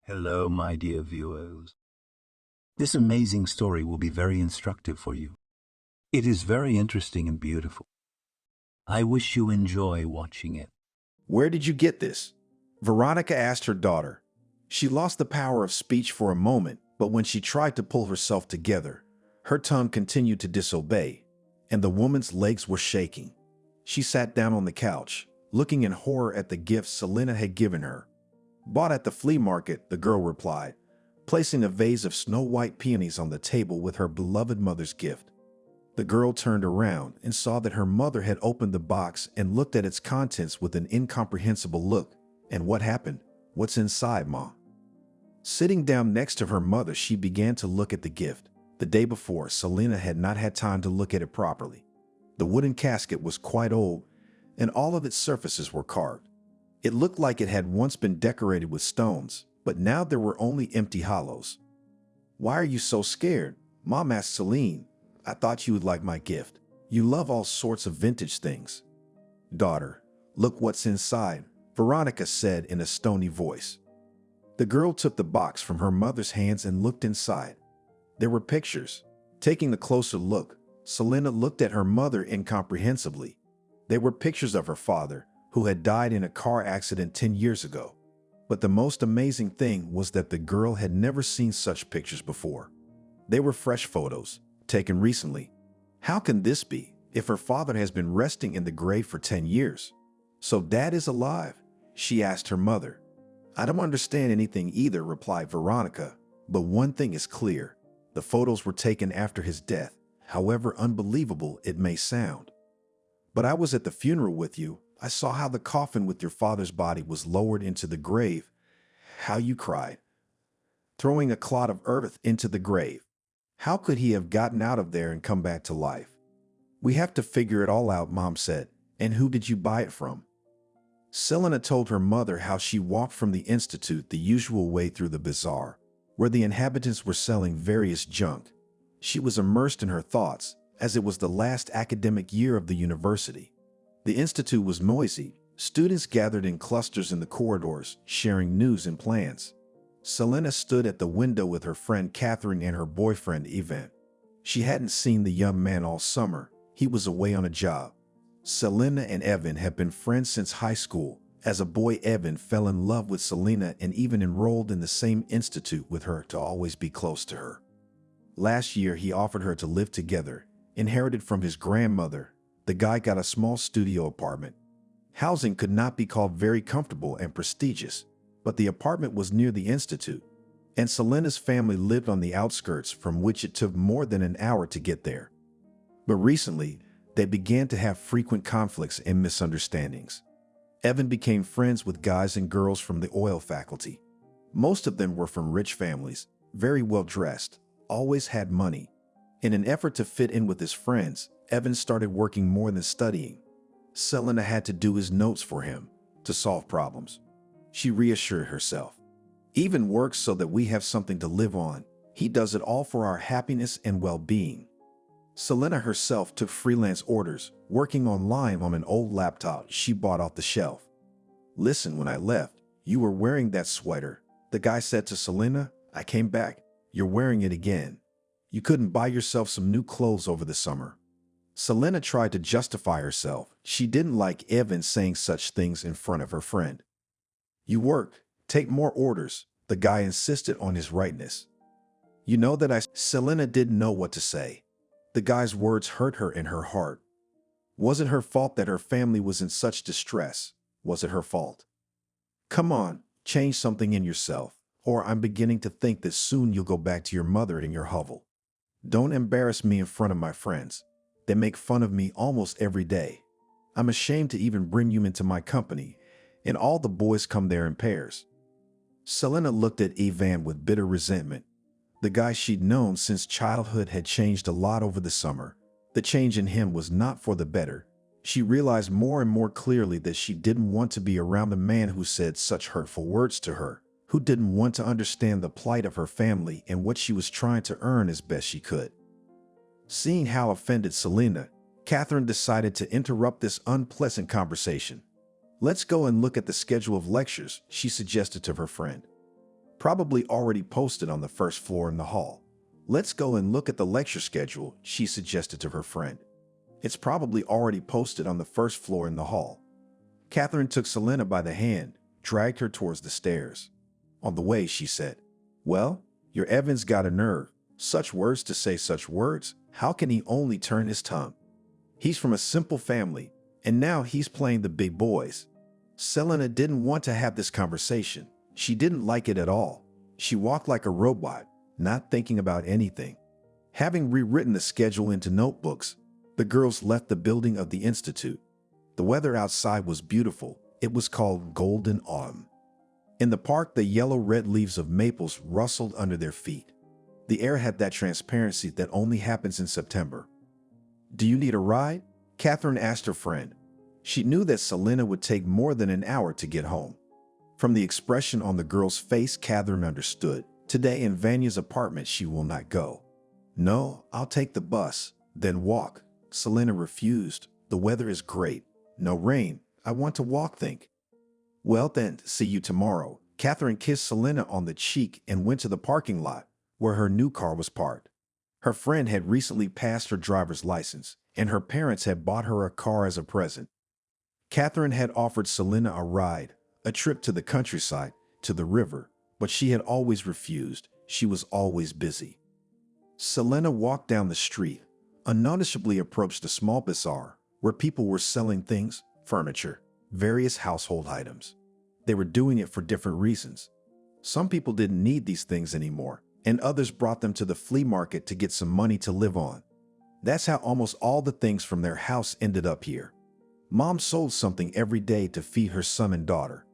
Hello, my dear viewers. This amazing story will be very instructive for you. It is very interesting and beautiful. I wish you enjoy watching it. Where did you get this? Veronica asked her daughter. She lost the power of speech for a moment, but when she tried to pull herself together, her tongue continued to disobey, and the woman's legs were shaking. She sat down on the couch, looking in horror at the gift Selena had given her. Bought at the flea market, the girl replied, placing a vase of snow-white peonies on the table with her beloved mother's gift. The girl turned around and saw that her mother had opened the box and looked at its contents with an incomprehensible look. And what happened? What's inside, Ma? Sitting down next to her mother, she began to look at the gift. The day before, Selena had not had time to look at it properly. The wooden casket was quite old, and all of its surfaces were carved. It looked like it had once been decorated with stones, but now there were only empty hollows. "Why are you so scared?" Mom asked Celine. "I thought you would like my gift. You love all sorts of vintage things." "Daughter, look what's inside," Veronica said in a stony voice. The girl took the box from her mother's hands and looked inside. There were pictures. Taking a closer look, Selena looked at her mother incomprehensibly. They were pictures of her father, who had died in a car accident 10 years ago. But the most amazing thing was that the girl had never seen such pictures before. They were fresh photos, taken recently. How can this be, if her father has been resting in the grave for 10 years? "So Dad is alive?" she asked her mother. "I don't understand anything either," replied Veronica, "but one thing is clear. The photos were taken after his death, however unbelievable it may sound. But I was at the funeral with you. I saw how the coffin with your father's body was lowered into the grave. How you cried, throwing a clod of earth into the grave. How could he have gotten out of there and come back to life?" "We have to figure it all out," Mom said. "And who did you buy it from?" Selena told her mother how she walked from the institute the usual way through the bazaar, where the inhabitants were selling various junk. She was immersed in her thoughts, as it was the last academic year of the university. The institute was noisy. Students gathered in clusters in the corridors, sharing news and plans. Selena stood at the window with her friend Catherine and her boyfriend Ivan. She hadn't seen the young man all summer. He was away on a job. Selena and Evan had been friends since high school. As a boy, Evan fell in love with Selena and even enrolled in the same institute with her to always be close to her. Last year, he offered her to live together. Inherited from his grandmother, the guy got a small studio apartment. Housing could not be called very comfortable and prestigious, but the apartment was near the institute, and Selena's family lived on the outskirts, from which it took more than an hour to get there. But recently, they began to have frequent conflicts and misunderstandings. Evan became friends with guys and girls from the oil faculty. Most of them were from rich families, very well dressed, always had money. In an effort to fit in with his friends, Evan started working more than studying. Selena had to do his notes for him to solve problems. She reassured herself. "Even works so that we have something to live on. He does it all for our happiness and well-being." Selena herself took freelance orders, working online on an old laptop she bought off the shelf. "Listen, when I left, you were wearing that sweater," the guy said to Selena. "I came back. You're wearing it again. You couldn't buy yourself some new clothes over the summer." Selena tried to justify herself. She didn't like Evan saying such things in front of her friend. "You work. Take more orders," the guy insisted on his rightness. "You know that I—" Selena didn't know what to say. The guy's words hurt her in her heart. Was it her fault that her family was in such distress? Was it her fault? "Come on, change something in yourself, or I'm beginning to think that soon you'll go back to your mother in your hovel. Don't embarrass me in front of my friends. They make fun of me almost every day. I'm ashamed to even bring you into my company, and all the boys come there in pairs." Selena looked at Ivan with bitter resentment. The guy she'd known since childhood had changed a lot over the summer. The change in him was not for the better. She realized more and more clearly that she didn't want to be around a man who said such hurtful words to her, who didn't want to understand the plight of her family and what she was trying to earn as best she could. Seeing how offended Selena, Catherine decided to interrupt this unpleasant conversation. "Let's go and look at the schedule of lectures," she suggested to her friend. probably already posted on the first floor in the hall. Let's go and look at the lecture schedule, she suggested to her friend. It's probably already posted on the first floor in the hall. Catherine took Selena by the hand, dragged her towards the stairs. On the way, she said, "Well, your Evan's got a nerve. Such words to say such words. How can he only turn his tongue? He's from a simple family, and now he's playing the big boys." Selena didn't want to have this conversation. She didn't like it at all. She walked like a robot, not thinking about anything. Having rewritten the schedule into notebooks, the girls left the building of the institute. The weather outside was beautiful. It was called golden autumn. In the park, the yellow-red leaves of maples rustled under their feet. The air had that transparency that only happens in September. "Do you need a ride?" Catherine asked her friend. She knew that Selena would take more than an hour to get home. From the expression on the girl's face, Catherine understood. Today in Vanya's apartment, she will not go. "No, I'll take the bus, then walk." Selena refused. "The weather is great. No rain. I want to walk, think." "Well then, see you tomorrow." Catherine kissed Selena on the cheek and went to the parking lot where her new car was parked. Her friend had recently passed her driver's license, and her parents had bought her a car as a present. Catherine had offered Selena a ride, a trip to the countryside, to the river, but she had always refused. She was always busy. Selena walked down the street, unnoticeably approached a small bazaar where people were selling things, furniture, various household items. They were doing it for different reasons. Some people didn't need these things anymore, and others brought them to the flea market to get some money to live on. That's how almost all the things from their house ended up here. Mom sold something every day to feed her son and daughter.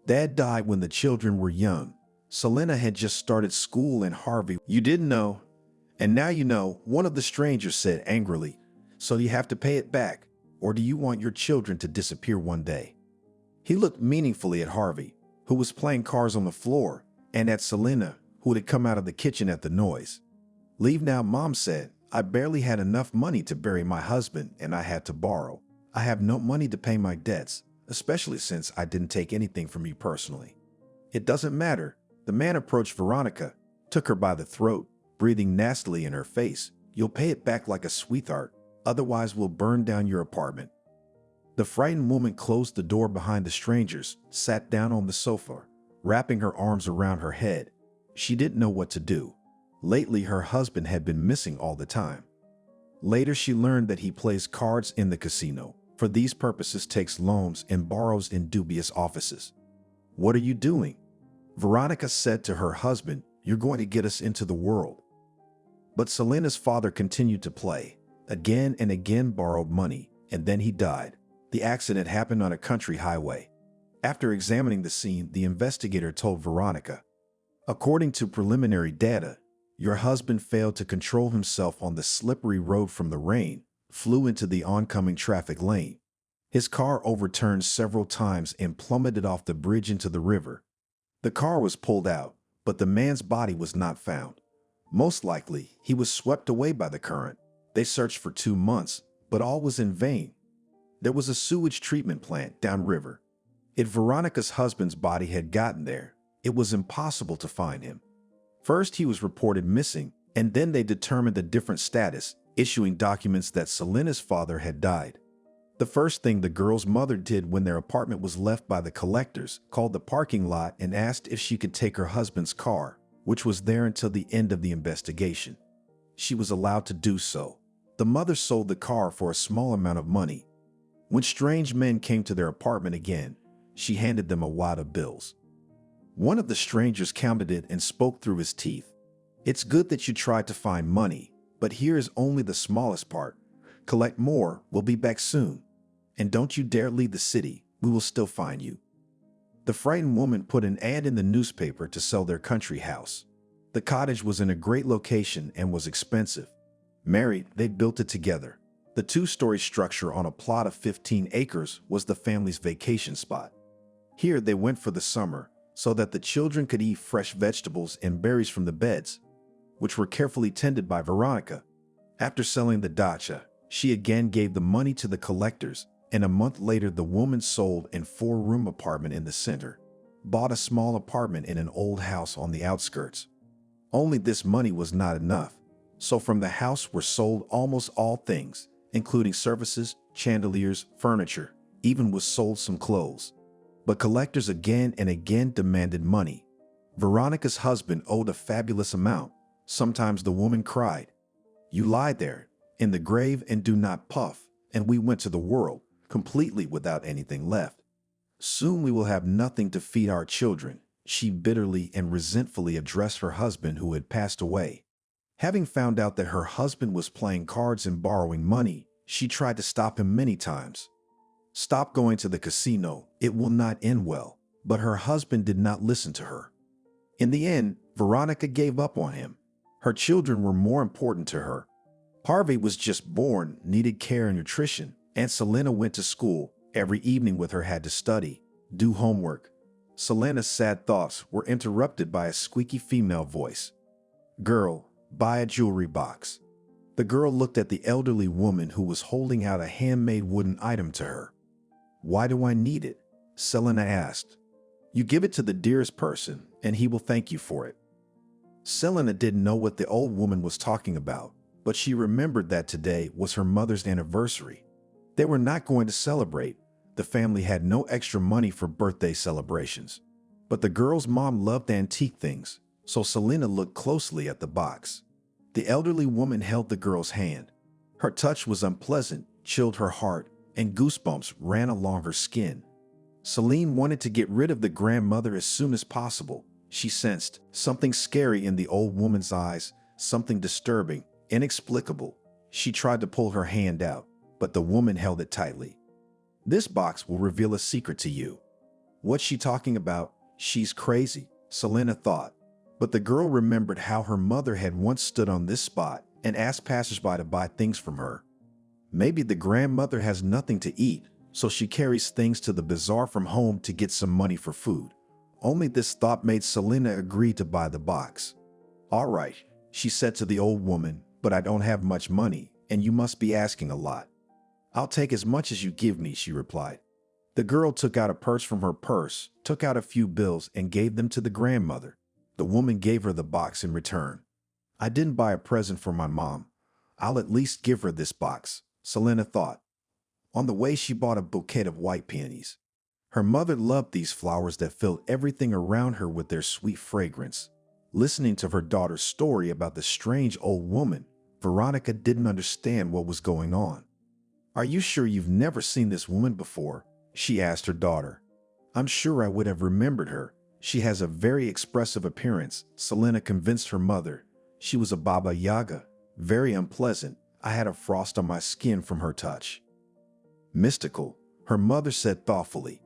Dad died when the children were young. Selena had just started school in Harvey. "You didn't know, and now you know," one of the strangers said angrily. "So you have to pay it back, or do you want your children to disappear one day?" He looked meaningfully at Harvey, who was playing cards on the floor, and at Selena, who had come out of the kitchen at the noise. "Leave now," Mom said. "I barely had enough money to bury my husband, and I had to borrow. I have no money to pay my debts, especially since I didn't take anything from you personally." "It doesn't matter." The man approached Veronica, took her by the throat, breathing nastily in her face. "You'll pay it back like a sweetheart, otherwise we'll burn down your apartment." The frightened woman closed the door behind the strangers, sat down on the sofa, wrapping her arms around her head. She didn't know what to do. Lately, her husband had been missing all the time. Later, she learned that he plays cards in the casino. For these purposes, takes loans and borrows in dubious offices. "What are you doing?" Veronica said to her husband. "You're going to get us into the world." But Selena's father continued to play, again and again borrowed money, and then he died. The accident happened on a country highway. After examining the scene, the investigator told Veronica, "According to preliminary data, your husband failed to control himself on the slippery road from the rain, flew into the oncoming traffic lane. His car overturned several times and plummeted off the bridge into the river. The car was pulled out, but the man's body was not found. Most likely, he was swept away by the current. They searched for 2 months, but all was in vain. There was a sewage treatment plant downriver. If Veronica's husband's body had gotten there, it was impossible to find him. First, he was reported missing, and then they determined a different status, issuing documents that Selena's father had died. The first thing the girl's mother did when their apartment was left by the collectors, called the parking lot and asked if she could take her husband's car, which was there until the end of the investigation. She was allowed to do so. The mother sold the car for a small amount of money. When strange men came to their apartment again, she handed them a wad of bills. One of the strangers counted it and spoke through his teeth. "It's good that you tried to find money, but here is only the smallest part. Collect more, we'll be back soon. And don't you dare leave the city, we will still find you." The frightened woman put an ad in the newspaper to sell their country house. The cottage was in a great location and was expensive. Married, they built it together. The 2-story structure on a plot of 15 acres was the family's vacation spot. Here they went for the summer, so that the children could eat fresh vegetables and berries from the beds, which were carefully tended by Veronica. After selling the dacha, she again gave the money to the collectors, and a month later the woman sold a 4-room apartment in the center. bought a small apartment in an old house on the outskirts. Only this money was not enough, so from the house were sold almost all things, including services, chandeliers, furniture, even was sold some clothes. But collectors again and again demanded money. Veronica's husband owed a fabulous amount. Sometimes the woman cried, "You lie there in the grave and do not puff," and we went to the world, completely without anything left. Soon we will have nothing to feed our children, she bitterly and resentfully addressed her husband who had passed away. Having found out that her husband was playing cards and borrowing money, she tried to stop him many times. "Stop going to the casino, it will not end well," but her husband did not listen to her. In the end, Veronica gave up on him. Her children were more important to her. Harvey was just born, needed care and nutrition, and Selena went to school. Every evening with her had to study, do homework. Selena's sad thoughts were interrupted by a squeaky female voice. "Girl, buy a jewelry box." The girl looked at the elderly woman who was holding out a handmade wooden item to her. "Why do I need it?" Selena asked. "You give it to the dearest person, and he will thank you for it." Selena didn't know what the old woman was talking about, but she remembered that today was her mother's anniversary. They were not going to celebrate. The family had no extra money for birthday celebrations. But the girl's mom loved antique things, so Selena looked closely at the box. The elderly woman held the girl's hand. Her touch was unpleasant, chilled her heart, and goosebumps ran along her skin. Celine wanted to get rid of the grandmother as soon as possible. She sensed something scary in the old woman's eyes, something disturbing, inexplicable. She tried to pull her hand out, but the woman held it tightly. "This box will reveal a secret to you." What's she talking about? She's crazy, Selena thought. But the girl remembered how her mother had once stood on this spot and asked passersby to buy things from her. Maybe the grandmother has nothing to eat, so she carries things to the bazaar from home to get some money for food. Only this thought made Selena agree to buy the box. "All right," she said to the old woman, "but I don't have much money, and you must be asking a lot." "I'll take as much as you give me," she replied. The girl took out a purse from her purse, took out a few bills, and gave them to the grandmother. The woman gave her the box in return. "I didn't buy a present for my mom. I'll at least give her this box," Selena thought. On the way, she bought a bouquet of white peonies. Her mother loved these flowers that filled everything around her with their sweet fragrance. Listening to her daughter's story about the strange old woman, Veronica didn't understand what was going on. "Are you sure you've never seen this woman before?" she asked her daughter. "I'm sure I would have remembered her. She has a very expressive appearance," Selena convinced her mother. "She was a Baba Yaga, very unpleasant. I had a frost on my skin from her touch." "Mystical," her mother said thoughtfully.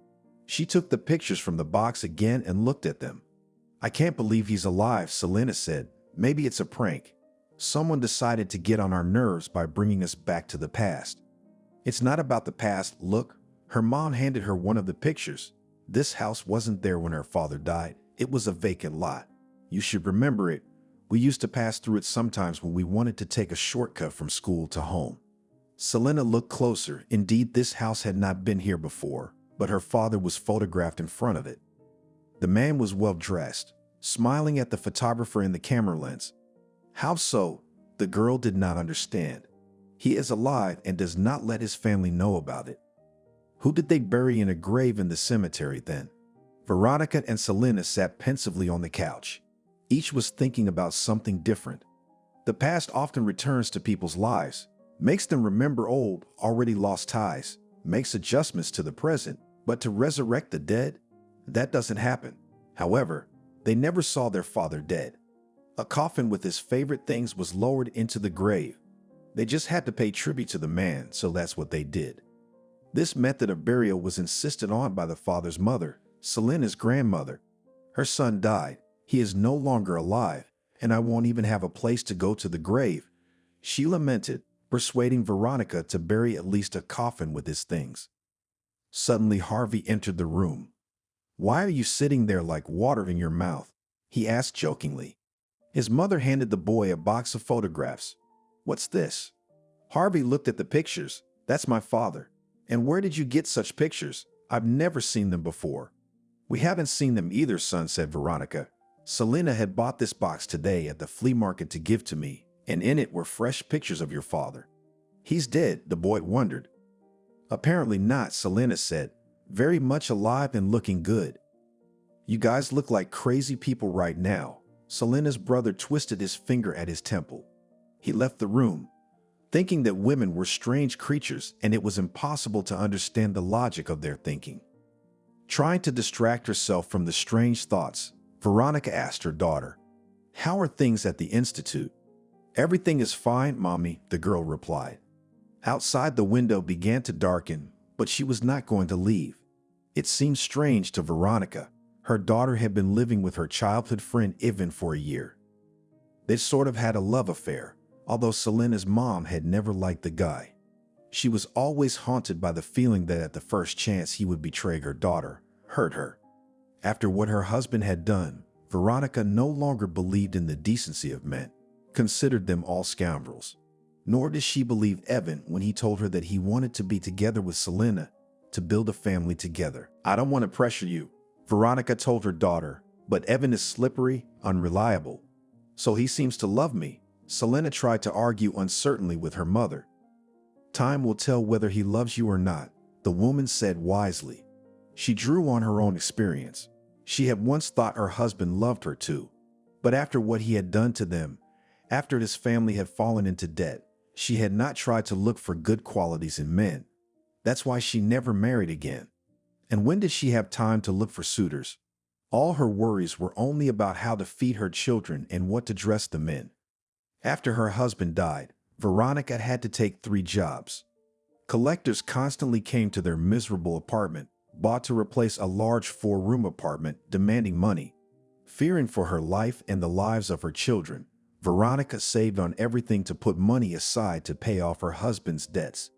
She took the pictures from the box again and looked at them. "I can't believe he's alive," Selena said. "Maybe it's a prank. Someone decided to get on our nerves by bringing us back to the past." "It's not about the past, look." Her mom handed her one of the pictures. "This house wasn't there when her father died. It was a vacant lot. You should remember it. We used to pass through it sometimes when we wanted to take a shortcut from school to home." Selena looked closer. Indeed, this house had not been here before, but her father was photographed in front of it. The man was well dressed, smiling at the photographer in the camera lens. "How so?" The girl did not understand. "He is alive and does not let his family know about it." Who did they bury in a grave in the cemetery then? Veronica and Selena sat pensively on the couch. Each was thinking about something different. The past often returns to people's lives, makes them remember old, already lost ties, makes adjustments to the present, but to resurrect the dead? That doesn't happen. However, they never saw their father dead. A coffin with his favorite things was lowered into the grave. They just had to pay tribute to the man, so that's what they did. This method of burial was insisted on by the father's mother, Selena's grandmother. "Her son died. He is no longer alive, and I won't even have a place to go to the grave," she lamented, persuading Veronica to bury at least a coffin with his things. Suddenly, Harvey entered the room. "Why are you sitting there like water in your mouth?" he asked jokingly. His mother handed the boy a box of photographs. "What's this?" Harvey looked at the pictures. "That's my father." "And where did you get such pictures? I've never seen them before." We haven't seen them either, son, said Veronica. Selena had bought this box today at the flea market to give to me, and in it were fresh pictures of your father. He's dead, the boy wondered. Apparently not, Selena said, very much alive and looking good. You guys look like crazy people right now. Selena's brother twisted his finger at his temple. He left the room, thinking that women were strange creatures and it was impossible to understand the logic of their thinking. Trying to distract herself from the strange thoughts, Veronica asked her daughter, "How are things at the Institute?" "Everything is fine, Mommy," the girl replied. Outside, the window began to darken, but she was not going to leave. It seemed strange to Veronica. Her daughter had been living with her childhood friend Ivan for a year. They sort of had a love affair, although Selena's mom had never liked the guy. She was always haunted by the feeling that at the first chance he would betray her daughter, hurt her. After what her husband had done, Veronica no longer believed in the decency of men, considered them all scoundrels. Nor did she believe Evan when he told her that he wanted to be together with Selena, to build a family together. "I don't want to pressure you," Veronica told her daughter, "but Evan is slippery, unreliable. So he seems to love me." Selena tried to argue uncertainly with her mother. "Time will tell whether he loves you or not," the woman said wisely. She drew on her own experience. She had once thought her husband loved her too. But after what he had done to them, after his family had fallen into debt, she had not tried to look for good qualities in men. That's why she never married again. And when did she have time to look for suitors? All her worries were only about how to feed her children and what to dress them in. After her husband died, Veronica had to take 3 jobs. Collectors constantly came to their miserable apartment, bought to replace a large 4-room apartment, demanding money. Fearing for her life and the lives of her children, Veronica saved on everything to put money aside to pay off her husband's debts.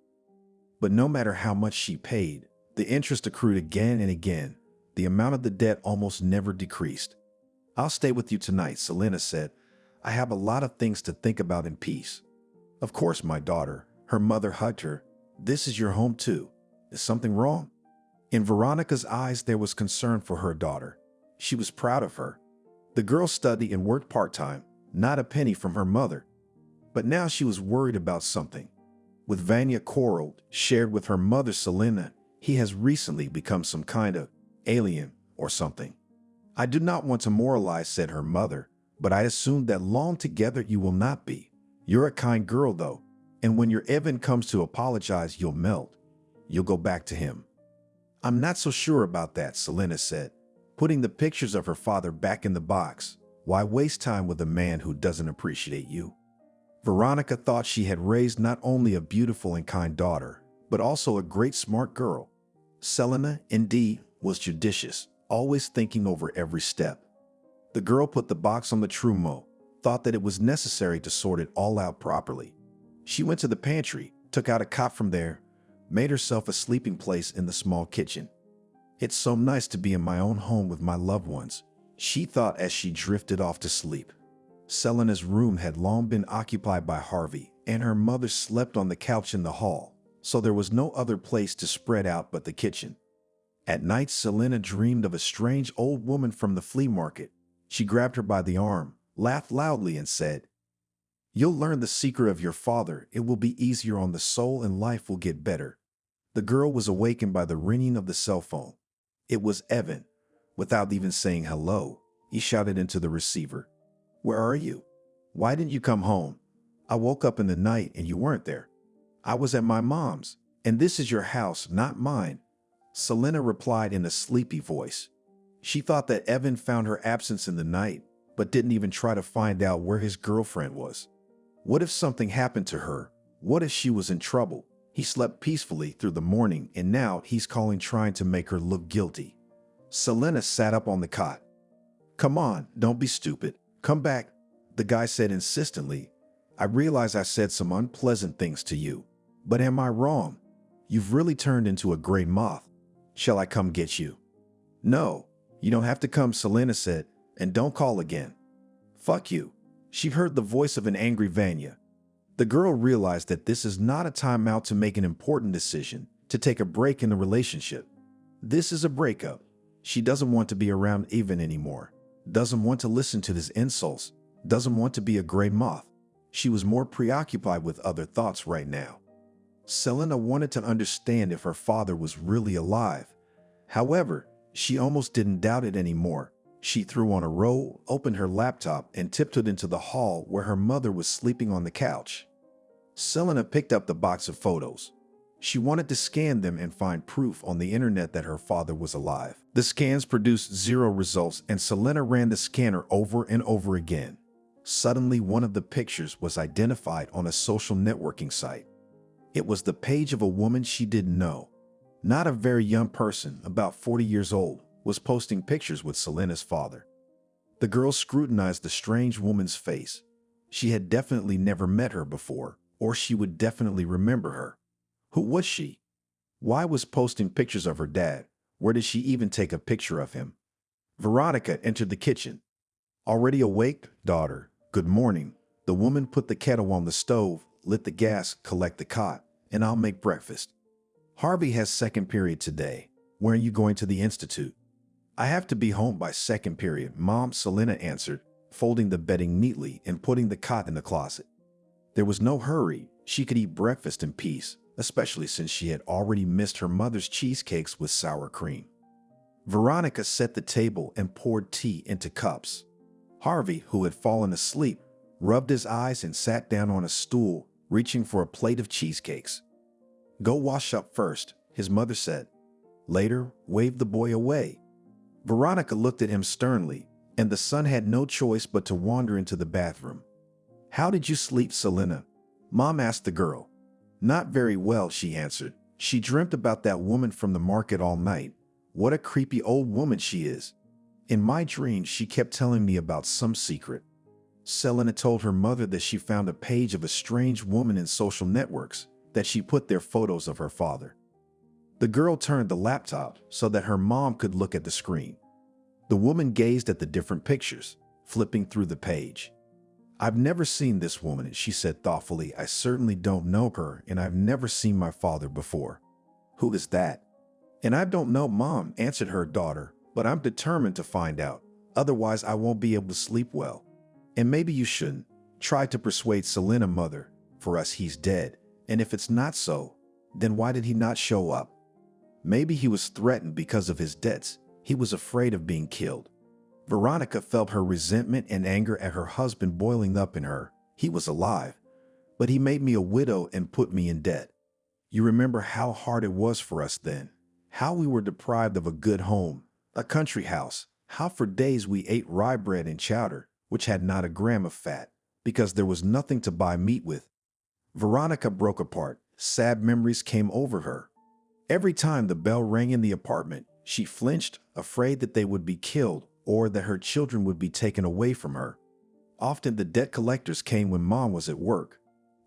But no matter how much she paid, the interest accrued again and again. The amount of the debt almost never decreased. "I'll stay with you tonight," Selena said. "I have a lot of things to think about in peace." "Of course, my daughter." Her mother hugged her. "This is your home too. Is something wrong?" In Veronica's eyes there was concern for her daughter. She was proud of her. The girl studied and worked part-time, not a penny from her mother. But now she was worried about something. With Vanya quarreled, shared with her mother Selena, he has recently become some kind of alien or something. "I do not want to moralize," said her mother, "but I assume that long together you will not be. You're a kind girl though, and when your Evan comes to apologize, you'll melt. You'll go back to him." "I'm not so sure about that," Selena said, putting the pictures of her father back in the box. "Why waste time with a man who doesn't appreciate you?" Veronica thought she had raised not only a beautiful and kind daughter, but also a great smart girl. Selena, indeed, was judicious, always thinking over every step. The girl put the box on the trumeau, thought that it was necessary to sort it all out properly. She went to the pantry, took out a cot from there, made herself a sleeping place in the small kitchen. "It's so nice to be in my own home with my loved ones," she thought as she drifted off to sleep. Selena's room had long been occupied by Harvey, and her mother slept on the couch in the hall, so there was no other place to spread out but the kitchen. At night, Selena dreamed of a strange old woman from the flea market. She grabbed her by the arm, laughed loudly, and said, "You'll learn the secret of your father. It will be easier on the soul and life will get better." The girl was awakened by the ringing of the cell phone. It was Evan. Without even saying hello, he shouted into the receiver, "Where are you? Why didn't you come home? I woke up in the night and you weren't there." "I was at my mom's, and this is your house, not mine," Selena replied in a sleepy voice. She thought that Evan found her absence in the night, but didn't even try to find out where his girlfriend was. What if something happened to her? What if she was in trouble? He slept peacefully through the morning, and now he's calling trying to make her look guilty. Selena sat up on the cot. "Come on, don't be stupid. Come back," the guy said insistently. "I realize I said some unpleasant things to you, but am I wrong? You've really turned into a gray moth. Shall I come get you?" "No, you don't have to come," Selena said, "and don't call again." "Fuck you." She heard the voice of an angry Vanya. The girl realized that this is not a time out to make an important decision, to take a break in the relationship. This is a breakup. She doesn't want to be around Ivan anymore, doesn't want to listen to his insults, doesn't want to be a gray moth. She was more preoccupied with other thoughts right now. Selena wanted to understand if her father was really alive. However, she almost didn't doubt it anymore. She threw on a robe, opened her laptop, and tiptoed into the hall where her mother was sleeping on the couch. Selena picked up the box of photos. She wanted to scan them and find proof on the internet that her father was alive. The scans produced 0 results, and Selena ran the scanner over and over again. Suddenly, one of the pictures was identified on a social networking site. It was the page of a woman she didn't know. Not a very young person, about 40 years old, was posting pictures with Selena's father. The girl scrutinized the strange woman's face. She had definitely never met her before, or she would definitely remember her. Who was she? Why was posting pictures of her dad? Where did she even take a picture of him? Veronica entered the kitchen. Already awake, daughter? Good morning. The woman put the kettle on the stove, lit the gas, collect the cot, and I'll make breakfast. Harvey has second period today. When are you going to the institute? I have to be home by second period, Mom, Selena answered, folding the bedding neatly and putting the cot in the closet. There was no hurry. She could eat breakfast in peace, especially since she had already missed her mother's cheesecakes with sour cream. Veronica set the table and poured tea into cups. Harvey, who had fallen asleep, rubbed his eyes and sat down on a stool, reaching for a plate of cheesecakes. Go wash up first, his mother said. Later, waved the boy away. Veronica looked at him sternly, and the son had no choice but to wander into the bathroom. How did you sleep, Selena? Mom asked the girl. Not very well, she answered. She dreamt about that woman from the market all night. What a creepy old woman she is. In my dreams, she kept telling me about some secret. Selena told her mother that she found a page of a strange woman in social networks, that she put there photos of her father. The girl turned the laptop so that her mom could look at the screen. The woman gazed at the different pictures, flipping through the page. I've never seen this woman, she said thoughtfully. I certainly don't know her, and I've never seen my father before. Who is that? And I don't know, Mom, answered her daughter, but I'm determined to find out. Otherwise, I won't be able to sleep well. And maybe you shouldn't. Try to persuade Selena, mother. For us, he's dead. And if it's not so, then why did he not show up? Maybe he was threatened because of his debts. He was afraid of being killed. Veronica felt her resentment and anger at her husband boiling up in her. He was alive, but he made me a widow and put me in debt. You remember how hard it was for us then, how we were deprived of a good home, a country house, how for days we ate rye bread and chowder, which had not a gram of fat, because there was nothing to buy meat with. Veronica broke apart. Sad memories came over her. Every time the bell rang in the apartment, she flinched, afraid that they would be killed or that her children would be taken away from her. Often the debt collectors came when Mom was at work.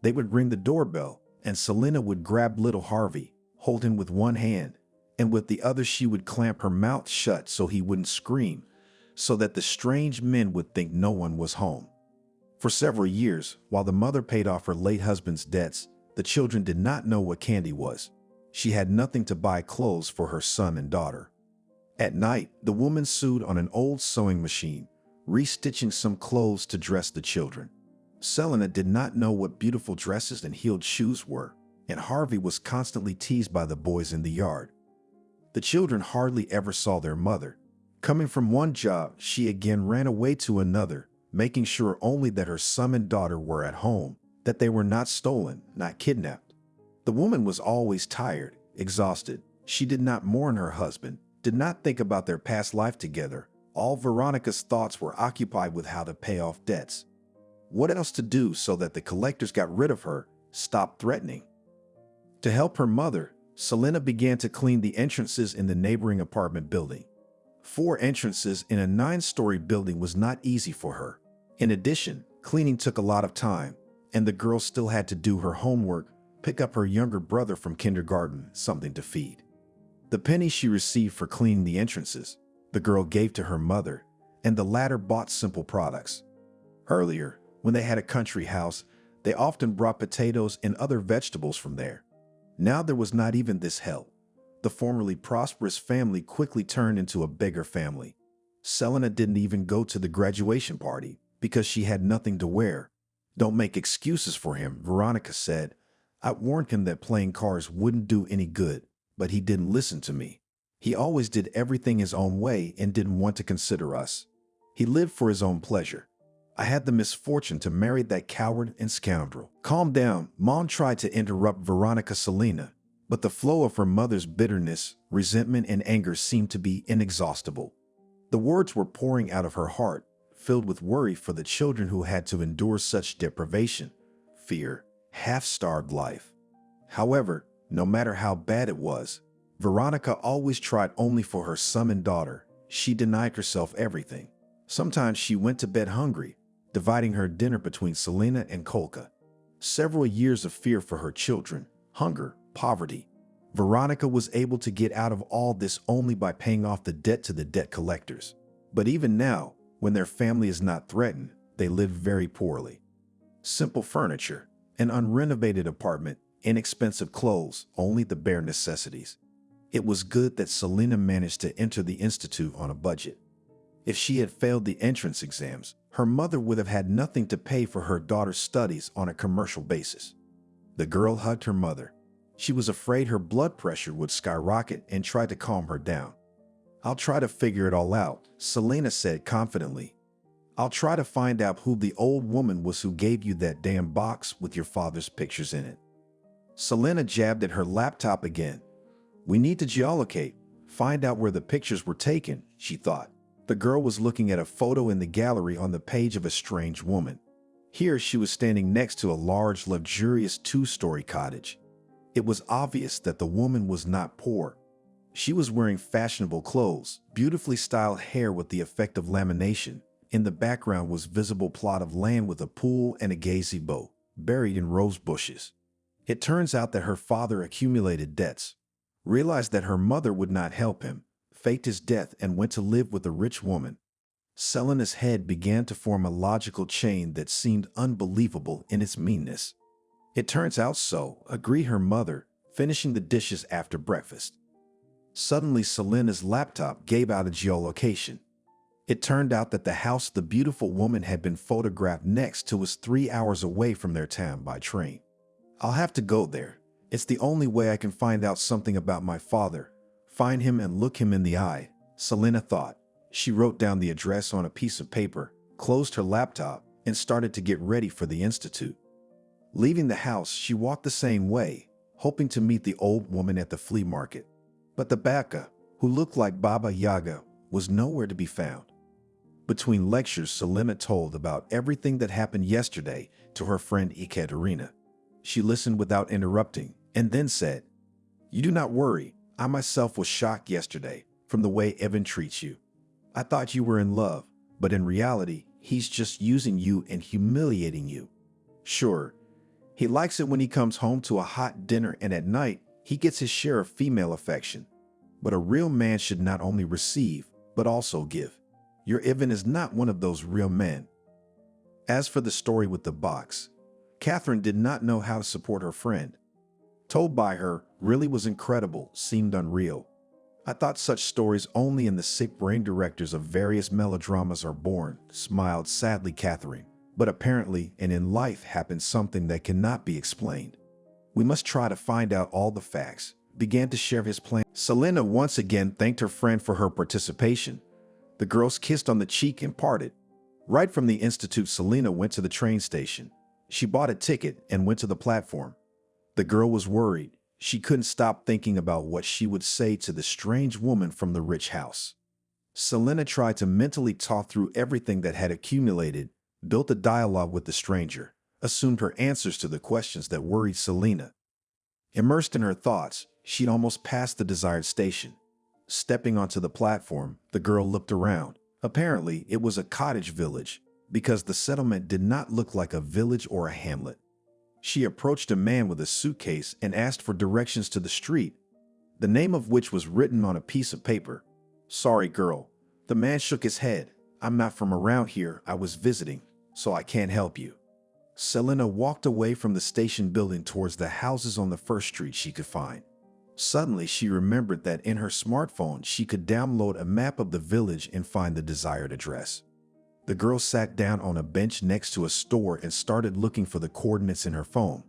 They would ring the doorbell, and Selena would grab little Harvey, hold him with one hand, and with the other she would clamp her mouth shut so he wouldn't scream, so that the strange men would think no one was home. For several years, while the mother paid off her late husband's debts, the children did not know what candy was. She had nothing to buy clothes for her son and daughter. At night, the woman sewed on an old sewing machine, restitching some clothes to dress the children. Selena did not know what beautiful dresses and heeled shoes were, and Harvey was constantly teased by the boys in the yard. The children hardly ever saw their mother. Coming from one job, she again ran away to another, making sure only that her son and daughter were at home, that they were not stolen, not kidnapped. The woman was always tired, exhausted. She did not mourn her husband, did not think about their past life together. All Veronica's thoughts were occupied with how to pay off debts. What else to do so that the collectors got rid of her, stopped threatening? To help her mother, Selena began to clean the entrances in the neighboring apartment building. 4 entrances in a 9-story building was not easy for her. In addition, cleaning took a lot of time, and the girl still had to do her homework, pick up her younger brother from kindergarten, something to feed. The penny she received for cleaning the entrances, the girl gave to her mother, and the latter bought simple products. Earlier, when they had a country house, they often brought potatoes and other vegetables from there. Now there was not even this help. The formerly prosperous family quickly turned into a beggar family. Selena didn't even go to the graduation party because she had nothing to wear. Don't make excuses for him, Veronica said. I warned him that playing cards wouldn't do any good, but he didn't listen to me. He always did everything his own way and didn't want to consider us. He lived for his own pleasure. I had the misfortune to marry that coward and scoundrel. Calm down, Mom tried to interrupt Veronica Selena, but the flow of her mother's bitterness, resentment, and anger seemed to be inexhaustible. The words were pouring out of her heart, filled with worry for the children who had to endure such deprivation, fear, half-starved life. However, no matter how bad it was, Veronica always tried only for her son and daughter. She denied herself everything. Sometimes she went to bed hungry, dividing her dinner between Selena and Kolka. Several years of fear for her children, hunger, poverty. Veronica was able to get out of all this only by paying off the debt to the debt collectors. But even now, when their family is not threatened, they live very poorly. Simple furniture, an unrenovated apartment, inexpensive clothes, only the bare necessities. It was good that Selena managed to enter the institute on a budget. If she had failed the entrance exams, her mother would have had nothing to pay for her daughter's studies on a commercial basis. The girl hugged her mother. She was afraid her blood pressure would skyrocket and tried to calm her down. I'll try to figure it all out, Selena said confidently. I'll try to find out who the old woman was who gave you that damn box with your father's pictures in it. Selena jabbed at her laptop again. We need to geolocate, find out where the pictures were taken, she thought. The girl was looking at a photo in the gallery on the page of a strange woman. Here she was standing next to a large, luxurious two-story cottage. It was obvious that the woman was not poor. She was wearing fashionable clothes, beautifully styled hair with the effect of lamination. In the background was visible plot of land with a pool and a gazebo, buried in rose bushes. It turns out that her father accumulated debts, realized that her mother would not help him, faked his death and went to live with a rich woman. Selena's head began to form a logical chain that seemed unbelievable in its meanness. It turns out so, agreed her mother, finishing the dishes after breakfast. Suddenly, Selena's laptop gave out a geolocation. It turned out that the house the beautiful woman had been photographed next to was 3 hours away from their town by train. I'll have to go there. It's the only way I can find out something about my father. Find him and look him in the eye, Selena thought. She wrote down the address on a piece of paper, closed her laptop, and started to get ready for the institute. Leaving the house, she walked the same way, hoping to meet the old woman at the flea market. But the Baka, who looked like Baba Yaga, was nowhere to be found. Between lectures, Selena told about everything that happened yesterday to her friend Ekaterina. She listened without interrupting, and then said, "You do not worry. I myself was shocked yesterday from the way Evan treats you. I thought you were in love, but in reality, he's just using you and humiliating you. Sure, he likes it when he comes home to a hot dinner and at night, he gets his share of female affection. But a real man should not only receive, but also give. Your Evan is not one of those real men." As for the story with the box, Catherine did not know how to support her friend. Told by her, really was incredible, seemed unreal. I thought such stories only in the sick brain directors of various melodramas are born, smiled sadly Catherine. But apparently, and in life happens something that cannot be explained. We must try to find out all the facts, began to share his plan. Selena once again thanked her friend for her participation. The girls kissed on the cheek and parted. Right from the institute, Selena went to the train station. She bought a ticket and went to the platform. The girl was worried. She couldn't stop thinking about what she would say to the strange woman from the rich house. Selena tried to mentally talk through everything that had accumulated, built a dialogue with the stranger, assumed her answers to the questions that worried Selena. Immersed in her thoughts, she'd almost passed the desired station. Stepping onto the platform, the girl looked around. Apparently, it was a cottage village, because the settlement did not look like a village or a hamlet. She approached a man with a suitcase and asked for directions to the street, the name of which was written on a piece of paper. "Sorry, girl." The man shook his head. "I'm not from around here. I was visiting, so I can't help you." Selena walked away from the station building towards the houses on the first street she could find. Suddenly, she remembered that in her smartphone, she could download a map of the village and find the desired address. The girl sat down on a bench next to a store and started looking for the coordinates in her phone.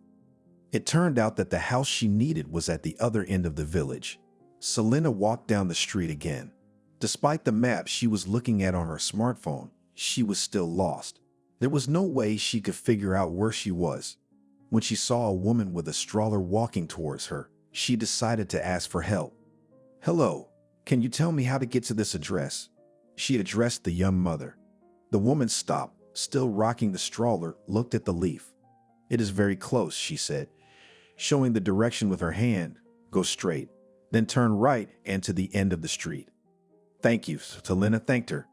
It turned out that the house she needed was at the other end of the village. Selena walked down the street again. Despite the map she was looking at on her smartphone, she was still lost. There was no way she could figure out where she was. When she saw a woman with a stroller walking towards her, she decided to ask for help. "Hello, can you tell me how to get to this address?" She addressed the young mother. The woman stopped, still rocking the stroller, looked at the leaf. "It is very close," she said, showing the direction with her hand. "Go straight, then turn right and to the end of the street." "Thank you," Selena thanked her.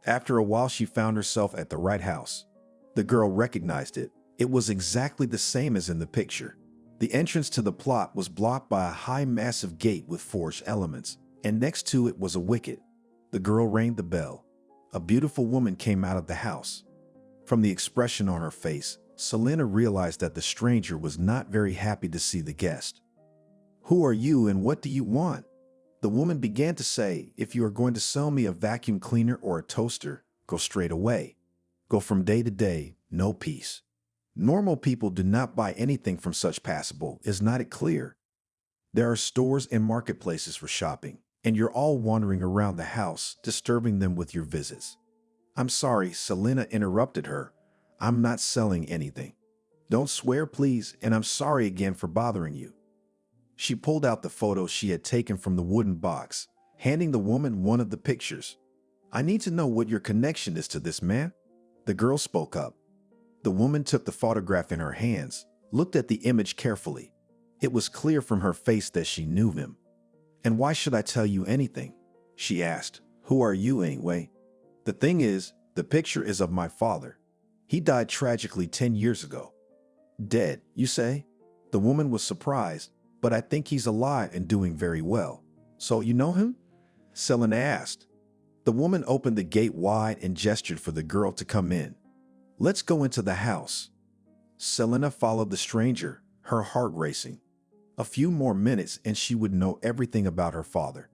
After a while, she found herself at the right house. The girl recognized it. It was exactly the same as in the picture. The entrance to the plot was blocked by a high, massive gate with forged elements, and next to it was a wicket. The girl rang the bell. A beautiful woman came out of the house. From the expression on her face, Selena realized that the stranger was not very happy to see the guest. "Who are you and what do you want?" The woman began to say, "If you are going to sell me a vacuum cleaner or a toaster, go straight away. Go from day to day, no peace. Normal people do not buy anything from such passable, is not it clear? There are stores and marketplaces for shopping, and you're all wandering around the house, disturbing them with your visits." "I'm sorry," Selena interrupted her. "I'm not selling anything. Don't swear, please, and I'm sorry again for bothering you." She pulled out the photo she had taken from the wooden box, handing the woman one of the pictures. "I need to know what your connection is to this man." The girl spoke up. The woman took the photograph in her hands, looked at the image carefully. It was clear from her face that she knew him. "And why should I tell you anything?" she asked. "Who are you anyway?" "The thing is, the picture is of my father. He died tragically 10 years ago." "Dead, you say?" The woman was surprised. "But I think he's alive and doing very well." "So you know him?" Selena asked. The woman opened the gate wide and gestured for the girl to come in. "Let's go into the house." Selena followed the stranger, her heart racing. A few more minutes and she would know everything about her father.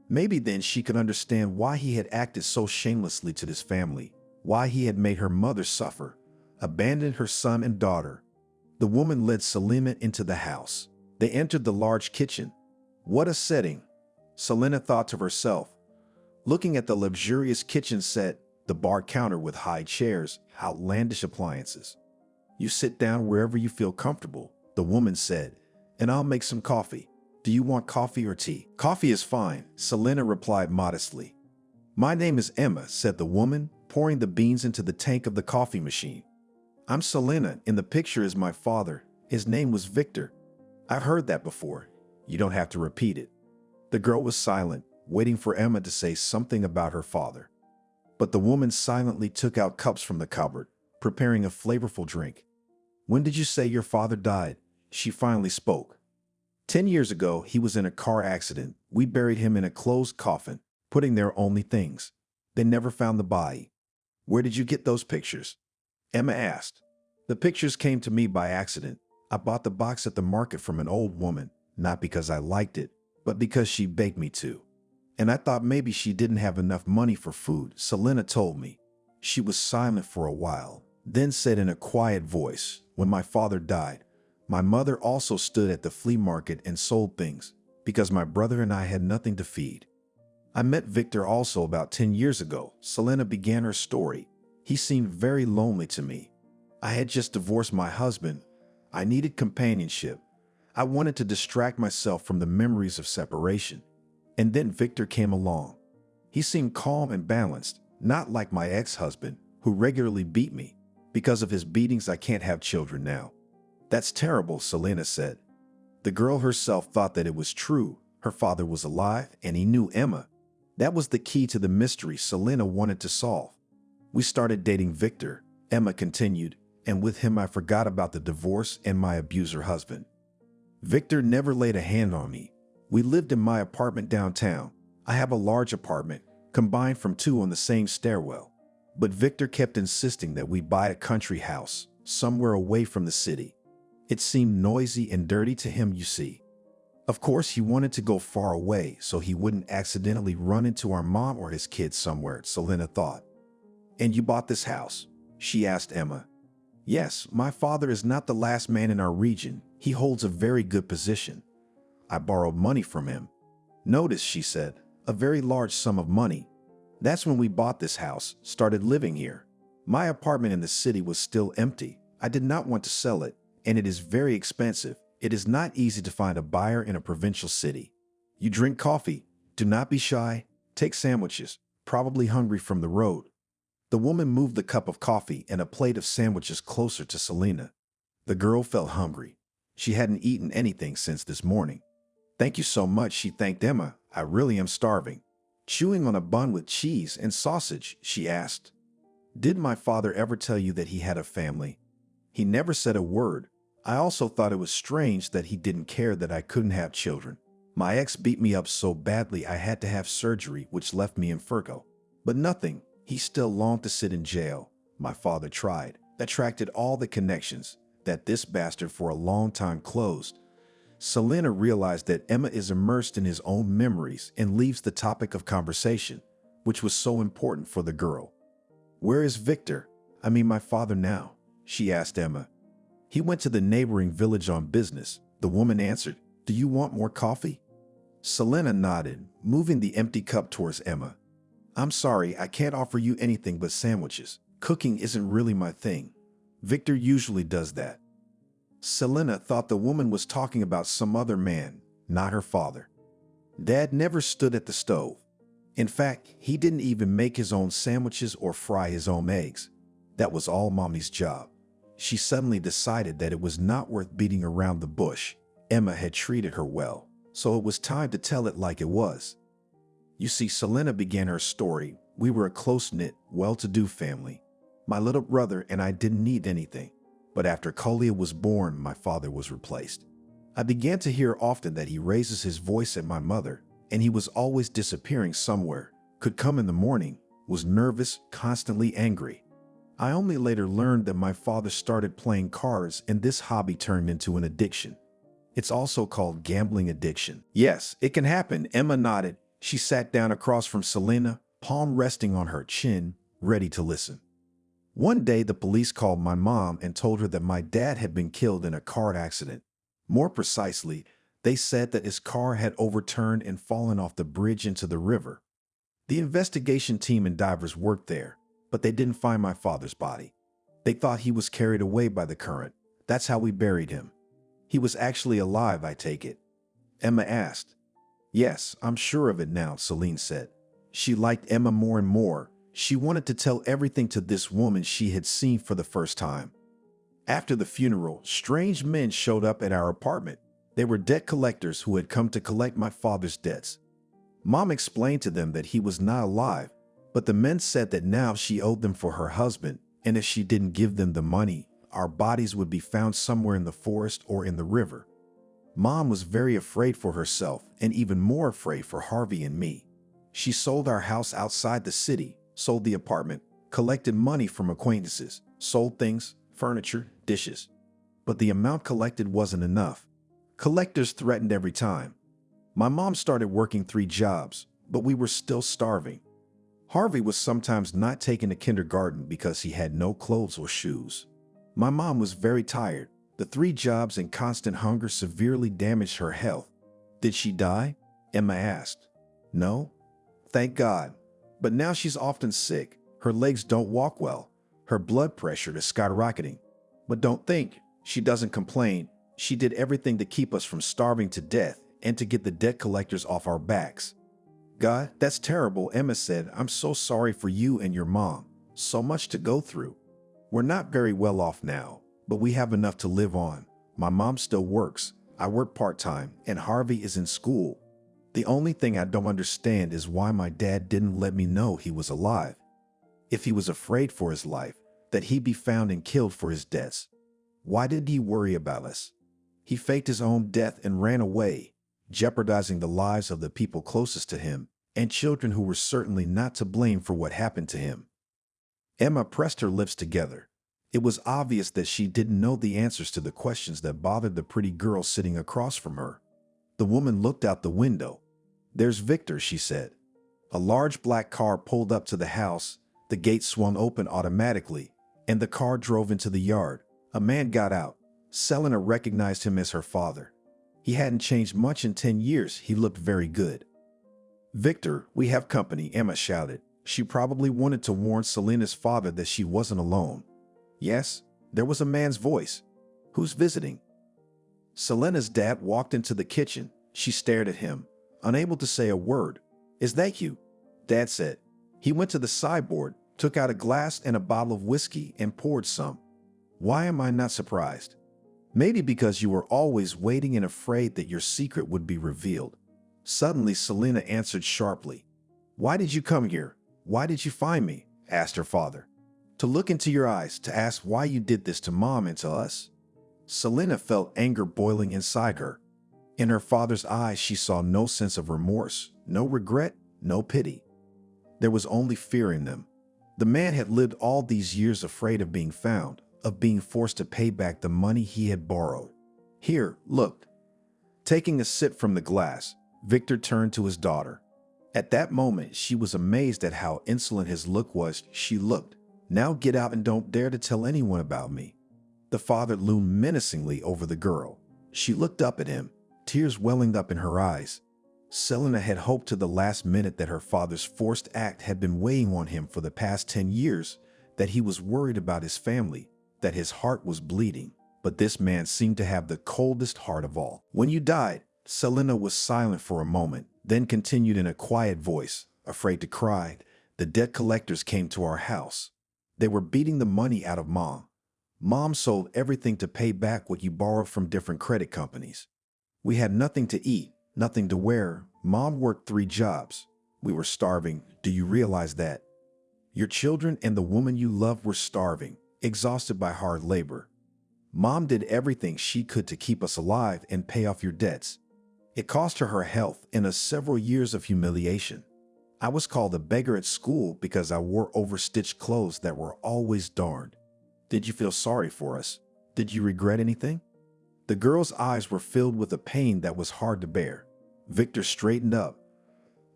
Maybe then she could understand why he had acted so shamelessly to this family, why he had made her mother suffer, abandoned her son and daughter. The woman led Selena into the house. They entered the large kitchen. What a setting, Selena thought to herself. Looking at the luxurious kitchen set, the bar counter with high chairs, outlandish appliances. "You sit down wherever you feel comfortable," the woman said, "and I'll make some coffee. Do you want coffee or tea?" "Coffee is fine," Selena replied modestly. "My name is Emma," said the woman, pouring the beans into the tank of the coffee machine. "I'm Selena. In the picture is my father. His name was Victor." "I've heard that before. You don't have to repeat it." The girl was silent, waiting for Emma to say something about her father. But the woman silently took out cups from the cupboard, preparing a flavorful drink. "When did you say your father died?" She finally spoke. 10 years ago, he was in a car accident. We buried him in a closed coffin, putting there only things. They never found the body." "Where did you get those pictures?" Emma asked. "The pictures came to me by accident. I bought the box at the market from an old woman, not because I liked it, but because she begged me to. And I thought maybe she didn't have enough money for food," Selena told me. She was silent for a while, then said in a quiet voice, "When my father died, my mother also stood at the flea market and sold things, because my brother and I had nothing to feed. I met Victor also about 10 years ago." Selena began her story. "He seemed very lonely to me. I had just divorced my husband. I needed companionship. I wanted to distract myself from the memories of separation. And then Victor came along. He seemed calm and balanced, not like my ex-husband, who regularly beat me. Because of his beatings, I can't have children now." "That's terrible," Selena said. The girl herself thought that it was true. Her father was alive, and he knew Emma. That was the key to the mystery Selena wanted to solve. "We started dating Victor," Emma continued, "and with him I forgot about the divorce and my abuser husband. Victor never laid a hand on me. We lived in my apartment downtown. I have a large apartment, combined from 2 on the same stairwell. But Victor kept insisting that we buy a country house, somewhere away from the city. It seemed noisy and dirty to him, you see. Of course, he wanted to go far away so he wouldn't accidentally run into our mom or his kids somewhere, Selena thought. And you bought this house? She asked Emma. Yes, my father is not the last man in our region. He holds a very good position. I borrowed money from him. Notice, she said, a very large sum of money. That's when we bought this house, started living here. My apartment in the city was still empty. I did not want to sell it, and it is very expensive. It is not easy to find a buyer in a provincial city. You drink coffee. Do not be shy. Take sandwiches, probably hungry from the road. The woman moved the cup of coffee and a plate of sandwiches closer to Selena. The girl felt hungry. She hadn't eaten anything since this morning. Thank you so much, she thanked Emma. I really am starving. Chewing on a bun with cheese and sausage, she asked. Did my father ever tell you that he had a family? He never said a word. I also thought it was strange that he didn't care that I couldn't have children. My ex beat me up so badly I had to have surgery, which left me infertile. But nothing. He still longed to sit in jail. My father tried, attracted all the connections that this bastard for a long time closed. Selena realized that Emma is immersed in his own memories and leaves the topic of conversation, which was so important for the girl. Where is Victor? I mean my father now, she asked Emma. He went to the neighboring village on business. The woman answered, Do you want more coffee? Selena nodded, moving the empty cup towards Emma. I'm sorry, I can't offer you anything but sandwiches. Cooking isn't really my thing. Victor usually does that. Selena thought the woman was talking about some other man, not her father. Dad never stood at the stove. In fact, he didn't even make his own sandwiches or fry his own eggs. That was all Mommy's job. She suddenly decided that it was not worth beating around the bush. Emma had treated her well, so it was time to tell it like it was. You see, Selena began her story. We were a close-knit, well-to-do family. My little brother and I didn't need anything. But after Kolia was born, my father was replaced. I began to hear often that he raises his voice at my mother, and he was always disappearing somewhere, could come in the morning, was nervous, constantly angry. I only later learned that my father started playing cards and this hobby turned into an addiction. It's also called gambling addiction. Yes, it can happen, Emma nodded. She sat down across from Selena, palm resting on her chin, ready to listen. One day, the police called my mom and told her that my dad had been killed in a car accident. More precisely, they said that his car had overturned and fallen off the bridge into the river. The investigation team and divers worked there, but they didn't find my father's body. They thought he was carried away by the current. That's how we buried him. He was actually alive, I take it. Emma asked. Yes, I'm sure of it now, Celine said. She liked Emma more and more. She wanted to tell everything to this woman she had seen for the first time. After the funeral, strange men showed up at our apartment. They were debt collectors who had come to collect my father's debts. Mom explained to them that he was not alive, but the men said that now she owed them for her husband, and if she didn't give them the money, our bodies would be found somewhere in the forest or in the river. Mom was very afraid for herself and even more afraid for Harvey and me. She sold our house outside the city, sold the apartment, collected money from acquaintances, sold things, furniture, dishes. But the amount collected wasn't enough. Collectors threatened every time. My mom started working 3 jobs, but we were still starving. Harvey was sometimes not taken to kindergarten because he had no clothes or shoes. My mom was very tired. The 3 jobs and constant hunger severely damaged her health. Did she die? Emma asked. No? Thank God. But now she's often sick. Her legs don't walk well. Her blood pressure is skyrocketing. But don't think, she doesn't complain. She did everything to keep us from starving to death and to get the debt collectors off our backs. God, that's terrible, Emma said. I'm so sorry for you and your mom. So much to go through. We're not very well off now, but we have enough to live on. My mom still works. I work part-time, and Harvey is in school. The only thing I don't understand is why my dad didn't let me know he was alive. If he was afraid for his life, that he'd be found and killed for his debts. Why did he worry about us? He faked his own death and ran away, jeopardizing the lives of the people closest to him and children who were certainly not to blame for what happened to him. Emma pressed her lips together. It was obvious that she didn't know the answers to the questions that bothered the pretty girl sitting across from her. The woman looked out the window. "There's Victor," she said. A large black car pulled up to the house. The gate swung open automatically, and the car drove into the yard. A man got out. Selena recognized him as her father. He hadn't changed much in 10 years. He looked very good. "Victor, we have company," Emma shouted. She probably wanted to warn Selena's father that she wasn't alone. "Yes?" There was a man's voice. "Who's visiting?" Selena's dad walked into the kitchen. She stared at him, unable to say a word. "Is that you?" Dad said. He went to the sideboard, took out a glass and a bottle of whiskey, and poured some. "Why am I not surprised?" "Maybe because you were always waiting and afraid that your secret would be revealed." Suddenly, Selena answered sharply. "Why did you come here? Why did you find me?" asked her father. "To look into your eyes, to ask why you did this to Mom and to us." Selena felt anger boiling inside her. In her father's eyes, she saw no sense of remorse, no regret, no pity. There was only fear in them. The man had lived all these years afraid of being found, of being forced to pay back the money he had borrowed. "Here, look." Taking a sip from the glass, Victor turned to his daughter. At that moment, she was amazed at how insolent his look was. She looked. "Now get out and don't dare to tell anyone about me." The father loomed menacingly over the girl. She looked up at him, tears welling up in her eyes. Selena had hoped to the last minute that her father's forced act had been weighing on him for the past 10 years, that he was worried about his family, that his heart was bleeding. But this man seemed to have the coldest heart of all. "When you died," Selena was silent for a moment, then continued in a quiet voice, afraid to cry, "the debt collectors came to our house. They were beating the money out of Mom. Mom sold everything to pay back what you borrowed from different credit companies. We had nothing to eat, nothing to wear. Mom worked 3 jobs. We were starving. Do you realize that? Your children and the woman you love were starving, exhausted by hard labor. Mom did everything she could to keep us alive and pay off your debts. It cost her health and us several years of humiliation. I was called a beggar at school because I wore overstitched clothes that were always darned. Did you feel sorry for us? Did you regret anything?" The girl's eyes were filled with a pain that was hard to bear. Victor straightened up,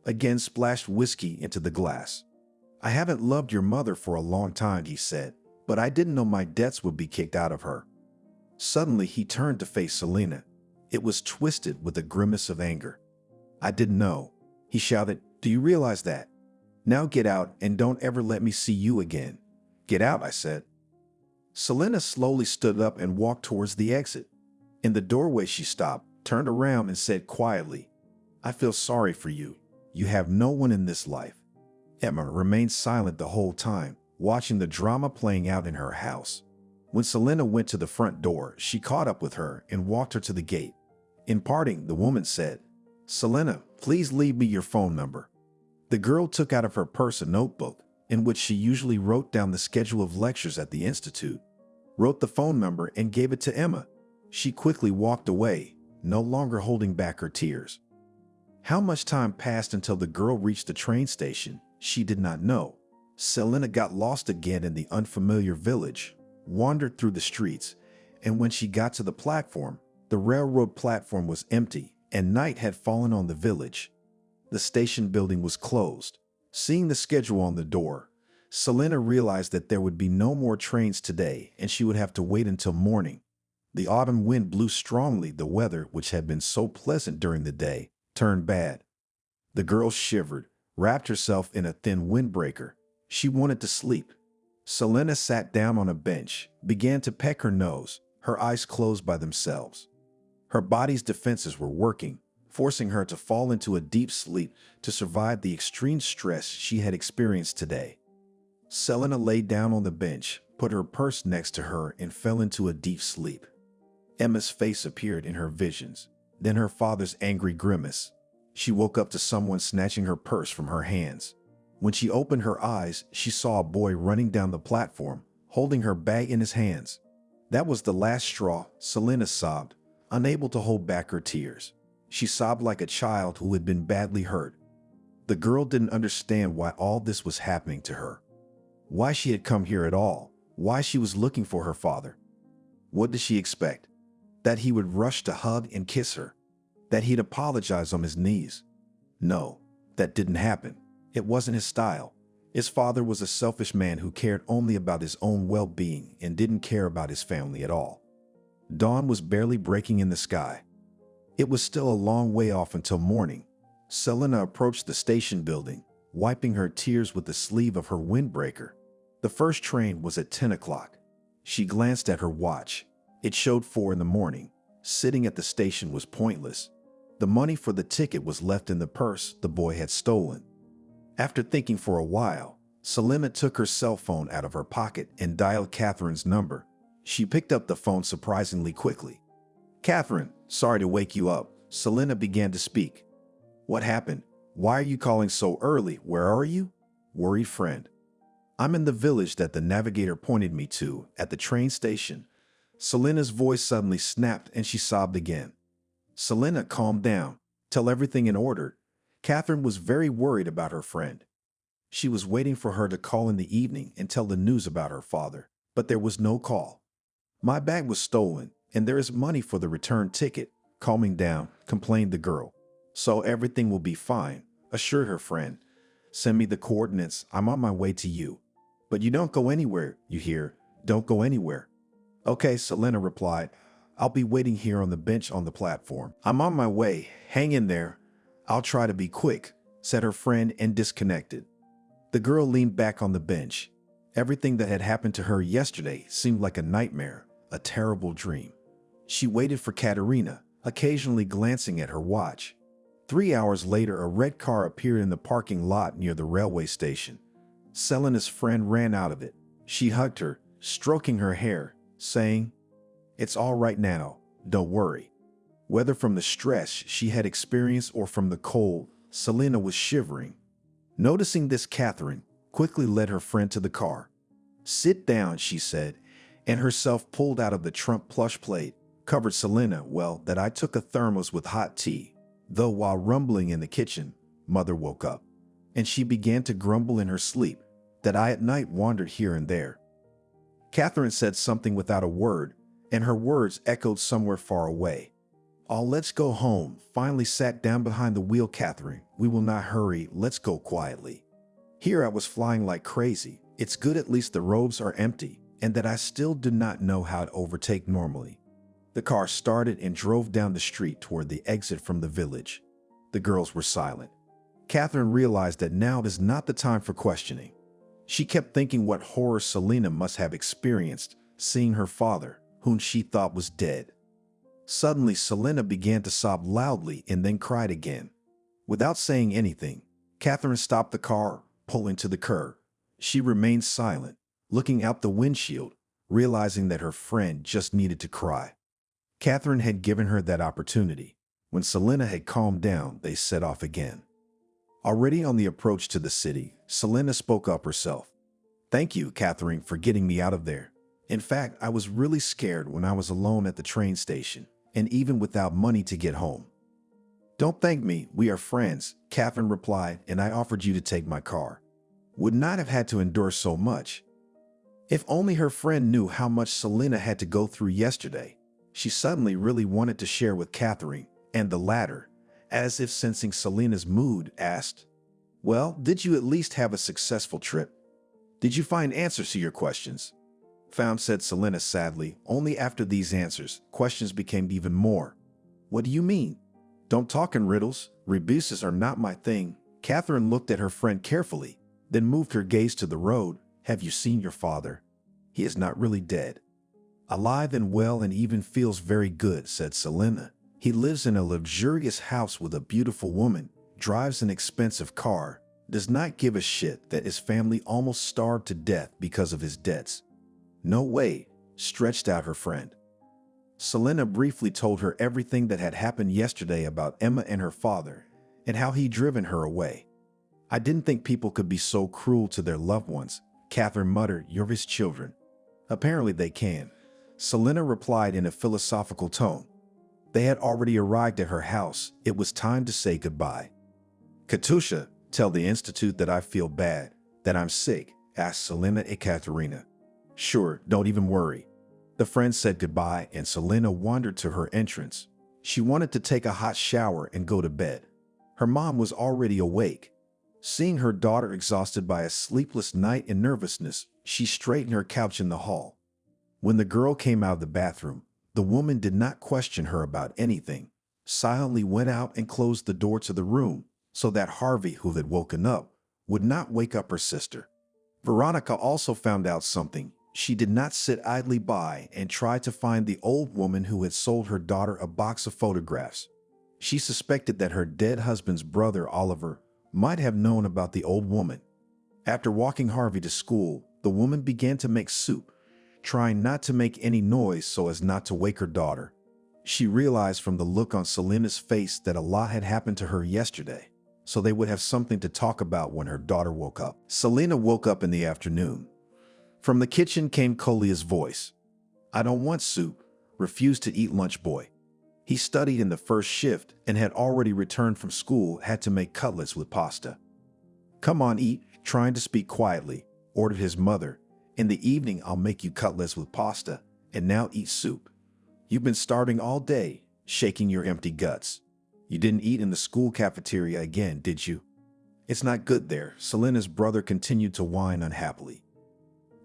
again splashed whiskey into the glass. "I haven't loved your mother for a long time," he said, "but I didn't know my debts would be kicked out of her." Suddenly, he turned to face Selena. It was twisted with a grimace of anger. "I didn't know," he shouted. "Do you realize that? Now get out and don't ever let me see you again." "Get out," I said. Selena slowly stood up and walked towards the exit. In the doorway, she stopped, turned around, and said quietly, "I feel sorry for you. You have no one in this life." Emma remained silent the whole time, watching the drama playing out in her house. When Selena went to the front door, she caught up with her and walked her to the gate. In parting, the woman said, "Selena, please leave me your phone number." The girl took out of her purse a notebook in which she usually wrote down the schedule of lectures at the institute, wrote the phone number, and gave it to Emma. She quickly walked away, no longer holding back her tears. How much time passed until the girl reached the train station, she did not know. Selena got lost again in the unfamiliar village, wandered through the streets, and when she got to the platform, the railroad platform was empty and night had fallen on the village. The station building was closed. Seeing the schedule on the door, Selena realized that there would be no more trains today and she would have to wait until morning. The autumn wind blew strongly. The weather, which had been so pleasant during the day, turned bad. The girl shivered, wrapped herself in a thin windbreaker. She wanted to sleep. Selena sat down on a bench, began to peck her nose, her eyes closed by themselves. Her body's defenses were working, forcing her to fall into a deep sleep to survive the extreme stress she had experienced today. Selena lay down on the bench, put her purse next to her, and fell into a deep sleep. Emma's face appeared in her visions, then her father's angry grimace. She woke up to someone snatching her purse from her hands. When she opened her eyes, she saw a boy running down the platform, holding her bag in his hands. That was the last straw, Selena sobbed, unable to hold back her tears. She sobbed like a child who had been badly hurt. The girl didn't understand why all this was happening to her. Why she had come here at all. Why she was looking for her father. What did she expect? That he would rush to hug and kiss her. that he'd apologize on his knees. No, that didn't happen. It wasn't his style. His father was a selfish man who cared only about his own well-being and didn't care about his family at all. Dawn was barely breaking in the sky. It was still a long way off until morning. Selena approached the station building, wiping her tears with the sleeve of her windbreaker. The first train was at 10 o'clock. She glanced at her watch. It showed 4 in the morning. Sitting at the station was pointless. The money for the ticket was left in the purse the boy had stolen. After thinking for a while, Selena took her cell phone out of her pocket and dialed Catherine's number. She picked up the phone surprisingly quickly. "Catherine, sorry to wake you up." Selena began to speak. "What happened? Why are you calling so early? Where are you?" "Worried friend. I'm in the village that the navigator pointed me to at the train station." Selena's voice suddenly snapped and she sobbed again. "Selena, calm down. Tell everything in order." Catherine was very worried about her friend. She was waiting for her to call in the evening and tell the news about her father, but there was no call. "My bag was stolen, and there is money for the return ticket." Calming down, complained the girl. "So everything will be fine," assured her friend. "Send me the coordinates. I'm on my way to you." "But you don't go anywhere, you hear? Don't go anywhere." "Okay," Selena replied. "I'll be waiting here on the bench on the platform. I'm on my way. Hang in there. I'll try to be quick," said her friend and disconnected. The girl leaned back on the bench. Everything that had happened to her yesterday seemed like a nightmare, a terrible dream. She waited for Katerina, occasionally glancing at her watch. 3 hours later, a red car appeared in the parking lot near the railway station. Selena's friend ran out of it. She hugged her, stroking her hair, saying, "It's all right now, don't worry." Whether from the stress she had experienced or from the cold, Selena was shivering. Noticing this, Catherine quickly led her friend to the car. "Sit down," she said, and herself pulled out of the trunk plush plate, covered Selena well that I took a thermos with hot tea. Though while rumbling in the kitchen, Mother woke up, and she began to grumble in her sleep that I at night wandered here and there. Catherine said something without a word, and her words echoed somewhere far away. "Oh, let's go home." Finally sat down behind the wheel, Catherine. "We will not hurry. Let's go quietly." Here I was flying like crazy. It's good at least the roads are empty, and that I still do not know how to overtake normally. The car started and drove down the street toward the exit from the village. The girls were silent. Catherine realized that now is not the time for questioning. She kept thinking what horror Selena must have experienced, seeing her father, whom she thought was dead. Suddenly, Selena began to sob loudly and then cried again. Without saying anything, Catherine stopped the car, pulling to the curb. She remained silent, looking out the windshield, realizing that her friend just needed to cry. Catherine had given her that opportunity. When Selena had calmed down, they set off again. Already on the approach to the city, Selena spoke up herself. "Thank you, Catherine, for getting me out of there. In fact, I was really scared when I was alone at the train station, and even without money to get home." "Don't thank me, we are friends," Catherine replied, "and I offered you to take my car. Would not have had to endure so much." If only her friend knew how much Selena had to go through yesterday. She suddenly really wanted to share with Catherine, and the latter, as if sensing Selena's mood, asked, "Well, did you at least have a successful trip? Did you find answers to your questions?" "Found," said Selena sadly. "Only after these answers, questions became even more." "What do you mean?" "Don't talk in riddles. Rebuses are not my thing." Catherine looked at her friend carefully, then moved her gaze to the road. "Have you seen your father? He is not really dead." "Alive and well and even feels very good," said Selena. "He lives in a luxurious house with a beautiful woman, drives an expensive car, does not give a shit that his family almost starved to death because of his debts." "No way," stretched out her friend. Selena briefly told her everything that had happened yesterday about Emma and her father, and how he'd driven her away. "I didn't think people could be so cruel to their loved ones," Catherine muttered. "You're his children." "Apparently they can," Selena replied in a philosophical tone. They had already arrived at her house. It was time to say goodbye. "Katusha, tell the Institute that I feel bad, that I'm sick," asked Selena and Katerina. "Sure, don't even worry." The friends said goodbye and Selena wandered to her entrance. She wanted to take a hot shower and go to bed. Her mom was already awake. Seeing her daughter exhausted by a sleepless night and nervousness, she straightened her couch in the hall. When the girl came out of the bathroom, the woman did not question her about anything, silently went out and closed the door to the room so that Harvey, who had woken up, would not wake up her sister. Veronica also found out something. She did not sit idly by and try to find the old woman who had sold her daughter a box of photographs. She suspected that her dead husband's brother, Oliver, might have known about the old woman. After walking Harvey to school, the woman began to make soup, trying not to make any noise so as not to wake her daughter. She realized from the look on Selena's face that a lot had happened to her yesterday, so they would have something to talk about when her daughter woke up. Selena woke up in the afternoon. From the kitchen came Kolia's voice. "I don't want soup. Refuse to eat lunch, boy." He studied in the first shift and had already returned from school, had to make cutlets with pasta. "Come on, eat," trying to speak quietly, ordered his mother. "In the evening, I'll make you cutlets with pasta, and now eat soup. You've been starving all day, shaking your empty guts. You didn't eat in the school cafeteria again, did you? It's not good there." Selena's brother continued to whine unhappily.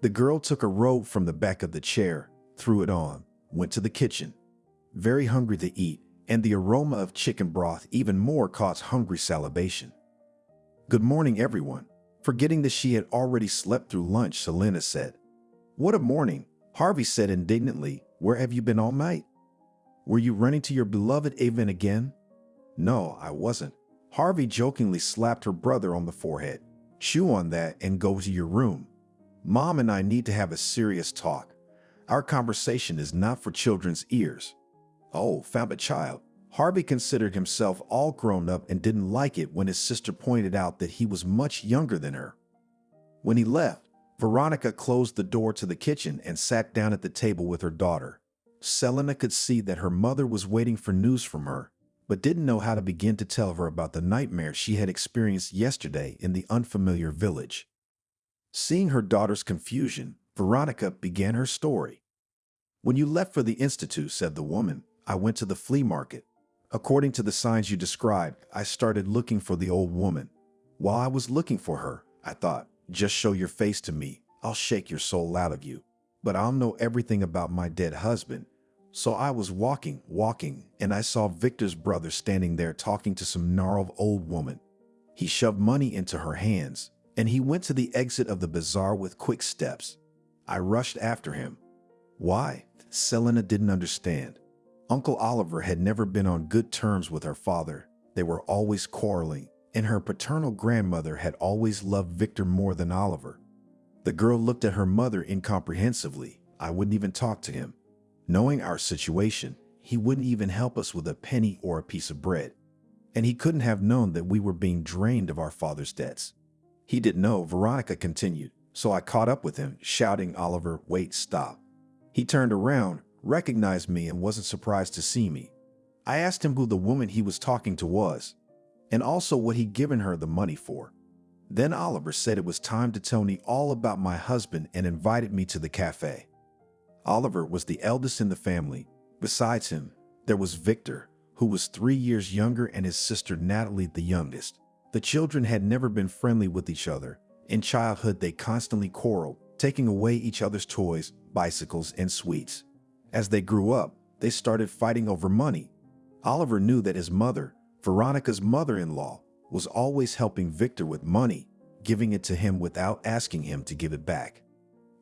The girl took a robe from the back of the chair, threw it on, went to the kitchen. Very hungry to eat, and the aroma of chicken broth even more caused hungry salivation. "Good morning, everyone." Forgetting that she had already slept through lunch, Selena said. "What a morning," Harvey said indignantly. "Where have you been all night? Were you running to your beloved Avon again?" "No, I wasn't." Harvey jokingly slapped her brother on the forehead. "Chew on that and go to your room. Mom and I need to have a serious talk. Our conversation is not for children's ears." "Oh, found a child." Harvey considered himself all grown up and didn't like it when his sister pointed out that he was much younger than her. When he left, Veronica closed the door to the kitchen and sat down at the table with her daughter. Selena could see that her mother was waiting for news from her, but didn't know how to begin to tell her about the nightmare she had experienced yesterday in the unfamiliar village. Seeing her daughter's confusion, Veronica began her story. "When you left for the institute," said the woman, "I went to the flea market. According to the signs you described, I started looking for the old woman. While I was looking for her, I thought, just show your face to me, I'll shake your soul out of you. But I'll know everything about my dead husband." So I was walking, and I saw Victor's brother standing there talking to some gnarled old woman. He shoved money into her hands, and he went to the exit of the bazaar with quick steps. I rushed after him. Why? Selena didn't understand. Uncle Oliver had never been on good terms with her father. They were always quarreling, and her paternal grandmother had always loved Victor more than Oliver. The girl looked at her mother incomprehensively. I wouldn't even talk to him. Knowing our situation, he wouldn't even help us with a penny or a piece of bread. And he couldn't have known that we were being drained of our father's debts. He didn't know, Veronica continued, so I caught up with him, shouting, "Oliver, wait, stop." He turned around, recognized me, and wasn't surprised to see me. I asked him who the woman he was talking to was, and also what he'd given her the money for. Then Oliver said it was time to tell me all about my husband and invited me to the cafe. Oliver was the eldest in the family. Besides him, there was Victor, who was 3 years younger, and his sister Natalie, the youngest. The children had never been friendly with each other. In childhood, they constantly quarreled, taking away each other's toys, bicycles, and sweets. As they grew up, they started fighting over money. Oliver knew that his mother, Veronica's mother-in-law, was always helping Victor with money, giving it to him without asking him to give it back.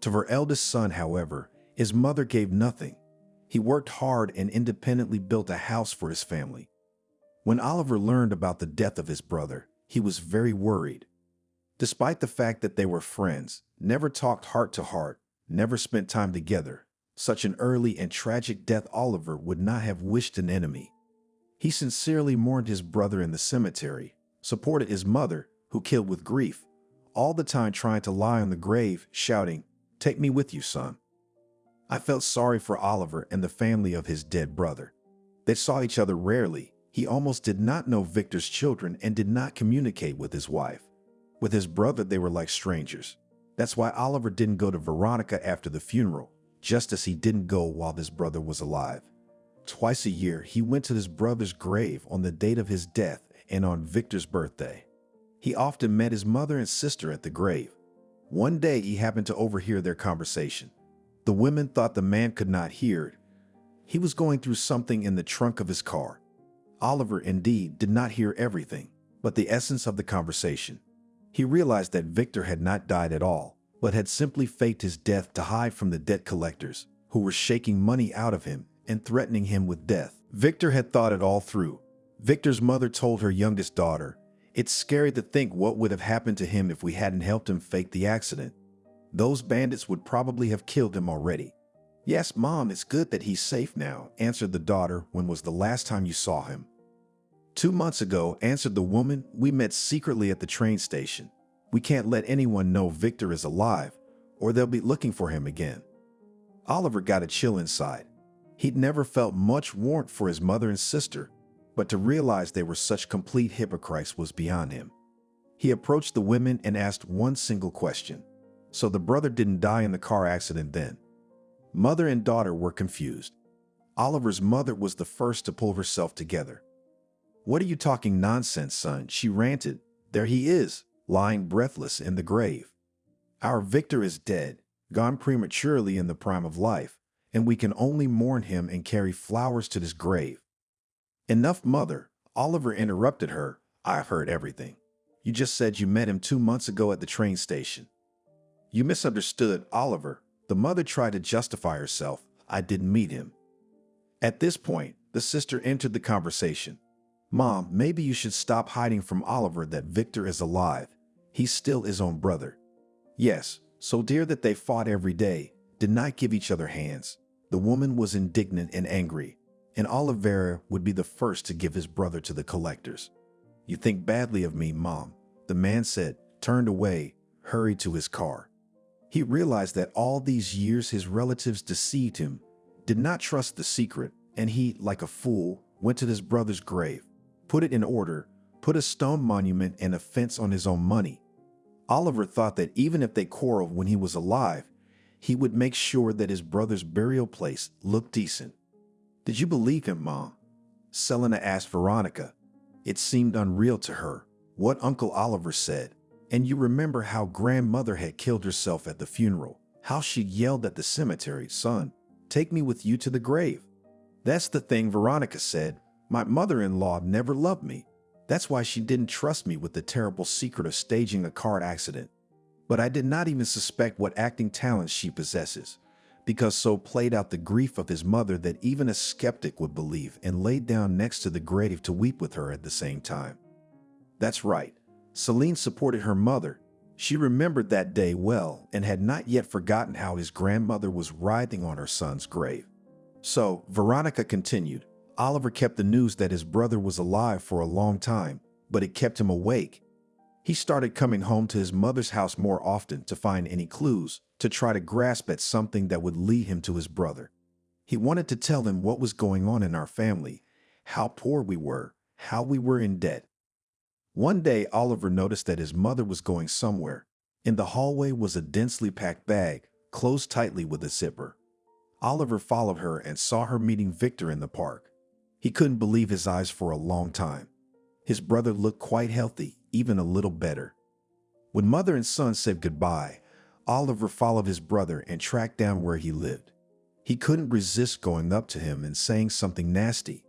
To her eldest son, however, his mother gave nothing. He worked hard and independently built a house for his family. When Oliver learned about the death of his brother, he was very worried. Despite the fact that they were friends, never talked heart to heart, never spent time together, such an early and tragic death Oliver would not have wished an enemy. He sincerely mourned his brother in the cemetery, supported his mother, who killed with grief, all the time trying to lie on the grave, shouting, "Take me with you, son." I felt sorry for Oliver and the family of his dead brother. They saw each other rarely. He almost did not know Victor's children and did not communicate with his wife. With his brother, they were like strangers. That's why Oliver didn't go to Veronica after the funeral, just as he didn't go while his brother was alive. Twice a year, he went to his brother's grave on the date of his death and on Victor's birthday. He often met his mother and sister at the grave. One day, he happened to overhear their conversation. The women thought the man could not hear it. He was going through something in the trunk of his car. Oliver, indeed, did not hear everything, but the essence of the conversation. He realized that Victor had not died at all, but had simply faked his death to hide from the debt collectors, who were shaking money out of him and threatening him with death. Victor had thought it all through. Victor's mother told her youngest daughter, "It's scary to think what would have happened to him if we hadn't helped him fake the accident. Those bandits would probably have killed him already." "Yes, Mom, it's good that he's safe now," answered the daughter. "When was the last time you saw him?" 2 months ago," answered the woman. "We met secretly at the train station. We can't let anyone know Victor is alive, or they'll be looking for him again." Oliver got a chill inside. He'd never felt much warmth for his mother and sister, but to realize they were such complete hypocrites was beyond him. He approached the women and asked one single question. "So the brother didn't die in the car accident then?" Mother and daughter were confused. Oliver's mother was the first to pull herself together. "What are you talking nonsense, son?" she ranted. "There he is, lying breathless in the grave. Our Victor is dead, gone prematurely in the prime of life, and we can only mourn him and carry flowers to this grave." "Enough, Mother," Oliver interrupted her. "I've heard everything. You just said you met him 2 months ago at the train station." "You misunderstood, Oliver." The mother tried to justify herself. "I didn't meet him." At this point, the sister entered the conversation. "Mom, maybe you should stop hiding from Oliver that Victor is alive. He's still his own brother." "Yes, so dear that they fought every day, did not give each other hands." The woman was indignant and angry, and Oliver would be the first to give his brother to the collectors. "You think badly of me, Mom," the man said, turned away, hurried to his car. He realized that all these years his relatives deceived him, did not trust the secret, and he, like a fool, went to his brother's grave, put it in order, put a stone monument and a fence on his own money. Oliver thought that even if they quarreled when he was alive, he would make sure that his brother's burial place looked decent. "Did you believe him, Mom?" Selena asked Veronica. It seemed unreal to her, what Uncle Oliver said. "And you remember how grandmother had killed herself at the funeral, how she yelled at the cemetery, 'Son, take me with you to the grave.'" "That's the thing," Veronica said. "My mother-in-law never loved me. That's why she didn't trust me with the terrible secret of staging a car accident. But I did not even suspect what acting talents she possesses, because so played out the grief of his mother that even a skeptic would believe and laid down next to the grave to weep with her at the same time." That's right. Celine supported her mother. She remembered that day well and had not yet forgotten how his grandmother was writhing on her son's grave. So, Veronica continued, Oliver kept the news that his brother was alive for a long time, but it kept him awake. He started coming home to his mother's house more often to find any clues, to try to grasp at something that would lead him to his brother. He wanted to tell him what was going on in our family, how poor we were, how we were in debt. One day, Oliver noticed that his mother was going somewhere. In the hallway was a densely packed bag, closed tightly with a zipper. Oliver followed her and saw her meeting Victor in the park. He couldn't believe his eyes for a long time. His brother looked quite healthy, even a little better. When mother and son said goodbye, Oliver followed his brother and tracked down where he lived. He couldn't resist going up to him and saying something nasty.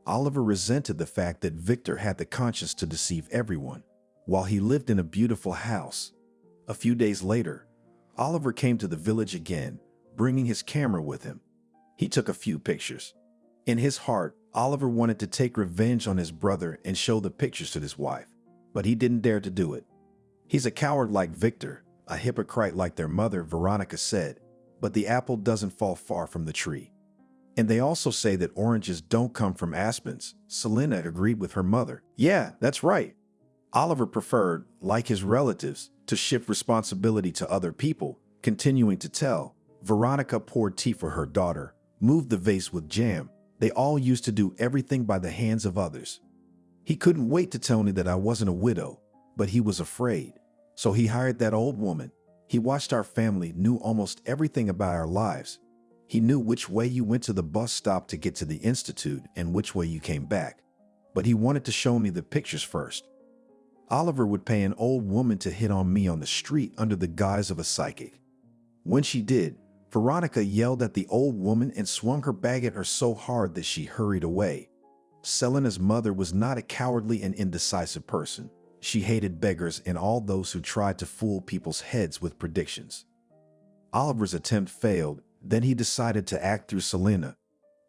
Oliver resented the fact that Victor had the conscience to deceive everyone, while he lived in a beautiful house. A few days later, Oliver came to the village again, bringing his camera with him. He took a few pictures. In his heart, Oliver wanted to take revenge on his brother and show the pictures to his wife, but he didn't dare to do it. He's a coward like Victor, a hypocrite like their mother, Veronica said, but the apple doesn't fall far from the tree. And they also say that oranges don't come from aspens. Selena agreed with her mother. Yeah, that's right. Oliver preferred, like his relatives, to shift responsibility to other people, continuing to tell. Veronica poured tea for her daughter, moved the vase with jam. They all used to do everything by the hands of others. He couldn't wait to tell me that I wasn't a widow, but he was afraid. So he hired that old woman. He watched our family, knew almost everything about our lives. He knew which way you went to the bus stop to get to the institute and which way you came back, but he wanted to show me the pictures first. Oliver would pay an old woman to hit on me on the street under the guise of a psychic. When she did, Veronica yelled at the old woman and swung her bag at her so hard that she hurried away. Selena's mother was not a cowardly and indecisive person. She hated beggars and all those who tried to fool people's heads with predictions. Oliver's attempt failed. Then he decided to act through Selena.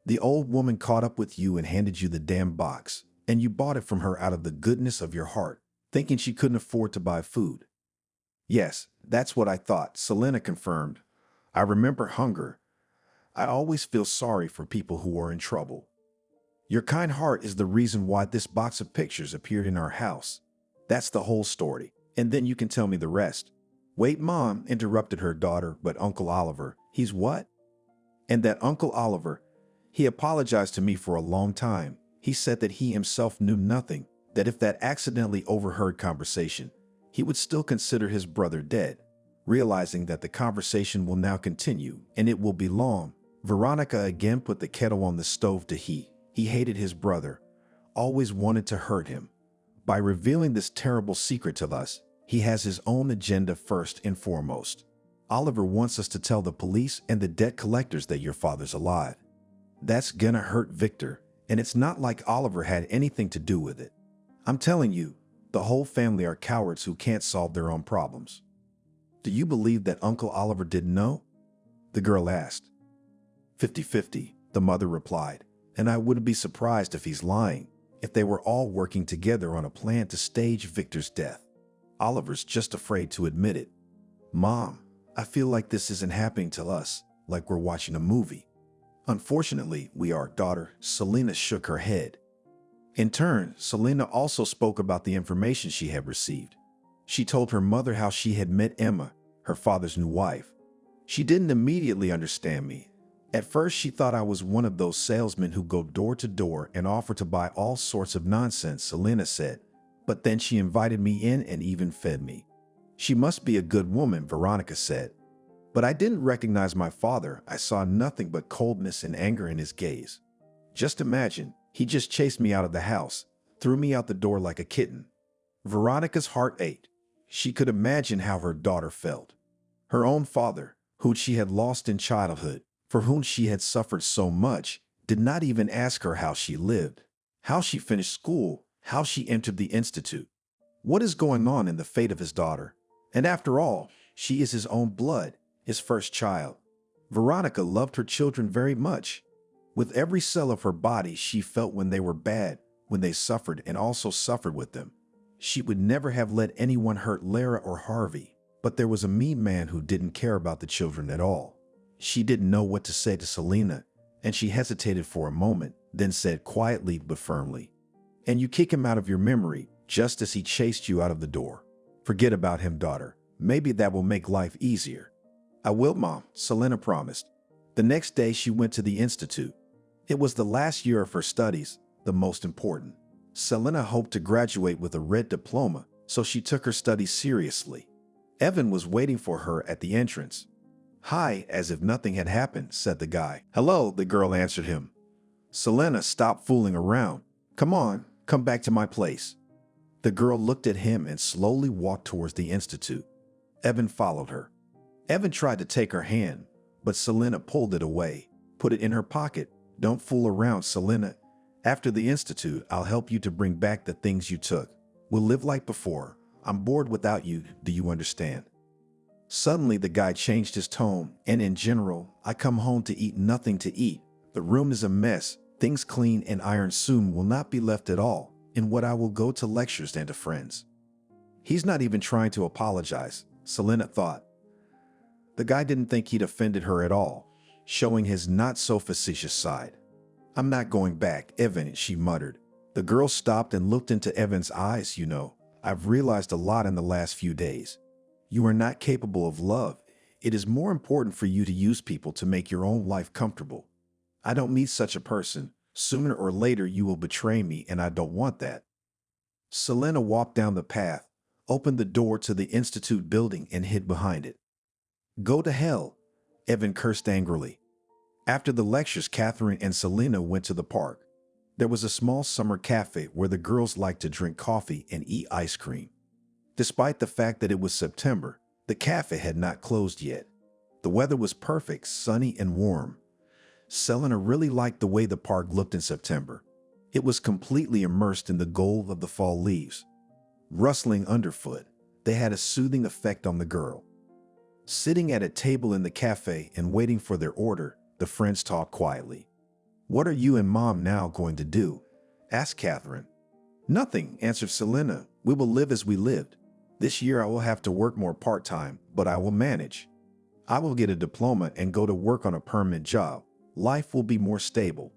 The old woman caught up with you and handed you the damn box, and you bought it from her out of the goodness of your heart, thinking she couldn't afford to buy food. Yes, that's what I thought, Selena confirmed. I remember hunger. I always feel sorry for people who are in trouble. Your kind heart is the reason why this box of pictures appeared in our house. That's the whole story, and then you can tell me the rest. Wait, Mom, interrupted her daughter, but Uncle Oliver, he's what? And that Uncle Oliver, he apologized to me for a long time. He said that he himself knew nothing, that if that accidentally overheard conversation, he would still consider his brother dead. Realizing that the conversation will now continue, and it will be long, Veronica again put the kettle on the stove to heat. He hated his brother, always wanted to hurt him. By revealing this terrible secret to us, he has his own agenda first and foremost. Oliver wants us to tell the police and the debt collectors that your father's alive. That's gonna hurt Victor, and it's not like Oliver had anything to do with it. I'm telling you, the whole family are cowards who can't solve their own problems. Do you believe that Uncle Oliver didn't know? The girl asked. 50-50, the mother replied, and I wouldn't be surprised if he's lying, if they were all working together on a plan to stage Victor's death. Oliver's just afraid to admit it. Mom, I feel like this isn't happening to us, like we're watching a movie. Unfortunately, we are, daughter. Selena shook her head. In turn, Selena also spoke about the information she had received. She told her mother how she had met Emma, her father's new wife. She didn't immediately understand me. At first, she thought I was one of those salesmen who go door to door and offer to buy all sorts of nonsense, Selena said. But then she invited me in and even fed me. She must be a good woman, Veronica said. But I didn't recognize my father. I saw nothing but coldness and anger in his gaze. Just imagine, he just chased me out of the house, threw me out the door like a kitten. Veronica's heart ached. She could imagine how her daughter felt. Her own father, who she had lost in childhood, for whom she had suffered so much, did not even ask her how she lived, how she finished school, how she entered the institute. What is going on in the fate of his daughter? And after all, she is his own blood, his first child. Veronica loved her children very much. With every cell of her body, she felt when they were bad, when they suffered, and also suffered with them. She would never have let anyone hurt Lara or Harvey, but there was a mean man who didn't care about the children at all. She didn't know what to say to Selena, and she hesitated for a moment, then said quietly but firmly, "And you kick him out of your memory, just as he chased you out of the door. Forget about him, daughter. Maybe that will make life easier." "I will, Mom," Selena promised. The next day she went to the institute. It was the last year of her studies, the most important. Selena hoped to graduate with a red diploma, so she took her studies seriously. Evan was waiting for her at the entrance. "Hi," as if nothing had happened, said the guy. "Hello," the girl answered him. Selena stopped fooling around. "Come on, come back to my place." The girl looked at him and slowly walked towards the institute. Evan followed her. Evan tried to take her hand, but Selena pulled it away. "Put it in her pocket. Don't fool around, Selena. After the institute, I'll help you to bring back the things you took. We'll live like before. I'm bored without you, do you understand?" Suddenly, the guy changed his tone, and in general, "I come home to eat nothing to eat. The room is a mess. Things clean and ironed soon will not be left at all. In what I will go to lectures and to friends." He's not even trying to apologize, Selena thought. The guy didn't think he'd offended her at all, showing his not-so-facetious side. "I'm not going back, Evan," she muttered. The girl stopped and looked into Evan's eyes. "You know, I've realized a lot in the last few days. You are not capable of love. It is more important for you to use people to make your own life comfortable. I don't meet such a person. Sooner or later you will betray me, and I don't want that." Selena walked down the path, opened the door to the institute building, and hid behind it. "Go to hell," Evan cursed angrily. After the lectures, Catherine and Selena went to the park. There was a small summer cafe where the girls liked to drink coffee and eat ice cream. Despite the fact that it was September, the cafe had not closed yet. The weather was perfect, sunny and warm. Selena really liked the way the park looked in September. It was completely immersed in the gold of the fall leaves. Rustling underfoot, they had a soothing effect on the girl. Sitting at a table in the cafe and waiting for their order, the friends talked quietly. "What are you and Mom now going to do?" asked Catherine. "Nothing," answered Selena. "We will live as we lived. This year I will have to work more part-time, but I will manage. I will get a diploma and go to work on a permanent job. Life will be more stable."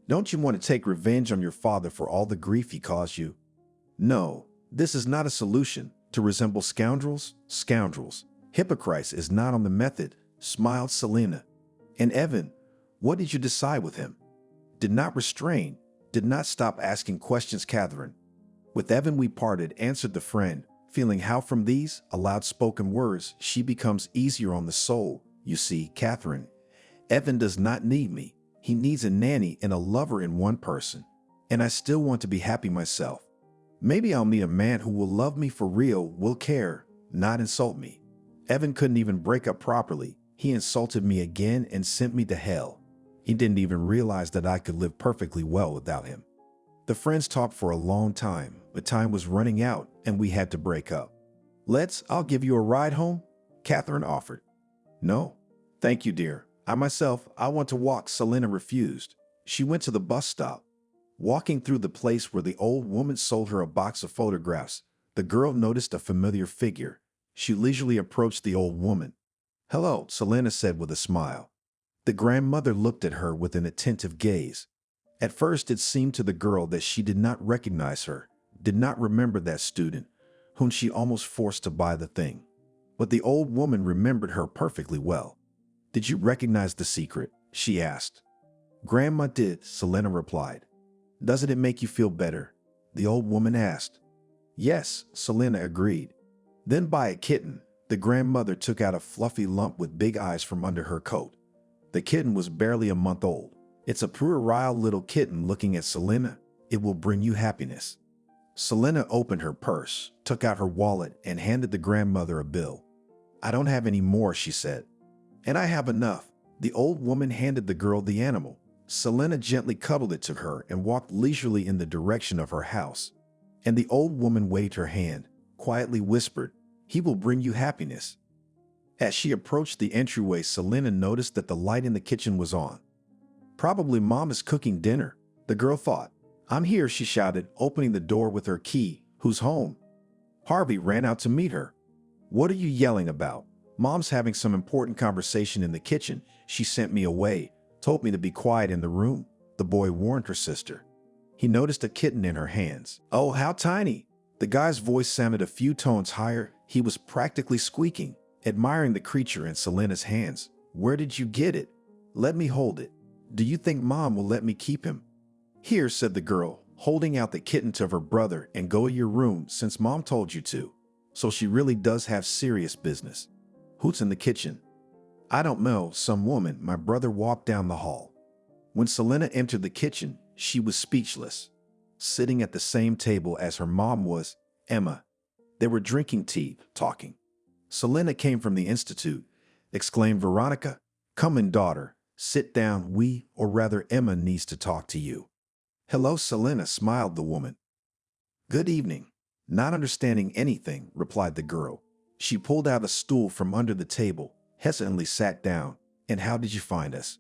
"Don't you want to take revenge on your father for all the grief he caused you?" "No, this is not a solution. To resemble scoundrels, hypocrites is not on the method," smiled Selena. "And Evan, what did you decide with him?" "Did not restrain, did not stop asking questions, Catherine." "With Evan we parted," answered the friend, feeling how from these aloud-spoken words she becomes easier on the soul. "You see, Catherine, Evan does not need me. He needs a nanny and a lover in one person. And I still want to be happy myself. Maybe I'll meet a man who will love me for real, will care, not insult me. Evan couldn't even break up properly. He insulted me again and sent me to hell. He didn't even realize that I could live perfectly well without him." The friends talked for a long time, but time was running out and we had to break up. I'll give you a ride home," Catherine offered. "No, thank you, dear. I want to walk," Selena refused. She went to the bus stop. Walking through the place where the old woman sold her a box of photographs, the girl noticed a familiar figure. She leisurely approached the old woman. "Hello," Selena said with a smile. The grandmother looked at her with an attentive gaze. At first it seemed to the girl that she did not recognize her, did not remember that student, whom she almost forced to buy the thing. But the old woman remembered her perfectly well. "Did you recognize the secret?" she asked. "Grandma did," Selena replied. "Doesn't it make you feel better?" the old woman asked. "Yes," Selena agreed. "Then buy a kitten." The grandmother took out a fluffy lump with big eyes from under her coat. The kitten was barely a month old. "It's a puerile little kitten," looking at Selena. "It will bring you happiness." Selena opened her purse, took out her wallet, and handed the grandmother a bill. "I don't have any more," she said. "And I have enough." The old woman handed the girl the animal. Selena gently cuddled it to her and walked leisurely in the direction of her house. And the old woman waved her hand, quietly whispered, "He will bring you happiness." As she approached the entryway, Selena noticed that the light in the kitchen was on. "Probably Mom is cooking dinner," the girl thought. "I'm here," she shouted, opening the door with her key. "Who's home?" Harvey ran out to meet her. "What are you yelling about?" "Mom's having some important conversation in the kitchen. She sent me away, told me to be quiet in the room," the boy warned her sister. He noticed a kitten in her hands. "Oh, how tiny!" The guy's voice sounded a few tones higher. He was practically squeaking, admiring the creature in Selena's hands. "Where did you get it?" "Let me hold it." "Do you think Mom will let me keep him?" "Here," said the girl, holding out the kitten to her brother, "and go to your room since Mom told you to." So she really does have serious business. "Who's in the kitchen?" "I don't know, some woman." My brother walked down the hall. When Selena entered the kitchen, she was speechless. Sitting at the same table as her mom was Emma. They were drinking tea, talking. "Selena came from the institute," exclaimed Veronica. "Come in, daughter. Sit down. Or rather Emma needs to talk to you." "Hello, Selena," smiled the woman. "Good evening." Not understanding anything, replied the girl. She pulled out a stool from under the table, hesitantly sat down. "And how did you find us?"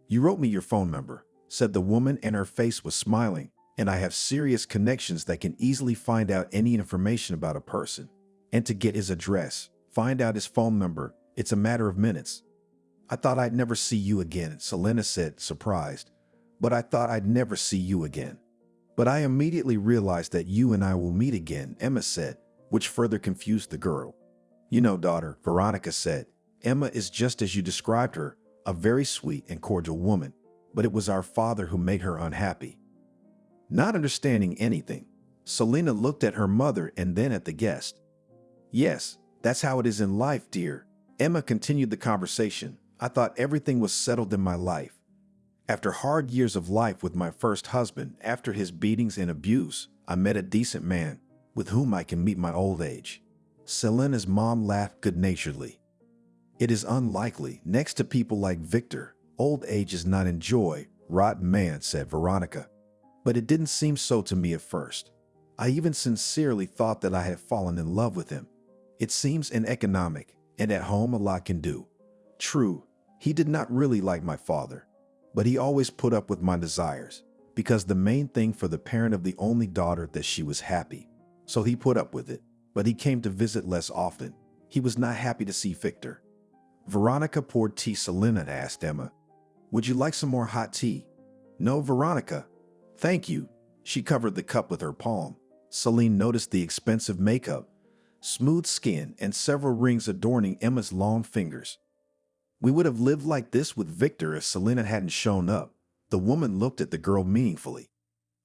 "You wrote me your phone number," said the woman, and her face was smiling. "And I have serious connections that can easily find out any information about a person. And to get his address, find out his phone number, it's a matter of minutes." "I thought I'd never see you again," Selena said, surprised. "But I thought I'd never see you again." "But I immediately realized that you and I will meet again," Emma said, which further confused the girl. "You know, daughter," Veronica said, "Emma is just as you described her, a very sweet and cordial woman. But it was our father who made her unhappy." Not understanding anything, Selena looked at her mother and then at the guest. "Yes, that's how it is in life, dear." Emma continued the conversation. "I thought everything was settled in my life. After hard years of life with my first husband, after his beatings and abuse, I met a decent man with whom I can meet my old age. Selena's mom laughed good-naturedly. It is unlikely. Next to people like Victor, old age is not enjoy, rotten man, said Veronica. But it didn't seem so to me at first. I even sincerely thought that I had fallen in love with him. It seems uneconomic, and at home a lot can do. True, he did not really like my father, but he always put up with my desires, because the main thing for the parent of the only daughter that she was happy. So he put up with it, but he came to visit less often. He was not happy to see Victor. Veronica poured tea. Selena asked Emma, "Would you like some more hot tea?" "No, Veronica. Thank you." She covered the cup with her palm. Celine noticed the expensive makeup, smooth skin, and several rings adorning Emma's long fingers. "We would have lived like this with Victor if Selena hadn't shown up." The woman looked at the girl meaningfully.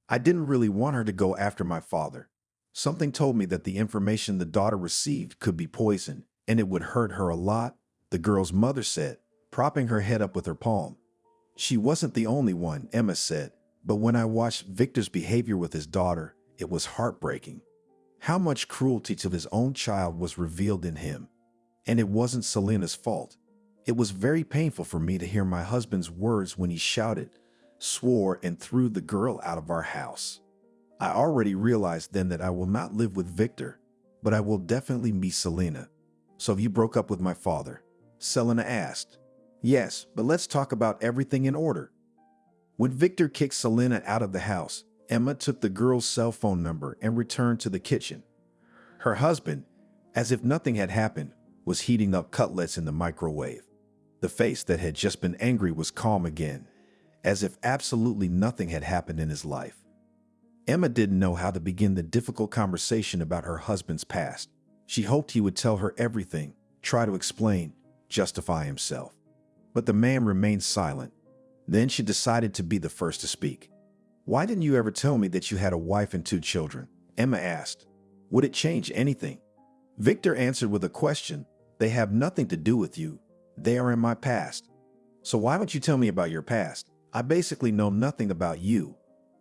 "I didn't really want her to go after my father. Something told me that the information the daughter received could be poison, and it would hurt her a lot," the girl's mother said, propping her head up with her palm. "She wasn't the only one," Emma said, "but when I watched Victor's behavior with his daughter, it was heartbreaking. How much cruelty to his own child was revealed in him. And it wasn't Selena's fault. It was very painful for me to hear my husband's words when he shouted, swore, and threw the girl out of our house. I already realized then that I will not live with Victor, but I will definitely meet Selena." "So you broke up with my father?" Selena asked. "Yes, but let's talk about everything in order." When Victor kicked Selena out of the house, Emma took the girl's cell phone number and returned to the kitchen. Her husband, as if nothing had happened, was heating up cutlets in the microwave. The face that had just been angry was calm again, as if absolutely nothing had happened in his life. Emma didn't know how to begin the difficult conversation about her husband's past. She hoped he would tell her everything, try to explain, justify himself. But the man remained silent. Then she decided to be the first to speak. "Why didn't you ever tell me that you had a wife and 2 children?" Emma asked. "Would it change anything?" Victor answered with a question. "They have nothing to do with you. They are in my past." "So why don't you tell me about your past? I basically know nothing about you.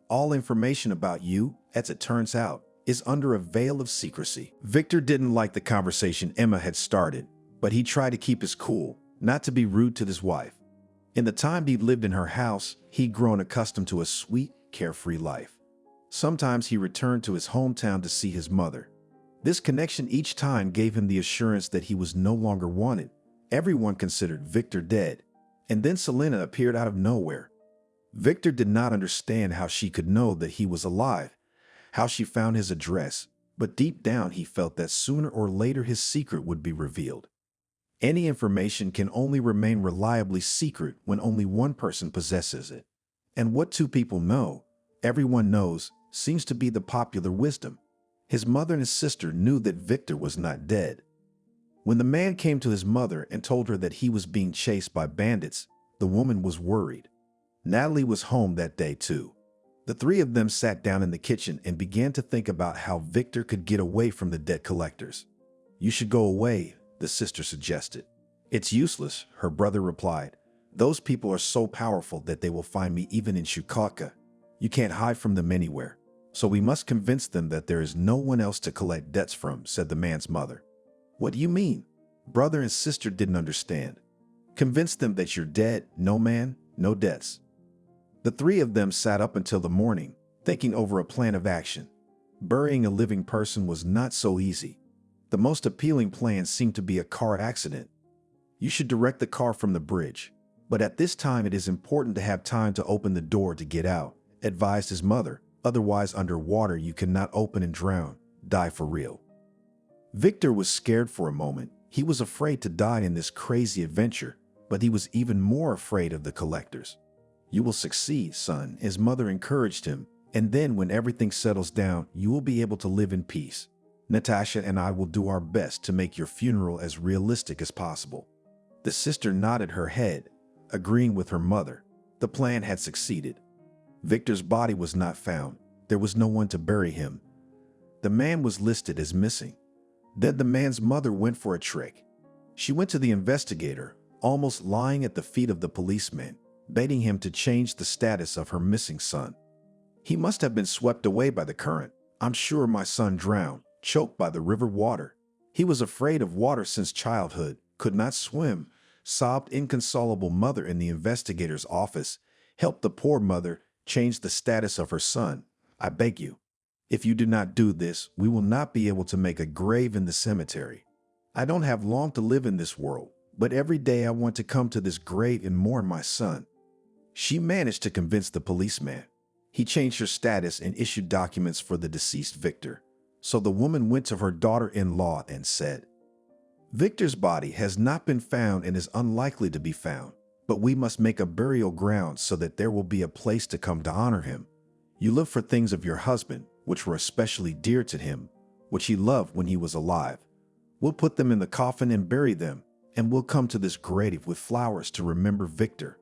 All information about you, as it turns out, is under a veil of secrecy." Victor didn't like the conversation Emma had started, but he tried to keep his cool, not to be rude to his wife. In the time he'd lived in her house, he'd grown accustomed to a sweet, carefree life. Sometimes he returned to his hometown to see his mother. This connection each time gave him the assurance that he was no longer wanted. Everyone considered Victor dead. And then Selena appeared out of nowhere. Victor did not understand how she could know that he was alive, how she found his address, but deep down he felt that sooner or later his secret would be revealed. Any information can only remain reliably secret when only one person possesses it. And what 2 people know, everyone knows, seems to be the popular wisdom. His mother and his sister knew that Victor was not dead. When the man came to his mother and told her that he was being chased by bandits, the woman was worried. Natalie was home that day too. The 3 of them sat down in the kitchen and began to think about how Victor could get away from the debt collectors. "You should go away," the sister suggested. "It's useless," her brother replied. "Those people are so powerful that they will find me even in Chicago. You can't hide from them anywhere. So we must convince them that there is no one else to collect debts from," said the man's mother. "What do you mean?" Brother and sister didn't understand. "Convince them that you're dead, no man, no debts." The 3 of them sat up until the morning, thinking over a plan of action. Burying a living person was not so easy. The most appealing plan seemed to be a car accident. "You should direct the car from the bridge. But at this time it is important to have time to open the door to get out," advised his mother. "Otherwise, underwater you cannot open and drown, die for real." Victor was scared for a moment. He was afraid to die in this crazy adventure, but he was even more afraid of the collectors. "You will succeed, son," his mother encouraged him. "And then when everything settles down, you will be able to live in peace. Natasha and I will do our best to make your funeral as realistic as possible." The sister nodded her head, agreeing with her mother. The plan had succeeded. Victor's body was not found. There was no one to bury him. The man was listed as missing. Then the man's mother went for a trick. She went to the investigator, almost lying at the feet of the policeman. begging him to change the status of her missing son. He must have been swept away by the current. I'm sure my son drowned, choked by the river water. He was afraid of water since childhood, could not swim, sobbed inconsolable mother in the investigator's office. Help the poor mother change the status of her son. I beg you. If you do not do this, we will not be able to make a grave in the cemetery. I don't have long to live in this world, but every day I want to come to this grave and mourn my son. She managed to convince the policeman. He changed her status and issued documents for the deceased Victor. So the woman went to her daughter-in-law and said, Victor's body has not been found and is unlikely to be found, but we must make a burial ground so that there will be a place to come to honor him. You look for things of your husband, which were especially dear to him, which he loved when he was alive. We'll put them in the coffin and bury them, and we'll come to this grave with flowers to remember Victor.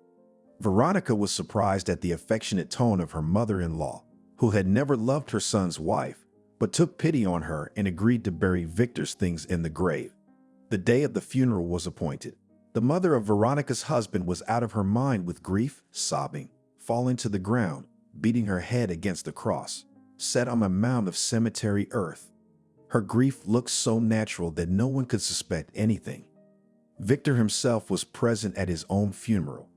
Veronica was surprised at the affectionate tone of her mother-in-law, who had never loved her son's wife, but took pity on her and agreed to bury Victor's things in the grave. The day of the funeral was appointed. The mother of Veronica's husband was out of her mind with grief, sobbing, falling to the ground, beating her head against the cross, set on a mound of cemetery earth. Her grief looked so natural that no one could suspect anything. Victor himself was present at his own funeral.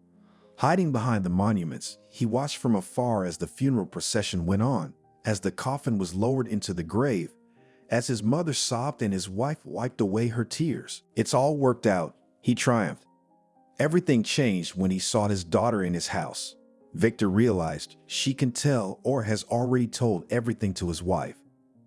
Hiding behind the monuments, he watched from afar as the funeral procession went on, as the coffin was lowered into the grave, as his mother sobbed and his wife wiped away her tears. It's all worked out, he triumphed. Everything changed when he saw his daughter in his house. Victor realized she can tell or has already told everything to his wife.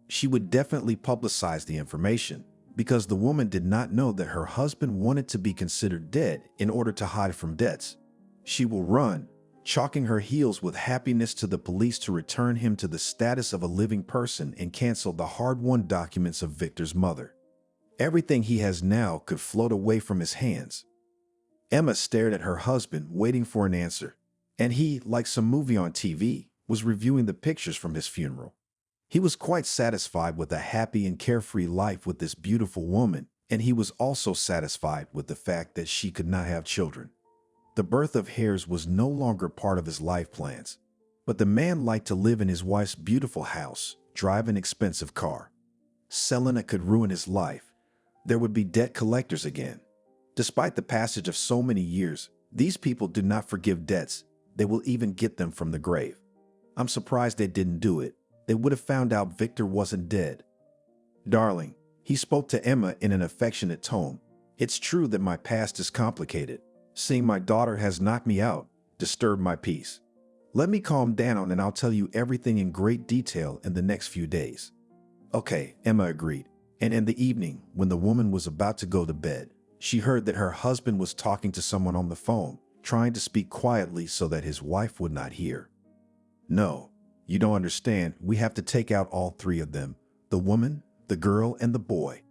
She would definitely publicize the information because the woman did not know that her husband wanted to be considered dead in order to hide from debts. She will run, chalking her heels with happiness to the police to return him to the status of a living person and cancel the hard-won documents of Victor's mother. Everything he has now could float away from his hands. Emma stared at her husband, waiting for an answer, and he, like some movie on TV, was reviewing the pictures from his funeral. He was quite satisfied with a happy and carefree life with this beautiful woman, and he was also satisfied with the fact that she could not have children. The birth of heirs was no longer part of his life plans, but the man liked to live in his wife's beautiful house, drive an expensive car. Selling it could ruin his life. There would be debt collectors again. Despite the passage of so many years, these people do not forgive debts. They will even get them from the grave. I'm surprised they didn't do it. They would have found out Victor wasn't dead. Darling, he spoke to Emma in an affectionate tone. It's true that my past is complicated. Seeing my daughter has knocked me out, disturbed my peace. Let me calm down and I'll tell you everything in great detail in the next few days. Okay, Emma agreed. And in the evening, when the woman was about to go to bed, she heard that her husband was talking to someone on the phone, trying to speak quietly so that his wife would not hear. No, you don't understand. We have to take out all three of them. The woman, the girl, and the boy.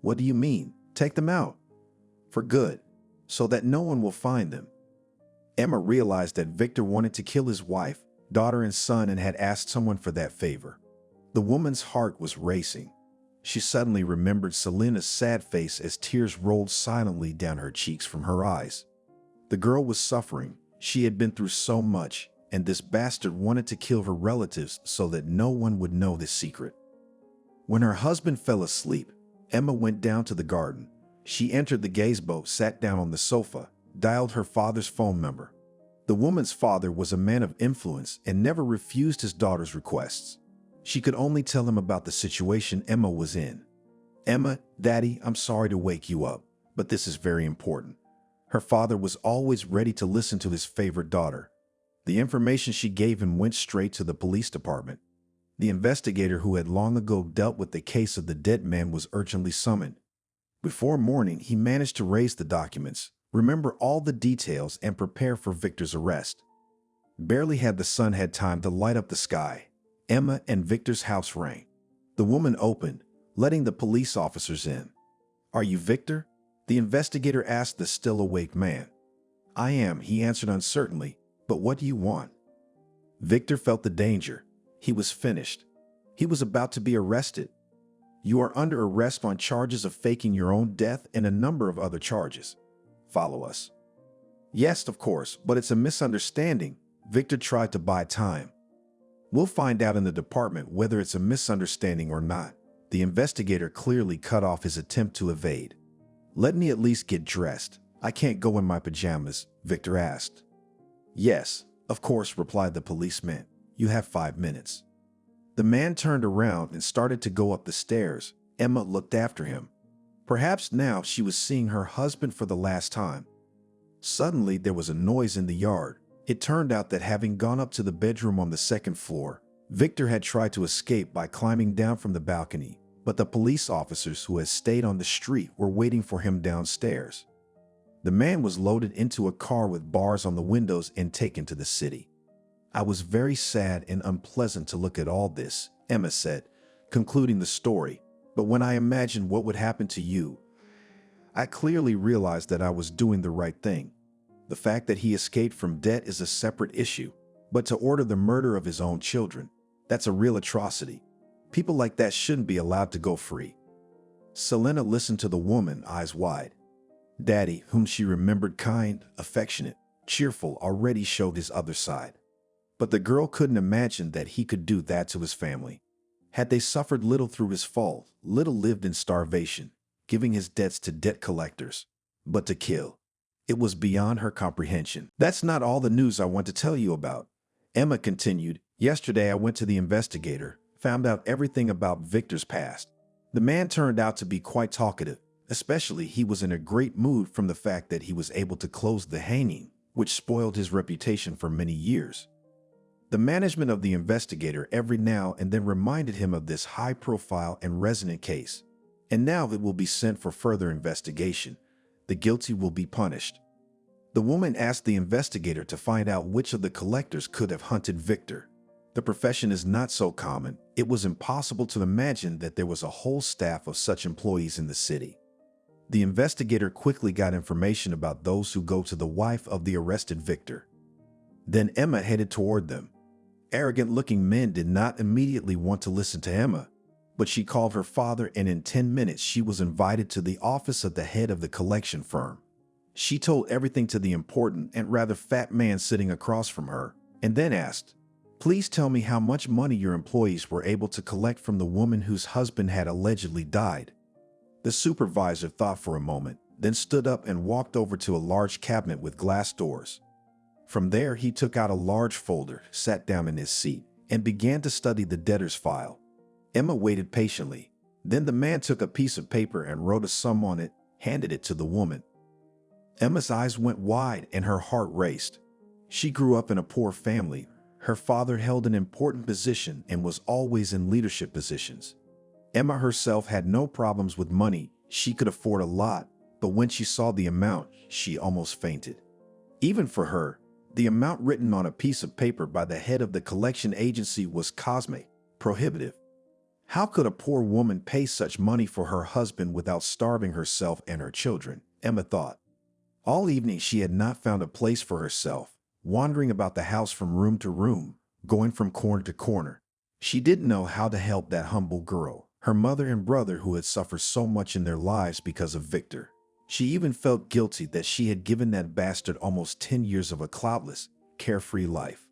What do you mean? Take them out. For good. So that no one will find them. Emma realized that Victor wanted to kill his wife, daughter, and son and had asked someone for that favor. The woman's heart was racing. She suddenly remembered Selena's sad face as tears rolled silently down her cheeks from her eyes. The girl was suffering. She had been through so much, and this bastard wanted to kill her relatives so that no one would know this secret. When her husband fell asleep, Emma went down to the garden. She entered the gazebo, sat down on the sofa, dialed her father's phone number. The woman's father was a man of influence and never refused his daughter's requests. She could only tell him about the situation Emma was in. Emma, Daddy, I'm sorry to wake you up, but this is very important. Her father was always ready to listen to his favorite daughter. The information she gave him went straight to the police department. The investigator who had long ago dealt with the case of the dead man was urgently summoned. Before morning, he managed to raise the documents, remember all the details, and prepare for Victor's arrest. Barely had the sun had time to light up the sky, Emma and Victor's house rang. The woman opened, letting the police officers in. Are you Victor? The investigator asked the still awake man. I am, he answered uncertainly, but what do you want? Victor felt the danger. He was finished. He was about to be arrested. You are under arrest on charges of faking your own death and a number of other charges. Follow us. Yes, of course, but it's a misunderstanding. Victor tried to buy time. We'll find out in the department whether it's a misunderstanding or not. The investigator clearly cut off his attempt to evade. Let me at least get dressed. I can't go in my pajamas, Victor asked. Yes, of course, replied the policeman. You have 5 minutes. The man turned around and started to go up the stairs. Emma looked after him. Perhaps now she was seeing her husband for the last time. Suddenly there was a noise in the yard. It turned out that having gone up to the bedroom on the second floor, Victor had tried to escape by climbing down from the balcony, but the police officers who had stayed on the street were waiting for him downstairs. The man was loaded into a car with bars on the windows and taken to the city. I was very sad and unpleasant to look at all this, Emma said, concluding the story, but when I imagined what would happen to you, I clearly realized that I was doing the right thing. The fact that he escaped from debt is a separate issue, but to order the murder of his own children, that's a real atrocity. People like that shouldn't be allowed to go free. Selena listened to the woman, eyes wide. Daddy, whom she remembered kind, affectionate, cheerful, already showed his other side. But the girl couldn't imagine that he could do that to his family. Had they suffered little through his fault, little lived in starvation, giving his debts to debt collectors. But to kill, it was beyond her comprehension. That's not all the news I want to tell you about. Emma continued, yesterday I went to the investigator, found out everything about Victor's past. The man turned out to be quite talkative, especially he was in a great mood from the fact that he was able to close the hanging, which spoiled his reputation for many years. The management of the investigator every now and then reminded him of this high-profile and resonant case, and now it will be sent for further investigation. The guilty will be punished. The woman asked the investigator to find out which of the collectors could have hunted Victor. The profession is not so common. It was impossible to imagine that there was a whole staff of such employees in the city. The investigator quickly got information about those who go to the wife of the arrested Victor. Then Emma headed toward them. Arrogant-looking men did not immediately want to listen to Emma, but she called her father, and in 10 minutes she was invited to the office of the head of the collection firm. She told everything to the important and rather fat man sitting across from her, and then asked, "Please tell me how much money your employees were able to collect from the woman whose husband had allegedly died." The supervisor thought for a moment, then stood up and walked over to a large cabinet with glass doors. From there, he took out a large folder, sat down in his seat, and began to study the debtor's file. Emma waited patiently. Then the man took a piece of paper and wrote a sum on it, handed it to the woman. Emma's eyes went wide and her heart raced. She grew up in a poor family. Her father held an important position and was always in leadership positions. Emma herself had no problems with money. She could afford a lot, but when she saw the amount, she almost fainted. Even for her, the amount written on a piece of paper by the head of the collection agency was cosmic, prohibitive. How could a poor woman pay such money for her husband without starving herself and her children? Emma thought. All evening she had not found a place for herself, wandering about the house from room to room, going from corner to corner. She didn't know how to help that humble girl, her mother and brother who had suffered so much in their lives because of Victor. She even felt guilty that she had given that bastard almost 10 years of a cloudless, carefree life.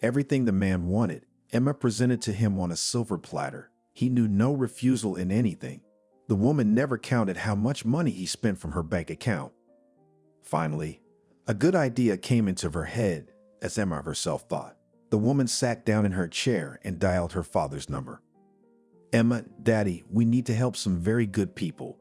Everything the man wanted, Emma presented to him on a silver platter. He knew no refusal in anything. The woman never counted how much money he spent from her bank account. Finally, a good idea came into her head, as Emma herself thought. The woman sat down in her chair and dialed her father's number. "Emma, Daddy, we need to help some very good people."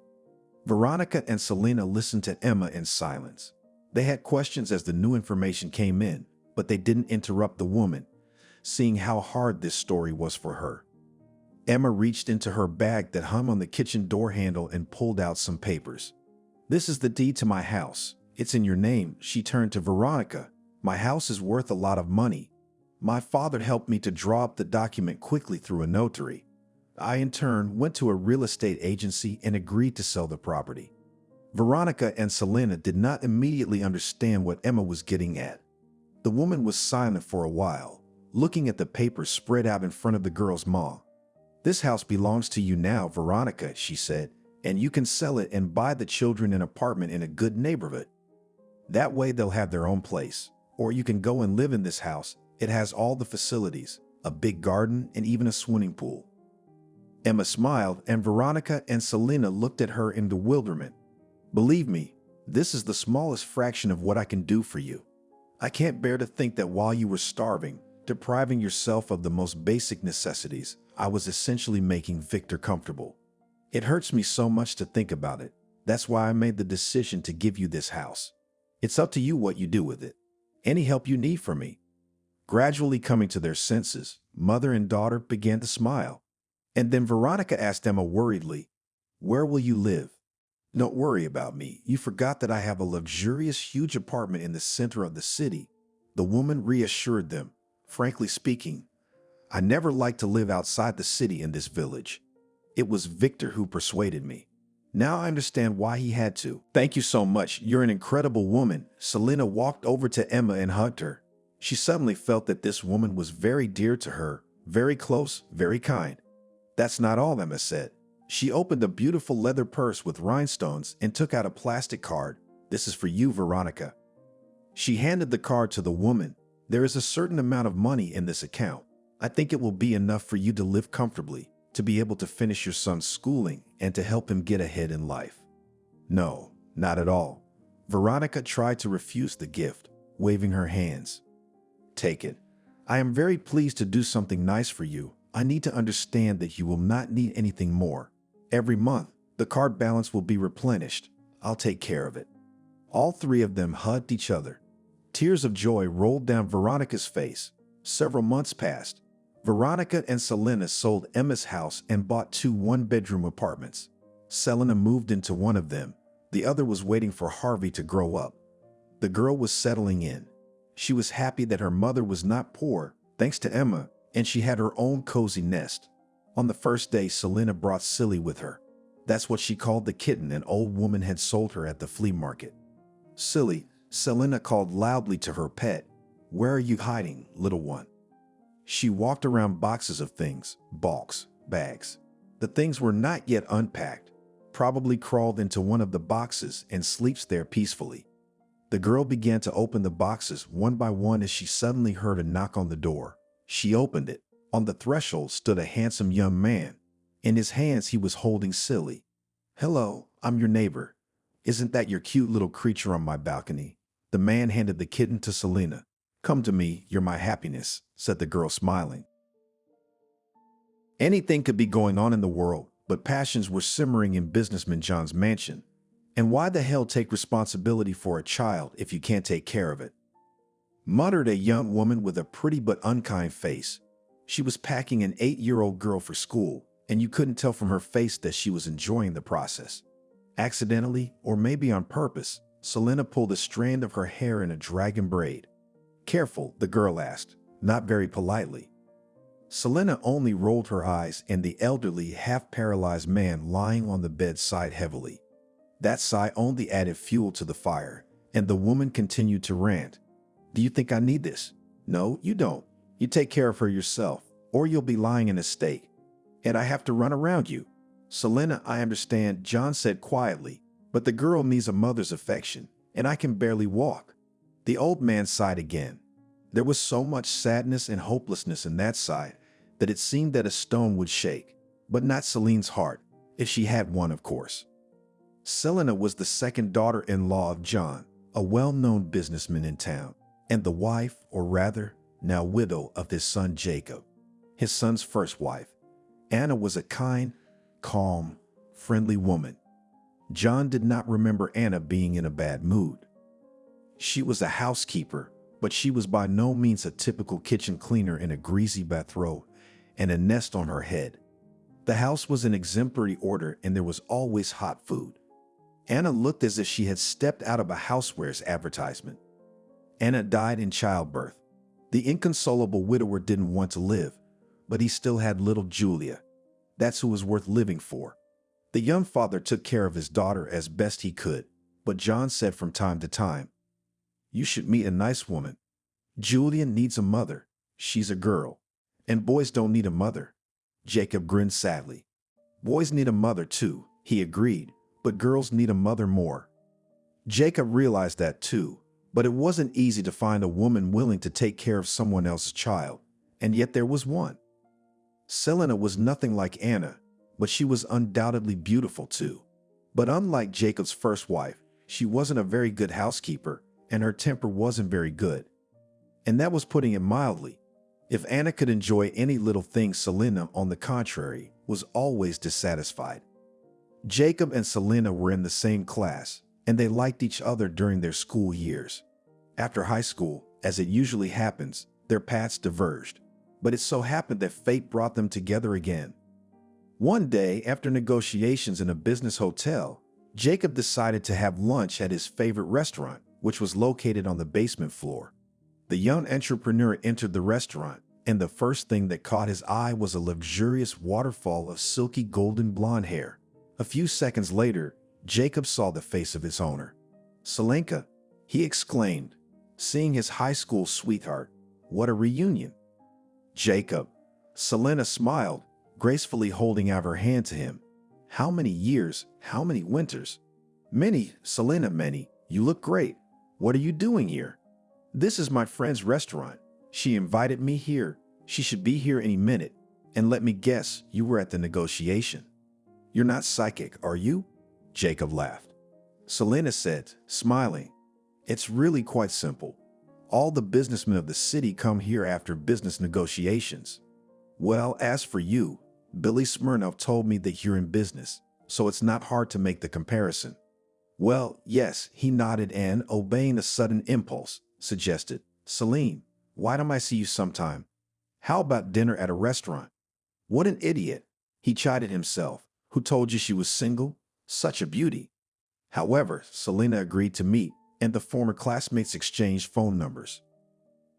Veronica and Selena listened to Emma in silence. They had questions as the new information came in, but they didn't interrupt the woman, seeing how hard this story was for her. Emma reached into her bag that hung on the kitchen door handle and pulled out some papers. "This is the deed to my house. It's in your name." She turned to Veronica. "My house is worth a lot of money. My father helped me to draw up the document quickly through a notary. I, in turn, went to a real estate agency and agreed to sell the property." Veronica and Selena did not immediately understand what Emma was getting at. The woman was silent for a while, looking at the papers spread out in front of the girl's maw. "This house belongs to you now, Veronica," she said, "and you can sell it and buy the children an apartment in a good neighborhood." That way they'll have their own place. Or you can go and live in this house. It has all the facilities, a big garden, and even a swimming pool. Emma smiled, and Veronica and Selena looked at her in bewilderment. Believe me, this is the smallest fraction of what I can do for you. I can't bear to think that while you were starving, depriving yourself of the most basic necessities, I was essentially making Victor comfortable. It hurts me so much to think about it. That's why I made the decision to give you this house. It's up to you what you do with it. Any help you need from me. Gradually coming to their senses, mother and daughter began to smile. And then Veronica asked Emma worriedly, "Where will you live?" "Don't worry about me. You forgot that I have a luxurious, huge apartment in the center of the city." The woman reassured them. "Frankly speaking, I never liked to live outside the city in this village. It was Victor who persuaded me. Now I understand why he had to." "Thank you so much. You're an incredible woman." Selena walked over to Emma and hugged her. She suddenly felt that this woman was very dear to her, very close, very kind. "That's not all," Emma said. She opened a beautiful leather purse with rhinestones and took out a plastic card. "This is for you, Veronica." She handed the card to the woman. "There is a certain amount of money in this account. I think it will be enough for you to live comfortably, to be able to finish your son's schooling, and to help him get ahead in life." "No, not at all." Veronica tried to refuse the gift, waving her hands. "Take it. I am very pleased to do something nice for you. I need to understand that you will not need anything more. Every month, the card balance will be replenished. I'll take care of it." All three of them hugged each other. Tears of joy rolled down Veronica's face. Several months passed. Veronica and Selena sold Emma's house and bought 2 one-bedroom apartments. Selena moved into one of them. The other was waiting for Harvey to grow up. The girl was settling in. She was happy that her mother was not poor, thanks to Emma, and she had her own cozy nest. On the first day, Selena brought Silly with her. That's what she called the kitten an old woman had sold her at the flea market. "Silly," Selena called loudly to her pet. "Where are you hiding, little one?" She walked around boxes of things, bulks, bags. The things were not yet unpacked, probably crawled into one of the boxes and sleeps there peacefully. The girl began to open the boxes one by one as she suddenly heard a knock on the door. She opened it. On the threshold stood a handsome young man. In his hands he was holding Silly. "Hello, I'm your neighbor. Isn't that your cute little creature on my balcony?" The man handed the kitten to Selena. "Come to me, you're my happiness," said the girl, smiling. Anything could be going on in the world, but passions were simmering in businessman John's mansion. And why the hell take responsibility for a child if you can't take care of it? Muttered a young woman with a pretty but unkind face. She was packing an 8-year-old girl for school, and you couldn't tell from her face that she was enjoying the process. Accidentally, or maybe on purpose, Selena pulled a strand of her hair in a dragon braid. "Careful," the girl asked, not very politely. Selena only rolled her eyes, and the elderly, half-paralyzed man lying on the bed sighed heavily. That sigh only added fuel to the fire, and the woman continued to rant. "Do you think I need this? No, you don't. You take care of her yourself, or you'll be lying in a stake. And I have to run around you." "Selena, I understand," John said quietly, "but the girl needs a mother's affection, and I can barely walk." The old man sighed again. There was so much sadness and hopelessness in that sigh that it seemed that a stone would shake, but not Celine's heart, if she had one, of course. Selena was the second daughter-in-law of John, a well-known businessman in town, and the wife, or rather, now widow, of his son Jacob, his son's first wife. Anna was a kind, calm, friendly woman. John did not remember Anna being in a bad mood. She was a housekeeper, but she was by no means a typical kitchen cleaner in a greasy bathrobe and a nest on her head. The house was in exemplary order, and there was always hot food. Anna looked as if she had stepped out of a housewares advertisement. Anna died in childbirth. The inconsolable widower didn't want to live, but he still had little Julia. That's who was worth living for. The young father took care of his daughter as best he could, but John said from time to time, "You should meet a nice woman. Julia needs a mother. She's a girl. And boys don't need a mother." Jacob grinned sadly. "Boys need a mother too," he agreed, "but girls need a mother more." Jacob realized that too, But it wasn't easy to find a woman willing to take care of someone else's child, and yet there was one. Selena was nothing like Anna, but she was undoubtedly beautiful too. But unlike Jacob's first wife, she wasn't a very good housekeeper, and her temper wasn't very good. And that was putting it mildly. If Anna could enjoy any little thing, Selena, on the contrary, was always dissatisfied. Jacob and Selena were in the same class, and they liked each other during their school years. After high school, as it usually happens, their paths diverged, but it so happened that fate brought them together again. One day, after negotiations in a business hotel, Jacob decided to have lunch at his favorite restaurant, which was located on the basement floor. The young entrepreneur entered the restaurant, and the first thing that caught his eye was a luxurious waterfall of silky golden blonde hair. A few seconds later, Jacob saw the face of its owner. "Selenka," he exclaimed, seeing his high school sweetheart. "What a reunion." "Jacob." Selena smiled, gracefully holding out her hand to him. "How many years, how many winters?" "Many, Selena, many. You look great. What are you doing here?" "This is my friend's restaurant. She invited me here. She should be here any minute. And let me guess, you were at the negotiation." "You're not psychic, are you?" Jacob laughed. Selena said, smiling, "It's really quite simple. All the businessmen of the city come here after business negotiations. Well, as for you, Billy Smirnov told me that you're in business, so it's not hard to make the comparison." "Well, yes," he nodded and, obeying a sudden impulse, suggested, "Celine, why don't I see you sometime? How about dinner at a restaurant?" "What an idiot," he chided himself. "Who told you she was single? Such a beauty." However, Selena agreed to meet, and the former classmates exchanged phone numbers.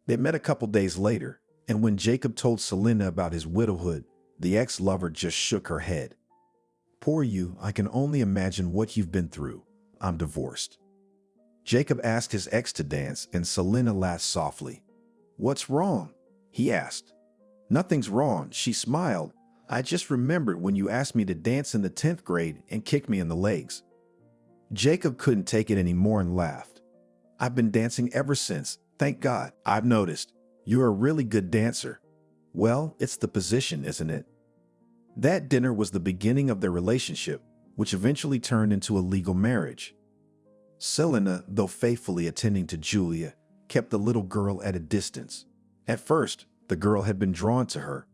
They met a couple days later, and when Jacob told Selena about his widowhood, the ex-lover just shook her head. "Poor you, I can only imagine what you've been through. I'm divorced." Jacob asked his ex to dance, and Selena laughed softly. "What's wrong?" he asked. "Nothing's wrong," she smiled. "I just remembered when you asked me to dance in the 10th grade and kicked me in the legs." Jacob couldn't take it anymore and laughed. "I've been dancing ever since, thank God. I've noticed. You're a really good dancer." "Well, it's the position, isn't it?" That dinner was the beginning of their relationship, which eventually turned into a legal marriage. Selena, though faithfully attending to Julia, kept the little girl at a distance. At first, the girl had been drawn to her,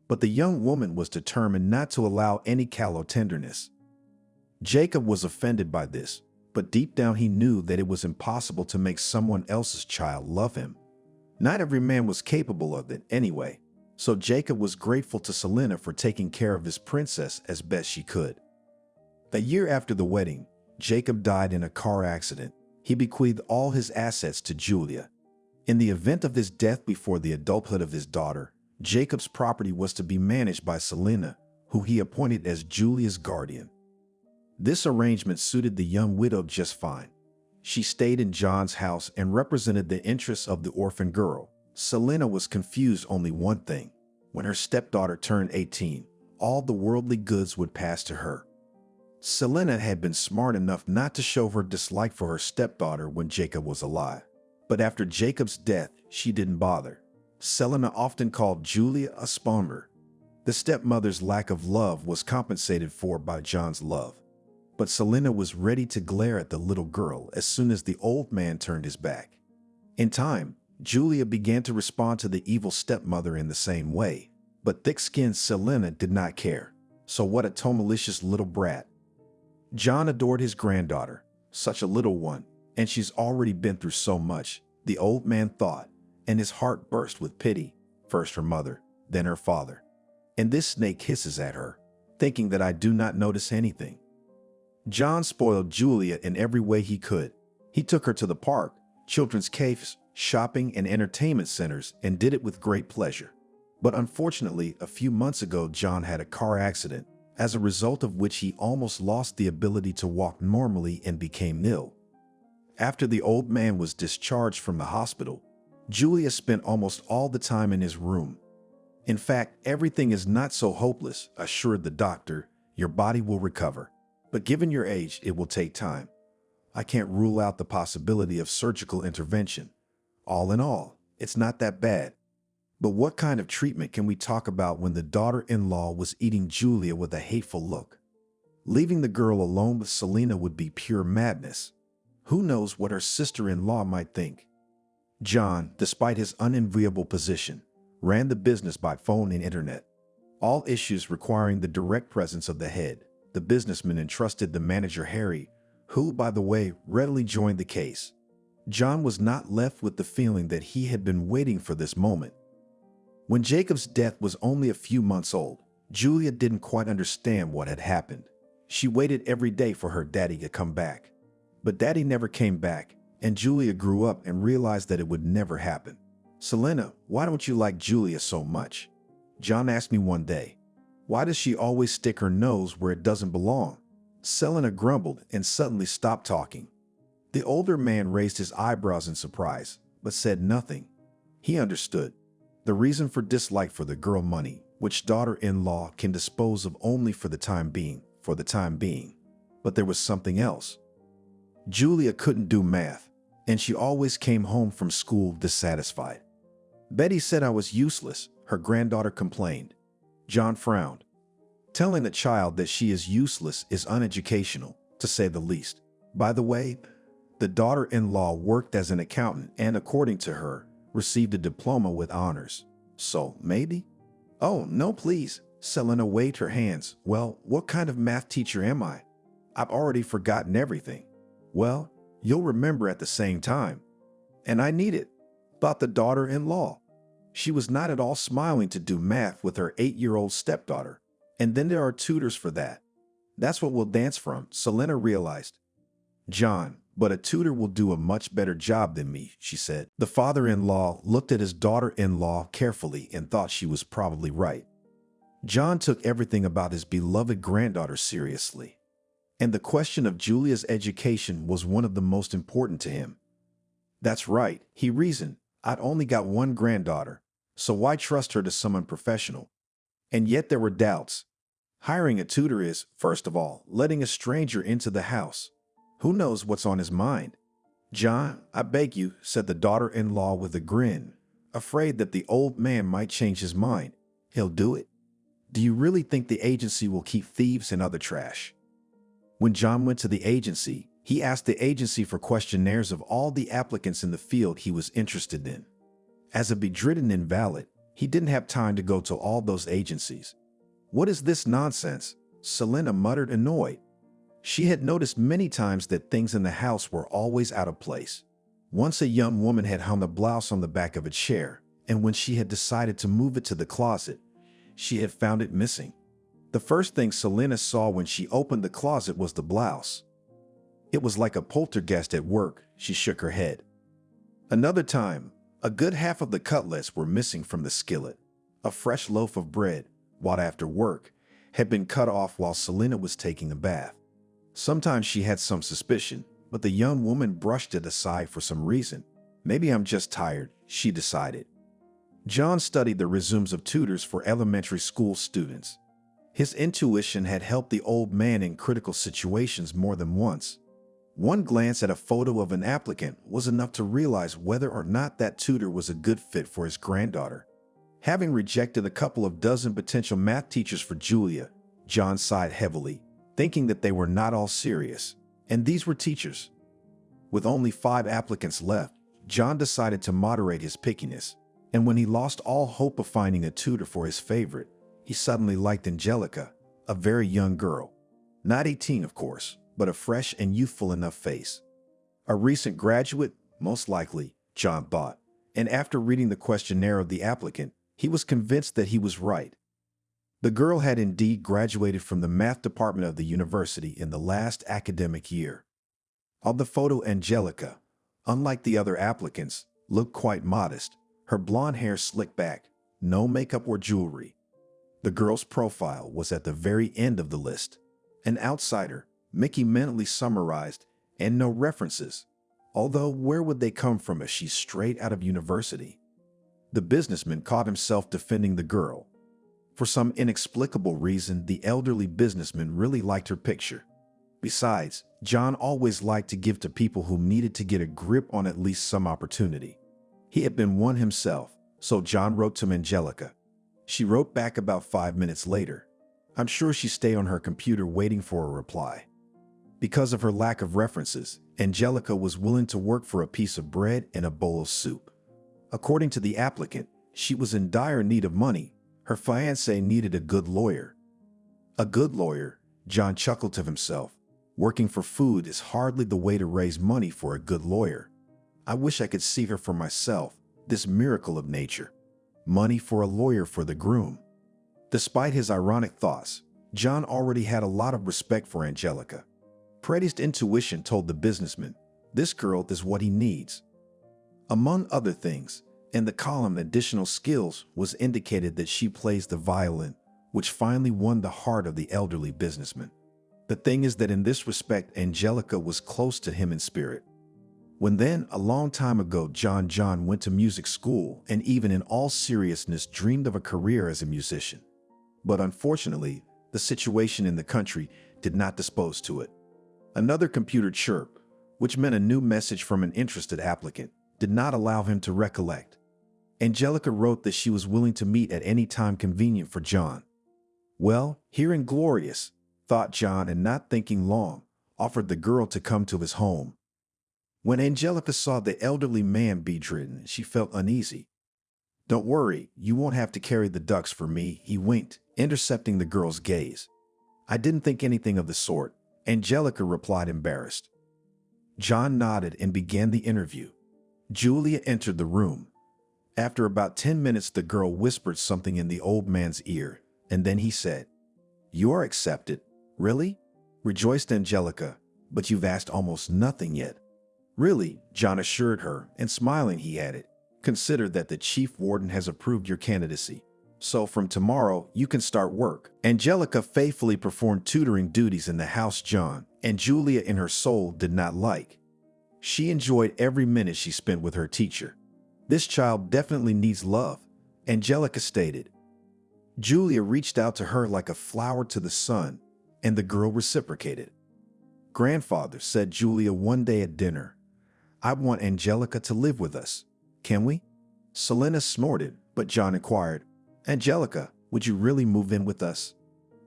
but the young woman was determined not to allow any callow tenderness. Jacob was offended by this, but deep down he knew that it was impossible to make someone else's child love him. Not every man was capable of it anyway, so Jacob was grateful to Selena for taking care of his princess as best she could. A year after the wedding, Jacob died in a car accident. He bequeathed all his assets to Julia. In the event of his death before the adulthood of his daughter, Jacob's property was to be managed by Selena, who he appointed as Julia's guardian. This arrangement suited the young widow just fine. She stayed in John's house and represented the interests of the orphan girl. Selena was confused only one thing. When her stepdaughter turned 18, all the worldly goods would pass to her. Selena had been smart enough not to show her dislike for her stepdaughter when Jacob was alive. But after Jacob's death, she didn't bother. Selena often called Julia a spooner. The stepmother's lack of love was compensated for by John's love. But Selena was ready to glare at the little girl as soon as the old man turned his back. In time, Julia began to respond to the evil stepmother in the same way, but thick-skinned Selena did not care. So what a tomalicious little brat. John adored his granddaughter, such a little one, and she's already been through so much, the old man thought, and his heart burst with pity, first her mother, then her father. And this snake hisses at her, thinking that I do not notice anything. John spoiled Julia in every way he could. He took her to the park, children's caves, shopping, and entertainment centers, and did it with great pleasure. But unfortunately, a few months ago, John had a car accident, as a result of which he almost lost the ability to walk normally and became ill. After the old man was discharged from the hospital, Julia spent almost all the time in his room. In fact, everything is not so hopeless, assured the doctor. Your body will recover. But given your age, it will take time. I can't rule out the possibility of surgical intervention. All in all, it's not that bad. But what kind of treatment can we talk about when the daughter-in-law was eating Julia with a hateful look? Leaving the girl alone with Selena would be pure madness. Who knows what her sister-in-law might think? John, despite his unenviable position, ran the business by phone and internet. All issues requiring the direct presence of the head, the businessman entrusted the manager Harry, who, by the way, readily joined the case. John was not left with the feeling that he had been waiting for this moment. When Jacob's death was only a few months old, Julia didn't quite understand what had happened. She waited every day for her daddy to come back. But daddy never came back, and Julia grew up and realized that it would never happen. "Selena, why don't you like Julia so much?" John asked me one day. "Why does she always stick her nose where it doesn't belong?" Selena grumbled and suddenly stopped talking. The older man raised his eyebrows in surprise, but said nothing. He understood. The reason for dislike for the girl money, which daughter-in-law can dispose of only for the time being. But there was something else. Julia couldn't do math, and she always came home from school dissatisfied. "Betty said I was useless," her granddaughter complained. John frowned. Telling a child that she is useless is uneducational, to say the least. By the way, the daughter-in-law worked as an accountant and, according to her, received a diploma with honors. So, maybe? "Oh, no, please." Selena waved her hands. "Well, what kind of math teacher am I? I've already forgotten everything." "Well, you'll remember at the same time." "And I need it," thought the daughter-in-law. She was not at all smiling to do math with her 8-year-old stepdaughter. And then there are tutors for that. That's what we'll dance from, Selena realized. "John, but a tutor will do a much better job than me," she said. The father-in-law looked at his daughter-in-law carefully and thought she was probably right. John took everything about his beloved granddaughter seriously. And the question of Julia's education was one of the most important to him. "That's right," he reasoned. "I'd only got one granddaughter, so why trust her to someone professional?" And yet there were doubts. Hiring a tutor is, first of all, letting a stranger into the house. Who knows what's on his mind? "John, I beg you," said the daughter-in-law with a grin, afraid that the old man might change his mind. "He'll do it. Do you really think the agency will keep thieves and other trash?" When John went to the agency, he asked the agency for questionnaires of all the applicants in the field he was interested in. As a bedridden invalid, he didn't have time to go to all those agencies. "What is this nonsense?" Selena muttered, annoyed. She had noticed many times that things in the house were always out of place. Once a young woman had hung a blouse on the back of a chair, and when she had decided to move it to the closet, she had found it missing. The first thing Selena saw when she opened the closet was the blouse. It was like a poltergeist at work. She shook her head. Another time, a good half of the cutlets were missing from the skillet. A fresh loaf of bread, bought after work, had been cut off while Selena was taking a bath. Sometimes she had some suspicion, but the young woman brushed it aside for some reason. "Maybe I'm just tired," she decided. John studied the resumes of tutors for elementary school students. His intuition had helped the old man in critical situations more than once. One glance at a photo of an applicant was enough to realize whether or not that tutor was a good fit for his granddaughter. Having rejected a couple of dozen potential math teachers for Julia, John sighed heavily, thinking that they were not all serious. And these were teachers. With only 5 applicants left, John decided to moderate his pickiness. And when he lost all hope of finding a tutor for his favorite, he suddenly liked Angelica, a very young girl. Not 18, of course, but a fresh and youthful enough face. A recent graduate, most likely, John thought, and after reading the questionnaire of the applicant, he was convinced that he was right. The girl had indeed graduated from the math department of the university in the last academic year. On the photo, Angelica, unlike the other applicants, looked quite modest, her blonde hair slicked back, no makeup or jewelry. The girl's profile was at the very end of the list. An outsider, Mickey mentally summarized, and no references. Although where would they come from if she's straight out of university? The businessman caught himself defending the girl. For some inexplicable reason, the elderly businessman really liked her picture. Besides, John always liked to give to people who needed to get a grip on at least some opportunity. He had been one himself, so John wrote to Angelica. She wrote back about 5 minutes later. I'm sure she stayed on her computer waiting for a reply. Because of her lack of references, Angelica was willing to work for a piece of bread and a bowl of soup. According to the applicant, she was in dire need of money. Her fiancé needed a good lawyer. A good lawyer, John chuckled to himself. Working for food is hardly the way to raise money for a good lawyer. I wish I could see her for myself, this miracle of nature. Money for a lawyer for the groom. Despite his ironic thoughts, John already had a lot of respect for Angelica. Pretty's intuition told the businessman, this girl is what he needs. Among other things, in the column additional skills was indicated that she plays the violin, which finally won the heart of the elderly businessman. The thing is that in this respect, Angelica was close to him in spirit. When then, a long time ago, John went to music school and even in all seriousness dreamed of a career as a musician. But unfortunately, the situation in the country did not dispose to it. Another computer chirp, which meant a new message from an interested applicant, did not allow him to recollect. Angelica wrote that she was willing to meet at any time convenient for John. Well, here in glorious, thought John, and not thinking long, offered the girl to come to his home. When Angelica saw the elderly man bedridden, she felt uneasy. Don't worry, you won't have to carry the ducks for me, he winked, intercepting the girl's gaze. I didn't think anything of the sort, Angelica replied, embarrassed. John nodded and began the interview. Julia entered the room. After about 10 minutes, the girl whispered something in the old man's ear, and then he said, You are accepted. Really? Rejoiced Angelica, but you've asked almost nothing yet. Really, John assured her, and smiling he added, Consider that the chief warden has approved your candidacy. So from tomorrow, you can start work. Angelica faithfully performed tutoring duties in the house John and Julia in her soul did not like. She enjoyed every minute she spent with her teacher. This child definitely needs love, Angelica stated. Julia reached out to her like a flower to the sun, and the girl reciprocated. Grandfather, said Julia one day at dinner, I want Angelica to live with us. Can we? Selena snorted, but John inquired, Angelica, would you really move in with us?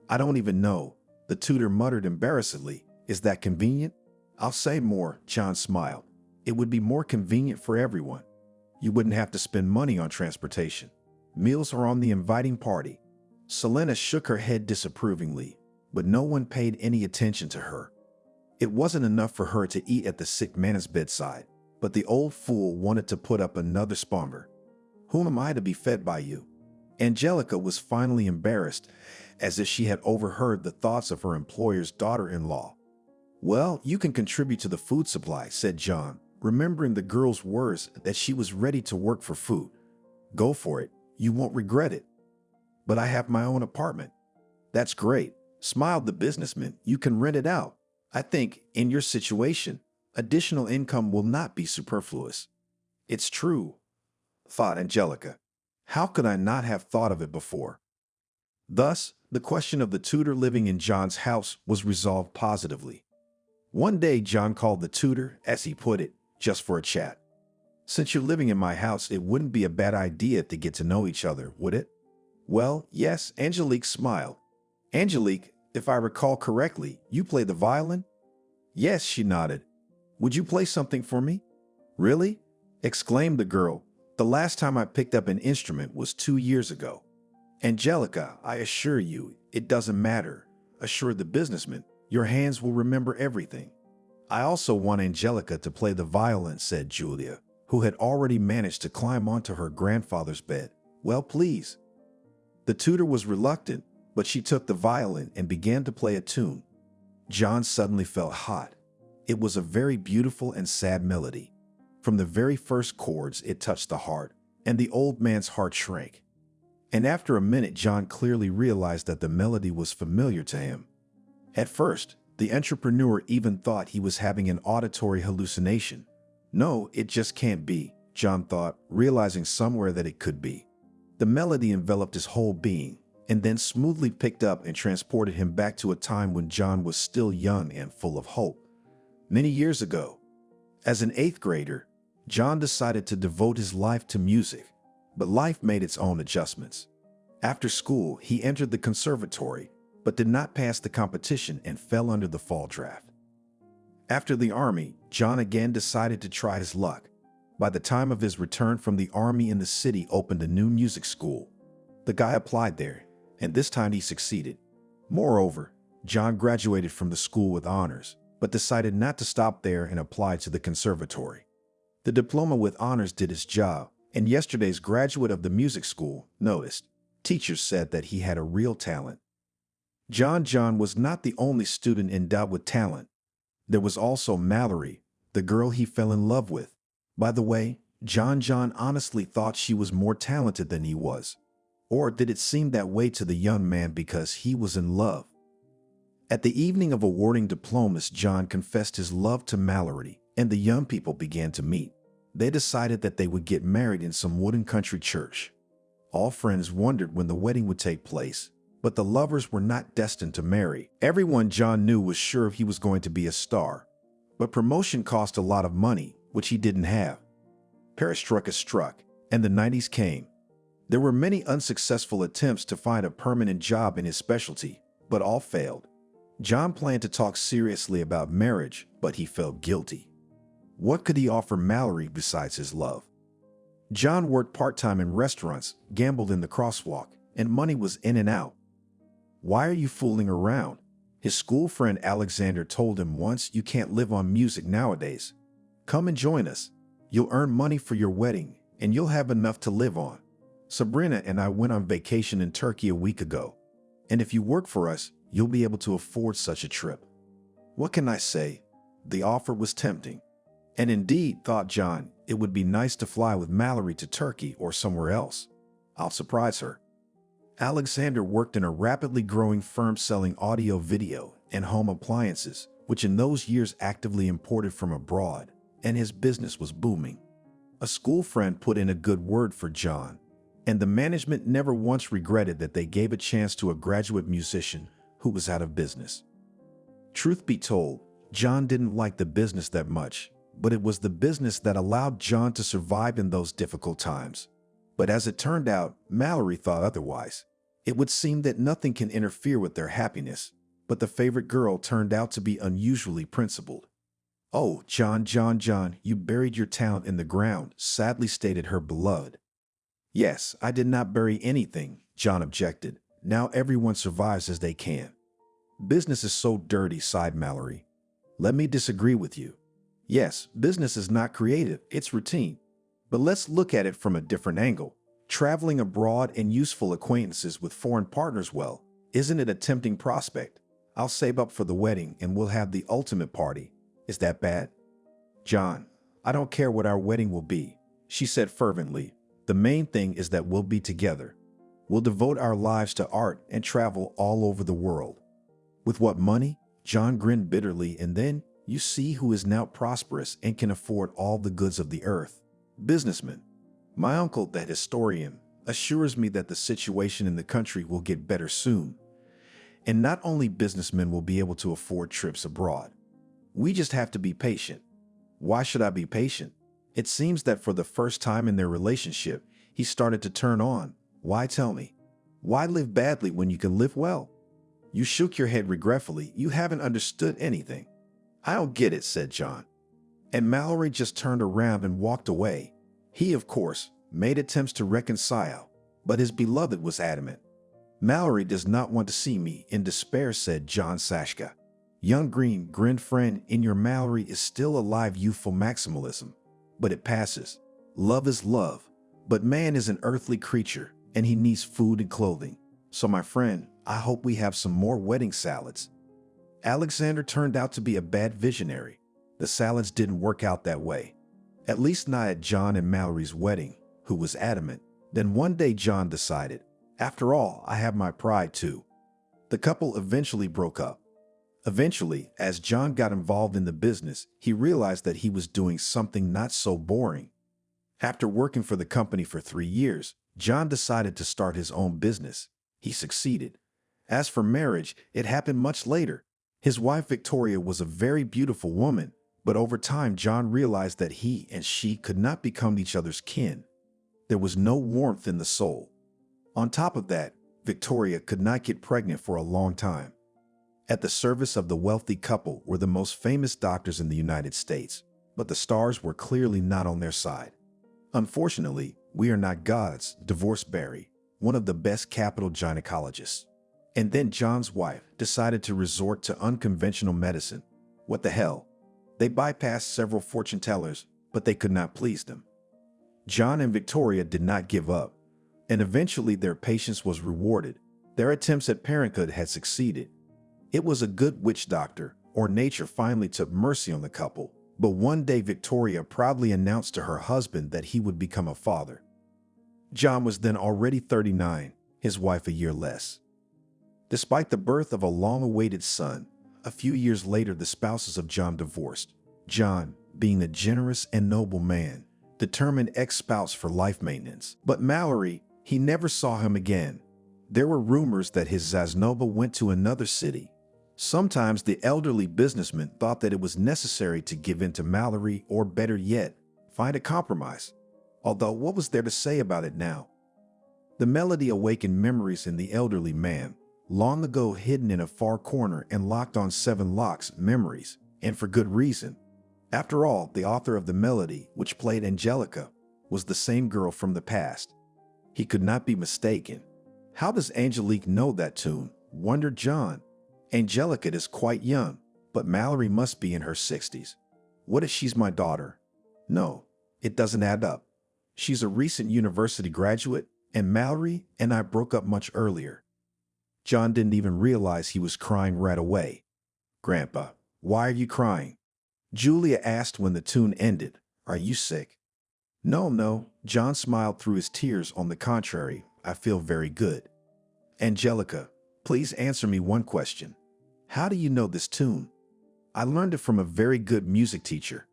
I don't even know, the tutor muttered embarrassedly. Is that convenient? I'll say more, John smiled. It would be more convenient for everyone. You wouldn't have to spend money on transportation. Meals are on the inviting party. Selena shook her head disapprovingly, but no one paid any attention to her. It wasn't enough for her to eat at the sick man's bedside, but the old fool wanted to put up another spomber. Whom am I to be fed by you? Angelica was finally embarrassed, as if she had overheard the thoughts of her employer's daughter-in-law. Well, you can contribute to the food supply, said John, remembering the girl's words that she was ready to work for food. Go for it. You won't regret it. But I have my own apartment. That's great, smiled the businessman. You can rent it out. I think, in your situation, additional income will not be superfluous. It's true, thought Angelica. How could I not have thought of it before? Thus, the question of the tutor living in John's house was resolved positively. One day, John called the tutor, as he put it, just for a chat. Since you're living in my house, it wouldn't be a bad idea to get to know each other, would it? Well, yes, Angelique smiled. Angelique, if I recall correctly, you play the violin? Yes, she nodded. Would you play something for me? Really? Exclaimed the girl. The last time I picked up an instrument was 2 years ago. Angelica, I assure you, it doesn't matter, assured the businessman. Your hands will remember everything. I also want Angelica to play the violin, said Julia, who had already managed to climb onto her grandfather's bed. Well, please. The tutor was reluctant, but she took the violin and began to play a tune. John suddenly felt hot. It was a very beautiful and sad melody. From the very first chords, it touched the heart, and the old man's heart shrank. And after a minute, John clearly realized that the melody was familiar to him. At first, the entrepreneur even thought he was having an auditory hallucination. No, it just can't be, John thought, realizing somewhere that it could be. The melody enveloped his whole being, and then smoothly picked up and transported him back to a time when John was still young and full of hope. Many years ago, as an 8th grader, John decided to devote his life to music, but life made its own adjustments. After school, he entered the conservatory, but did not pass the competition and fell under the fall draft. After the army, John again decided to try his luck. By the time of his return from the army in the city opened a new music school. The guy applied there, and this time he succeeded. Moreover, John graduated from the school with honors, but decided not to stop there and applied to the conservatory. The diploma with honors did its job, and yesterday's graduate of the music school noticed. Teachers said that he had a real talent. John was not the only student endowed with talent. There was also Mallory, the girl he fell in love with. By the way, John honestly thought she was more talented than he was. Or did it seem that way to the young man because he was in love? At the evening of awarding diplomas, John confessed his love to Mallory, and the young people began to meet. They decided that they would get married in some wooden country church. All friends wondered when the wedding would take place, but the lovers were not destined to marry. Everyone John knew was sure he was going to be a star, but promotion cost a lot of money, which he didn't have. Perestroika struck, and the 90s came. There were many unsuccessful attempts to find a permanent job in his specialty, but all failed. John planned to talk seriously about marriage, but he felt guilty. What could he offer Mallory besides his love? John worked part-time in restaurants, gambled in the crosswalk, and money was in and out. Why are you fooling around? His school friend Alexander told him once, you can't live on music nowadays. Come and join us. You'll earn money for your wedding, and you'll have enough to live on. Sabrina and I went on vacation in Turkey a week ago, and if you work for us, you'll be able to afford such a trip. What can I say? The offer was tempting. And indeed, thought John, it would be nice to fly with Mallory to Turkey or somewhere else. I'll surprise her. Alexander worked in a rapidly growing firm selling audio, video, and home appliances, which in those years actively imported from abroad, and his business was booming. A school friend put in a good word for John, and the management never once regretted that they gave a chance to a graduate musician who was out of business. Truth be told, John didn't like the business that much, but it was the business that allowed John to survive in those difficult times. But as it turned out, Mallory thought otherwise. It would seem that nothing can interfere with their happiness, but the favorite girl turned out to be unusually principled. Oh, John, you buried your talent in the ground, sadly stated her beloved. Yes, I did not bury anything, John objected. Now everyone survives as they can. Business is so dirty, sighed Mallory. Let me disagree with you. Yes, business is not creative, it's routine. But let's look at it from a different angle. Traveling abroad and useful acquaintances with foreign partners, well, isn't it a tempting prospect? I'll save up for the wedding and we'll have the ultimate party. Is that bad? John, I don't care what our wedding will be, she said fervently. The main thing is that we'll be together. We'll devote our lives to art and travel all over the world. With what money? John grinned bitterly, and then you see who is now prosperous and can afford all the goods of the earth. Businessmen. My uncle, the historian, assures me that the situation in the country will get better soon. And not only businessmen will be able to afford trips abroad. We just have to be patient. Why should I be patient? It seems that for the first time in their relationship, he started to turn on. Why, tell me? Why live badly when you can live well? You shook your head regretfully. You haven't understood anything. I don't get it, said John. And Mallory just turned around and walked away. He, of course, made attempts to reconcile, but his beloved was adamant. Mallory does not want to see me, in despair, said John Sashka. Young Green grinned. Friend, in your Mallory is still alive youthful maximalism, but it passes. Love is love, but man is an earthly creature, and he needs food and clothing. So my friend, I hope we have some more wedding salads. Alexander turned out to be a bad visionary. The salads didn't work out that way. At least not at John and Mallory's wedding, who was adamant. Then one day John decided, after all, I have my pride too. The couple eventually broke up. Eventually, as John got involved in the business, he realized that he was doing something not so boring. After working for the company for 3 years, John decided to start his own business. He succeeded. As for marriage, it happened much later. His wife Victoria was a very beautiful woman, but over time John realized that he and she could not become each other's kin. There was no warmth in the soul. On top of that, Victoria could not get pregnant for a long time. At the service of the wealthy couple were the most famous doctors in the United States, but the stars were clearly not on their side. Unfortunately, we are not gods, divorced Barry, one of the best capital gynecologists. And then John's wife decided to resort to unconventional medicine. What the hell? They bypassed several fortune tellers, but they could not please them. John and Victoria did not give up, and eventually their patience was rewarded. Their attempts at parenthood had succeeded. It was a good witch doctor, or nature finally took mercy on the couple, but one day Victoria proudly announced to her husband that he would become a father. John was then already 39, his wife a year less. Despite the birth of a long-awaited son, a few years later the spouses of John divorced. John, being a generous and noble man, determined ex-spouse for life maintenance. But Mallory, he never saw him again. There were rumors that his Zasnova went to another city. Sometimes the elderly businessman thought that it was necessary to give in to Mallory, or better yet, find a compromise. Although what was there to say about it now? The melody awakened memories in the elderly man, long ago hidden in a far corner and locked on 7 locks, memories, and for good reason. After all, the author of the melody, which played Angelica, was the same girl from the past. He could not be mistaken. How does Angelique know that tune? Wondered John. Angelica is quite young, but Mallory must be in her 60s. What if she's my daughter? No, it doesn't add up. She's a recent university graduate, and Mallory and I broke up much earlier. John didn't even realize he was crying right away. Grandpa, why are you crying? Julia asked when the tune ended. Are you sick? No, John smiled through his tears. On the contrary, I feel very good. Angelica, please answer me one question. How do you know this tune? I learned it from a very good music teacher.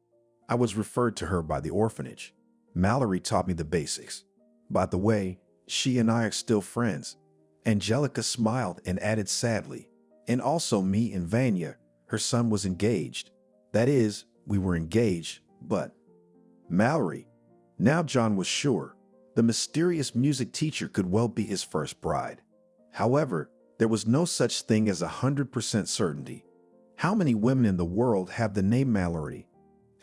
I was referred to her by the orphanage. Mallory taught me the basics. By the way, she and I are still friends. Angelica smiled and added sadly, and also me and Vanya, her son, was engaged. That is, we were engaged, but... Mallory. Now John was sure. The mysterious music teacher could well be his first bride. However, there was no such thing as 100% certainty. How many women in the world have the name Mallory?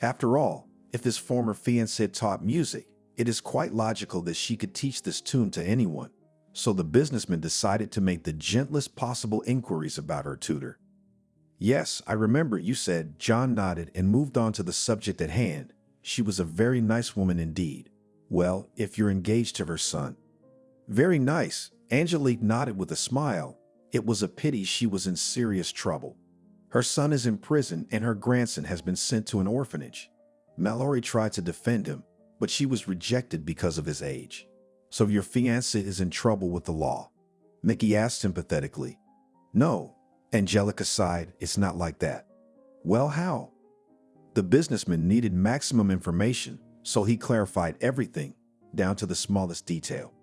After all, if his former fiancée taught music, it is quite logical that she could teach this tune to anyone. So the businessman decided to make the gentlest possible inquiries about her tutor. Yes, I remember, you said. John nodded and moved on to the subject at hand. She was a very nice woman indeed. Well, if you're engaged to her son. Very nice. Angelique nodded with a smile. It was a pity she was in serious trouble. Her son is in prison and her grandson has been sent to an orphanage. Mallory tried to defend him, but she was rejected because of his age. So your fiancé is in trouble with the law? Mickey asked sympathetically. No, Angelica sighed. It's not like that. Well, how? The businessman needed maximum information, so he clarified everything, down to the smallest detail.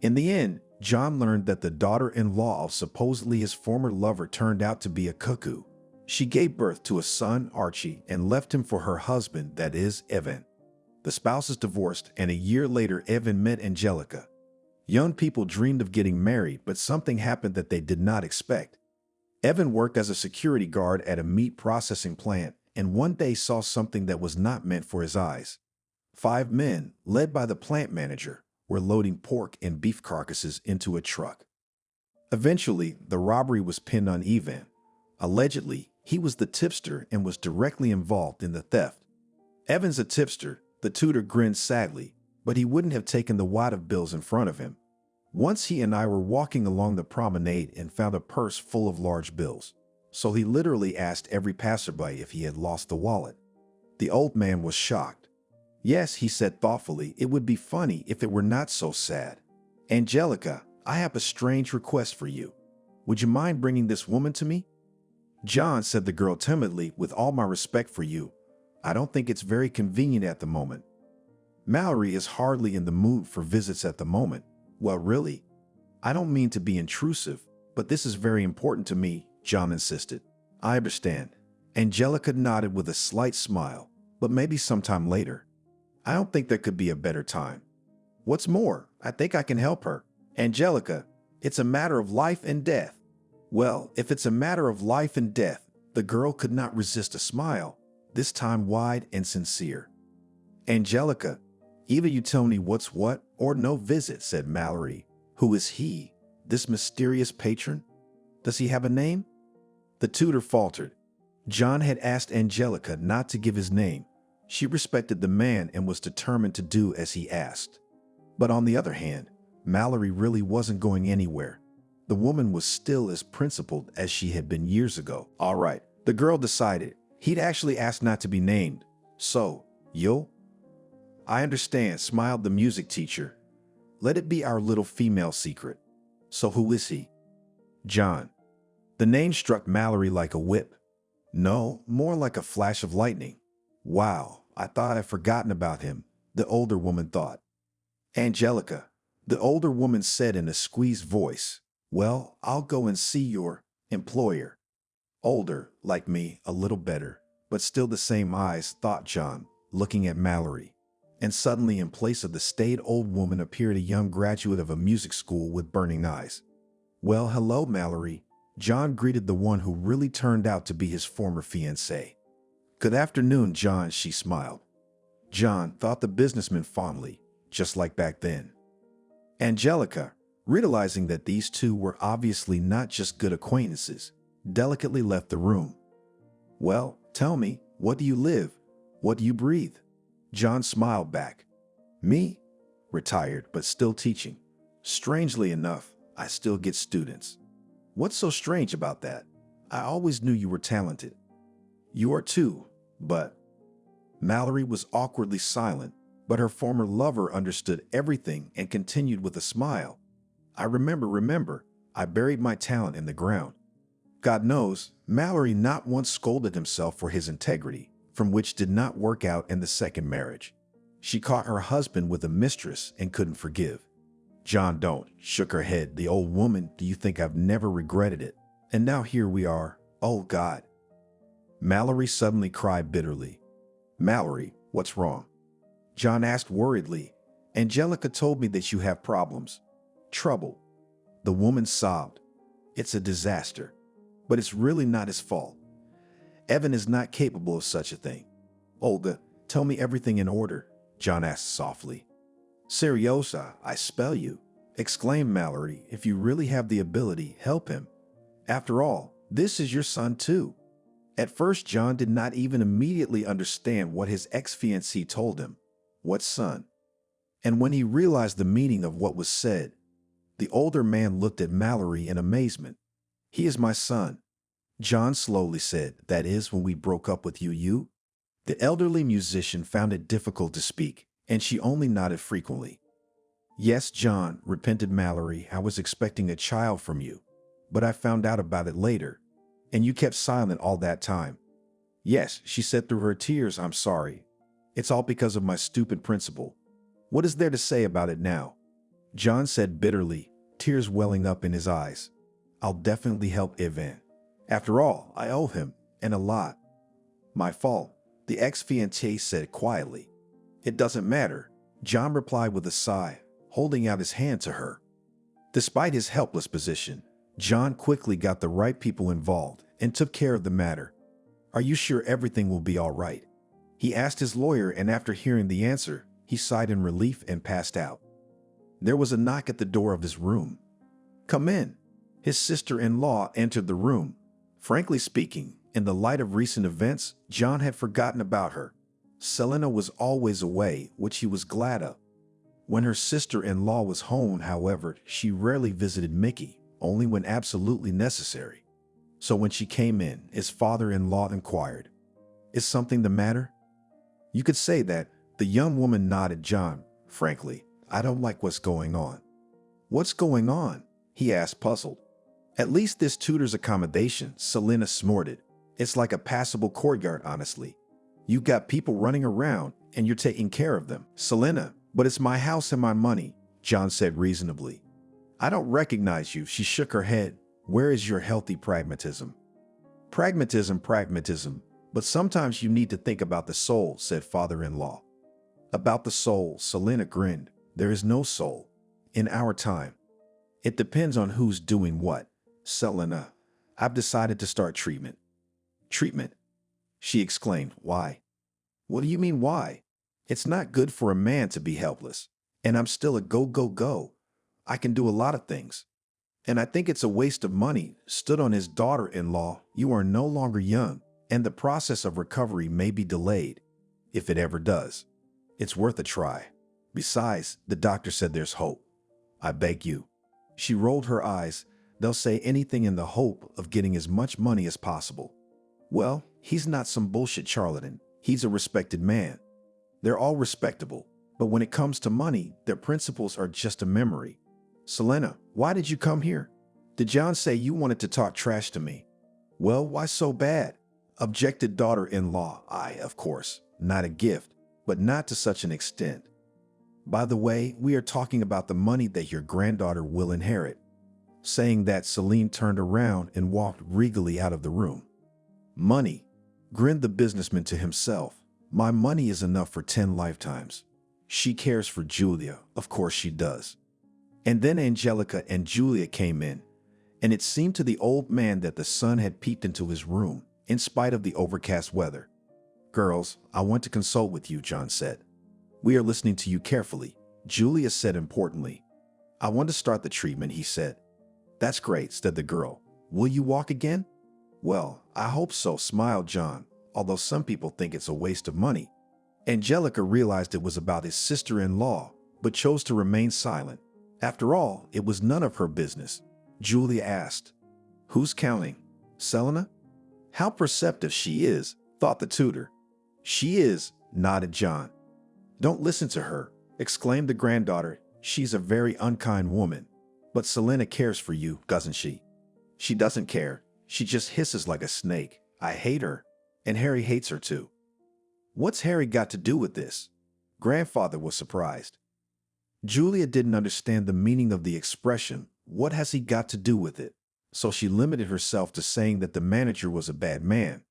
In the end, John learned that the daughter-in-law of supposedly his former lover turned out to be a cuckoo. She gave birth to a son, Archie, and left him for her husband, that is, Evan. The spouses divorced, and a year later Evan met Angelica. Young people dreamed of getting married, but something happened that they did not expect. Evan worked as a security guard at a meat processing plant, and one day saw something that was not meant for his eyes. 5 men, led by the plant manager, were loading pork and beef carcasses into a truck. Eventually, the robbery was pinned on Evan. Allegedly, he was the tipster and was directly involved in the theft. Evan's a tipster, the tutor grinned sadly, but he wouldn't have taken the wad of bills in front of him. Once he and I were walking along the promenade and found a purse full of large bills. So he literally asked every passerby if he had lost the wallet. The old man was shocked. Yes, he said thoughtfully, it would be funny if it were not so sad. Angelica, I have a strange request for you. Would you mind bringing this woman to me? John, said the girl timidly, with all my respect for you, I don't think it's very convenient at the moment. Mallory is hardly in the mood for visits at the moment. Well, really? I don't mean to be intrusive, but this is very important to me, John insisted. I understand. Angelica nodded with a slight smile, but maybe sometime later. I don't think there could be a better time. What's more, I think I can help her. Angelica, it's a matter of life and death. Well, if it's a matter of life and death, the girl could not resist a smile, this time wide and sincere. Angelica, either you tell me what's what or no visit, said Mallory. Who is he, this mysterious patron? Does he have a name? The tutor faltered. John had asked Angelica not to give his name. She respected the man and was determined to do as he asked. But on the other hand, Mallory really wasn't going anywhere. The woman was still as principled as she had been years ago. All right, the girl decided. He'd actually asked not to be named. So, yo? I understand, smiled the music teacher. Let it be our little female secret. So who is he? John. The name struck Mallory like a whip. No, more like a flash of lightning. Wow, I thought I'd forgotten about him, the older woman thought. Angelica, the older woman said in a squeezed voice. Well, I'll go and see your employer. Older, like me, a little better, but still the same eyes, thought John, looking at Mallory. And suddenly, in place of the staid old woman appeared a young graduate of a music school with burning eyes. Well, hello, Mallory. John greeted the one who really turned out to be his former fiancée. Good afternoon, John, she smiled. John thought the businessman fondly, just like back then. Angelica, realizing that these two were obviously not just good acquaintances, delicately left the room. Well, tell me, what do you live? What do you breathe? John smiled back. Me? Retired, but still teaching. Strangely enough, I still get students. What's so strange about that? I always knew you were talented. You are too, but... Mallory was awkwardly silent, but her former lover understood everything and continued with a smile. I remember, I buried my talent in the ground. God knows, Mallory not once scolded himself for his integrity, from which did not work out in the second marriage. She caught her husband with a mistress and couldn't forgive. John don't, shook her head. The old woman, do you think I've never regretted it? And now here we are. Oh God. Mallory suddenly cried bitterly. Mallory, what's wrong? John asked worriedly. Angelica told me that you have problems. Trouble. The woman sobbed. It's a disaster. But it's really not his fault. Evan is not capable of such a thing. Olga, tell me everything in order, John asked softly. Seriosa, I spell you, exclaimed Mallory. If you really have the ability, help him. After all, this is your son too. At first, John did not even immediately understand what his ex-fiancée told him. What son? And when he realized the meaning of what was said, the older man looked at Mallory in amazement. He is my son. John slowly said, that is, when we broke up with you. The elderly musician found it difficult to speak, and she only nodded frequently. Yes, John, repented Mallory, I was expecting a child from you, but I found out about it later, and you kept silent all that time. Yes, she said through her tears, I'm sorry. It's all because of my stupid principle. What is there to say about it now? John said bitterly, tears welling up in his eyes. I'll definitely help Ivan. After all, I owe him, and a lot. My fault, the ex-fiancé said quietly. It doesn't matter, John replied with a sigh, holding out his hand to her. Despite his helpless position, John quickly got the right people involved and took care of the matter. Are you sure everything will be all right? He asked his lawyer, and after hearing the answer, he sighed in relief and passed out. There was a knock at the door of his room. Come in. His sister-in-law entered the room. Frankly speaking, in the light of recent events, John had forgotten about her. Selena was always away, which he was glad of. When her sister-in-law was home, however, she rarely visited Mickey, only when absolutely necessary. So when she came in, his father-in-law inquired, Is something the matter? You could say that. The young woman nodded. John, frankly, I don't like what's going on. What's going on? He asked, puzzled. At least this tutor's accommodation, Selena snorted. It's like a passable courtyard, honestly. You've got people running around, and you're taking care of them. Selena, but it's my house and my money, John said reasonably. I don't recognize you. She shook her head. Where is your healthy pragmatism? Pragmatism. But sometimes you need to think about the soul, said father-in-law. About the soul, Selena grinned. There is no soul. In our time. It depends on who's doing what. Selena, I've decided to start treatment. Treatment? She exclaimed. Why? What do you mean why? It's not good for a man to be helpless. And I'm still a go. I can do a lot of things. And I think it's a waste of money. Stood on his daughter-in-law. You are no longer young, and the process of recovery may be delayed, if it ever does. It's worth a try. Besides, the doctor said there's hope. I beg you. She rolled her eyes. They'll say anything in the hope of getting as much money as possible. Well, he's not some bullshit charlatan. He's a respected man. They're all respectable, but when it comes to money, their principles are just a memory. Selena, why did you come here? Did John say you wanted to talk trash to me? Well, why so bad? Objected daughter-in-law. Of course, not a gift, but not to such an extent. By the way, we are talking about the money that your granddaughter will inherit. Saying that, Celine turned around and walked regally out of the room. Money, grinned the businessman to himself. My money is enough for 10 lifetimes. She cares for Julia, of course she does. And then Angelica and Julia came in, and it seemed to the old man that the sun had peeped into his room, in spite of the overcast weather. Girls, I want to consult with you, John said. We are listening to you carefully, Julia said importantly. I want to start the treatment, he said. That's great, said the girl. Will you walk again? Well, I hope so, smiled John, although some people think it's a waste of money. Angelica realized it was about his sister-in-law, but chose to remain silent. After all, it was none of her business. Julia asked, Who's counting? Selena? How perceptive she is, thought the tutor. She is, nodded John. Don't listen to her, exclaimed the granddaughter. She's a very unkind woman. But Selena cares for you, doesn't she? She doesn't care. She just hisses like a snake. I hate her. And Harry hates her too. What's Harry got to do with this? Grandfather was surprised. Julia didn't understand the meaning of the expression, what has he got to do with it? So she limited herself to saying that the manager was a bad man.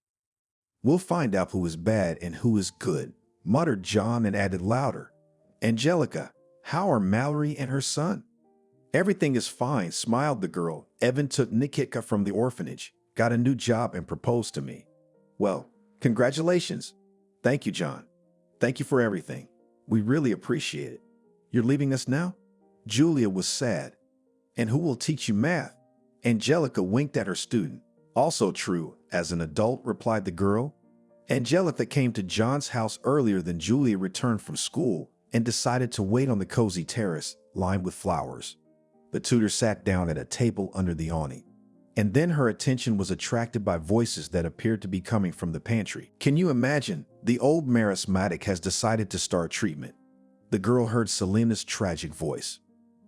We'll find out who is bad and who is good, muttered John and added louder. Angelica, how are Mallory and her son? Everything is fine, smiled the girl. Evan took Nikitka from the orphanage, got a new job and proposed to me. Well, congratulations. Thank you, John. Thank you for everything. We really appreciate it. You're leaving us now? Julia was sad. And who will teach you math? Angelica winked at her student. Also true, as an adult, replied the girl. Angelica came to John's house earlier than Julia returned from school and decided to wait on the cozy terrace lined with flowers. The tutor sat down at a table under the awning. And then her attention was attracted by voices that appeared to be coming from the pantry. Can you imagine? The old marasmatic has decided to start treatment. The girl heard Selena's tragic voice.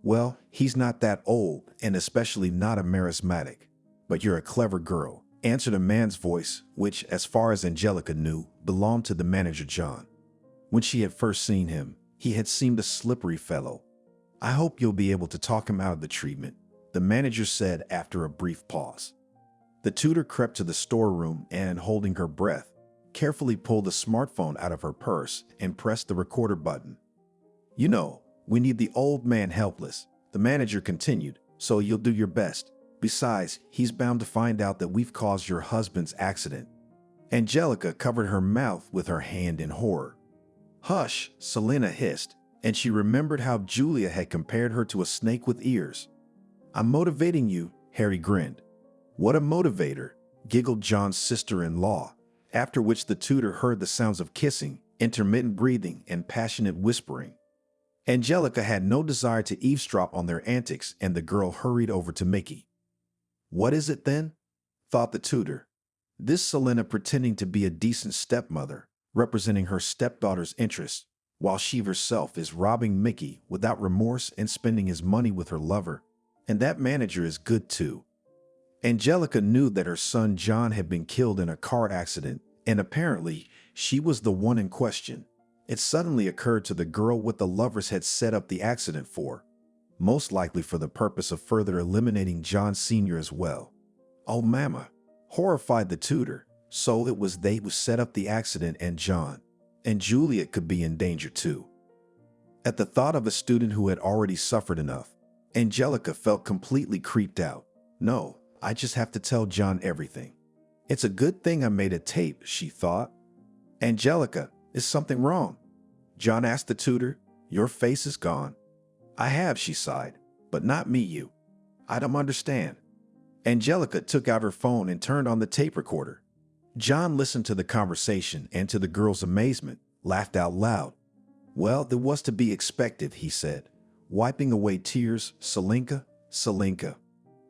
Well, he's not that old, and especially not a marasmatic. But you're a clever girl, answered a man's voice, which, as far as Angelica knew, belonged to the manager John. When she had first seen him, he had seemed a slippery fellow. I hope you'll be able to talk him out of the treatment, the manager said after a brief pause. The tutor crept to the storeroom and, holding her breath, carefully pulled the smartphone out of her purse and pressed the recorder button. You know, we need the old man helpless, the manager continued, so you'll do your best. Besides, he's bound to find out that we've caused your husband's accident. Angelica covered her mouth with her hand in horror. Hush, Selena hissed, and she remembered how Julia had compared her to a snake with ears. I'm motivating you, Harry grinned. What a motivator, giggled John's sister-in-law, after which the tutor heard the sounds of kissing, intermittent breathing, and passionate whispering. Angelica had no desire to eavesdrop on their antics, and the girl hurried over to Mickey. What is it then? Thought the tutor. This Selena pretending to be a decent stepmother, representing her stepdaughter's interests, while she herself is robbing Mickey without remorse and spending his money with her lover. And that manager is good too. Angelica knew that her son John had been killed in a car accident, and apparently she was the one in question. It suddenly occurred to the girl what the lovers had set up the accident for. most likely for the purpose of further eliminating John Sr. as well. Oh, mama, horrified the tutor. So it was they who set up the accident, and John and Juliet could be in danger too. At the thought of a student who had already suffered enough, Angelica felt completely creeped out. No, I just have to tell John everything. It's a good thing I made a tape, she thought. Angelica, is something wrong? John asked the tutor. Your face is gone. I have, she sighed, but not me, you. I don't understand. Angelica took out her phone and turned on the tape recorder. John listened to the conversation and, to the girl's amazement, laughed out loud. Well, that was to be expected, he said, wiping away tears. Selinka.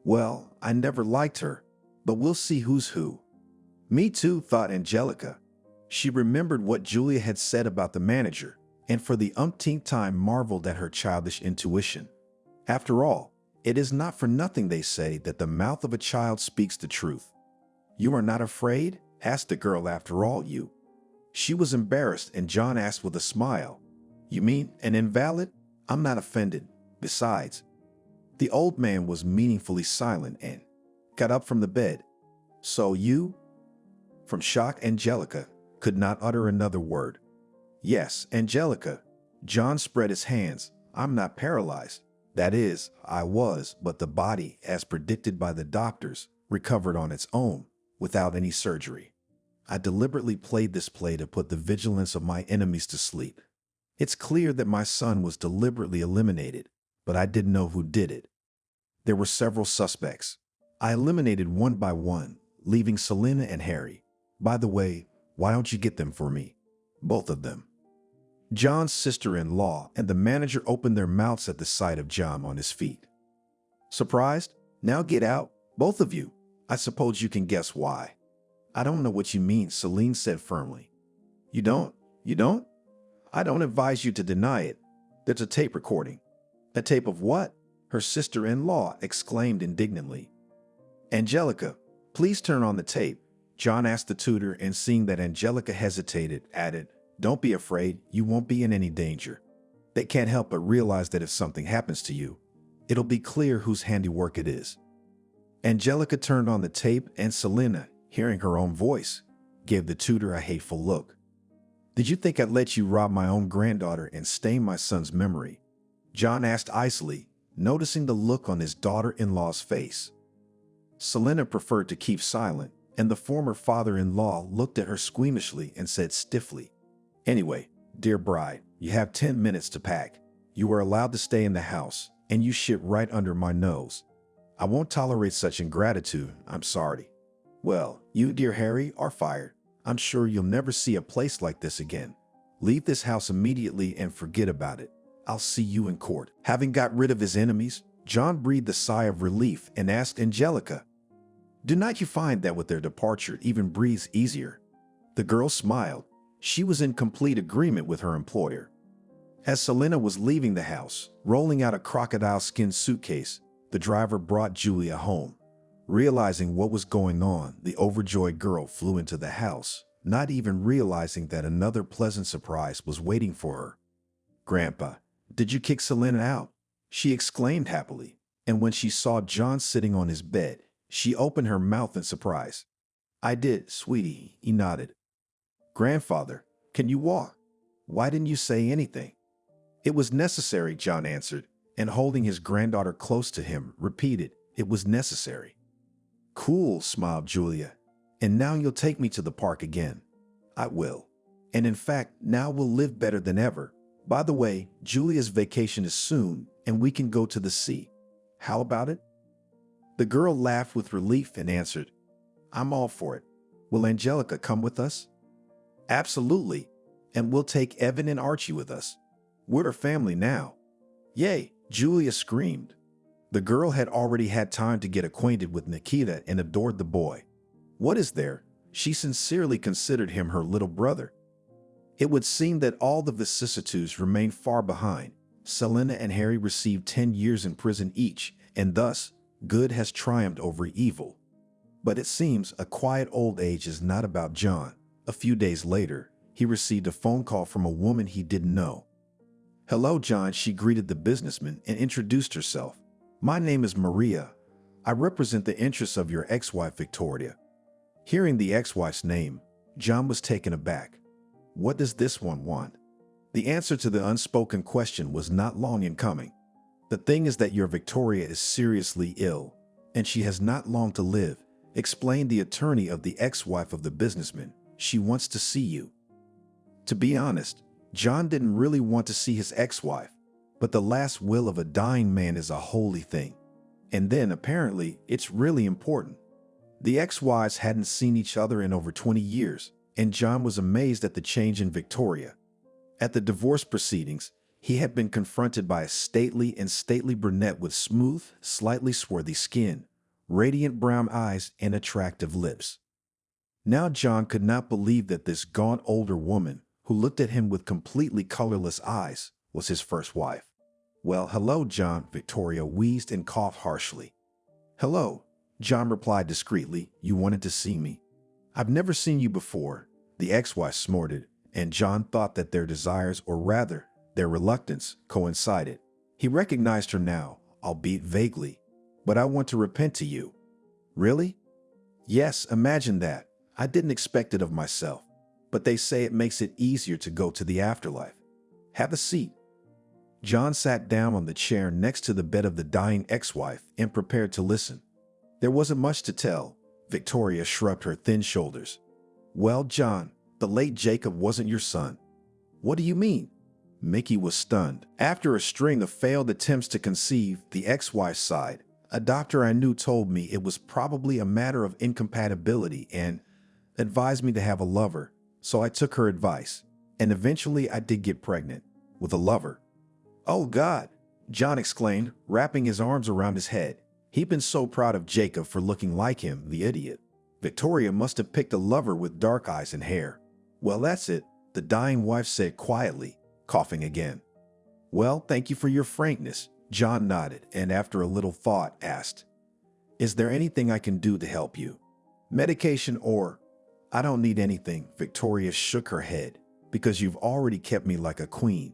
Well, I never liked her, but we'll see who's who. Me too, thought Angelica. She remembered what Julia had said about the manager, and for the umpteenth time marveled at her childish intuition. After all, it is not for nothing they say that the mouth of a child speaks the truth. You are not afraid? Asked the girl. After all, you. She was embarrassed, and John asked with a smile. You mean an invalid? I'm not offended. Besides, the old man was meaningfully silent and got up from the bed. So you? From shock, Angelica could not utter another word. Yes, Angelica. John spread his hands. I'm not paralyzed. That is, I was, but the body, as predicted by the doctors, recovered on its own, without any surgery. I deliberately played this play to put the vigilance of my enemies to sleep. It's clear that my son was deliberately eliminated, but I didn't know who did it. There were several suspects. I eliminated one by one, leaving Selena and Harry. By the way, why don't you get them for me? Both of them. John's sister-in-law and the manager opened their mouths at the sight of John on his feet. Surprised? Now get out, both of you. I suppose you can guess why. I don't know what you mean, Celine said firmly. You don't? You don't? I don't advise you to deny it. There's a tape recording. A tape of what? Her sister-in-law exclaimed indignantly. Angelica, please turn on the tape. John asked the tutor, and seeing that Angelica hesitated, added, Don't be afraid, you won't be in any danger. They can't help but realize that if something happens to you, it'll be clear whose handiwork it is. Angelica turned on the tape, and Selena, hearing her own voice, gave the tutor a hateful look. Did you think I'd let you rob my own granddaughter and stain my son's memory? John asked icily, noticing the look on his daughter-in-law's face. Selena preferred to keep silent, and the former father-in-law looked at her squeamishly and said stiffly, Anyway, dear bride, you have 10 minutes to pack. You are allowed to stay in the house, and you shit right under my nose. I won't tolerate such ingratitude, I'm sorry. Well, you, dear Harry, are fired. I'm sure you'll never see a place like this again. Leave this house immediately and forget about it. I'll see you in court. Having got rid of his enemies, John breathed a sigh of relief and asked Angelica, Do not you find that with their departure it even breathes easier? The girl smiled. She was in complete agreement with her employer. As Selena was leaving the house, rolling out a crocodile-skin suitcase, the driver brought Julia home. Realizing what was going on, the overjoyed girl flew into the house, not even realizing that another pleasant surprise was waiting for her. Grandpa, did you kick Selena out? She exclaimed happily, and when she saw John sitting on his bed, she opened her mouth in surprise. I did, sweetie, he nodded. Grandfather, can you walk? Why didn't you say anything? It was necessary, John answered, and holding his granddaughter close to him, repeated, It was necessary. Cool, smiled Julia. And now you'll take me to the park again. I will. And in fact, now we'll live better than ever. By the way, Julia's vacation is soon, and we can go to the sea. How about it? The girl laughed with relief and answered, I'm all for it. Will Angelica come with us? Absolutely. And we'll take Evan and Archie with us. We're a family now. Yay, Julia screamed. The girl had already had time to get acquainted with Nikita and adored the boy. What is there? She sincerely considered him her little brother. It would seem that all the vicissitudes remained far behind. Selena and Harry received 10 years in prison each, and thus, good has triumphed over evil. But it seems a quiet old age is not about John. A few days later, he received a phone call from a woman he didn't know. Hello, John, she greeted the businessman and introduced herself. My name is Maria. I represent the interests of your ex-wife, Victoria. Hearing the ex-wife's name, John was taken aback. What does this one want? The answer to the unspoken question was not long in coming. The thing is that your Victoria is seriously ill, and she has not long to live, explained the attorney of the ex-wife of the businessman. She wants to see you. To be honest, John didn't really want to see his ex-wife, but the last will of a dying man is a holy thing. And then, apparently, it's really important. The ex-wives hadn't seen each other in over 20 years, and John was amazed at the change in Victoria. At the divorce proceedings, he had been confronted by a stately brunette with smooth, slightly swarthy skin, radiant brown eyes, and attractive lips. Now John could not believe that this gaunt older woman, who looked at him with completely colorless eyes, was his first wife. Well, hello, John, Victoria wheezed and coughed harshly. Hello, John replied discreetly. You wanted to see me? I've never seen you before, the ex-wife snorted, and John thought that their desires, or rather, their reluctance, coincided. He recognized her now, albeit vaguely. But I want to repent to you. Really? Yes, imagine that. I didn't expect it of myself. But they say it makes it easier to go to the afterlife. Have a seat. John sat down on the chair next to the bed of the dying ex-wife and prepared to listen. There wasn't much to tell. Victoria shrugged her thin shoulders. Well, John, the late Jacob wasn't your son. What do you mean? Mickey was stunned. After a string of failed attempts to conceive, the ex-wife sighed. A doctor I knew told me it was probably a matter of incompatibility and advised me to have a lover. So I took her advice. And eventually I did get pregnant. With a lover. Oh God, John exclaimed, wrapping his arms around his head. He'd been so proud of Jacob for looking like him, the idiot. Victoria must have picked a lover with dark eyes and hair. Well, that's it, the dying wife said quietly, coughing again. Well, thank you for your frankness, John nodded, and after a little thought asked, Is there anything I can do to help you? Medication or... I don't need anything, Victoria shook her head, because you've already kept me like a queen.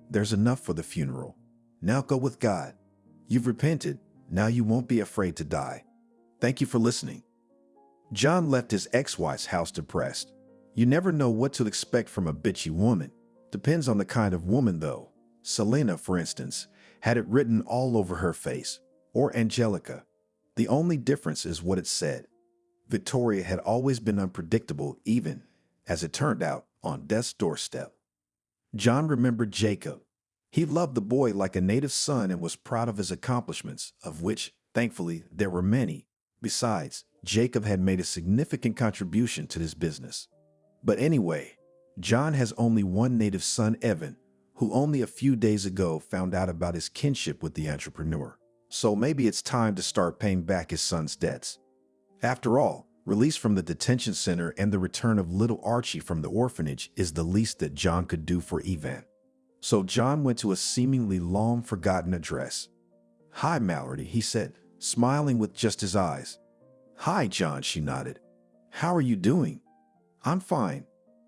There's enough for the funeral. Now go with God. You've repented. Now you won't be afraid to die. Thank you for listening. John left his ex-wife's house depressed. You never know what to expect from a bitchy woman. Depends on the kind of woman, though. Selena, for instance, had it written all over her face. Or Angelica. The only difference is what it said. Victoria had always been unpredictable, even, as it turned out, on death's doorstep. John remembered Jacob. He loved the boy like a native son and was proud of his accomplishments, of which, thankfully, there were many. Besides, Jacob had made a significant contribution to this business. But anyway, John has only one native son, Evan, who only a few days ago found out about his kinship with the entrepreneur. So maybe it's time to start paying back his son's debts. After all, release from the detention center and the return of little Archie from the orphanage is the least that John could do for Evan. So John went to a seemingly long-forgotten address. Hi, Mallory, he said, smiling with just his eyes. Hi, John, she nodded. How are you doing? I'm fine.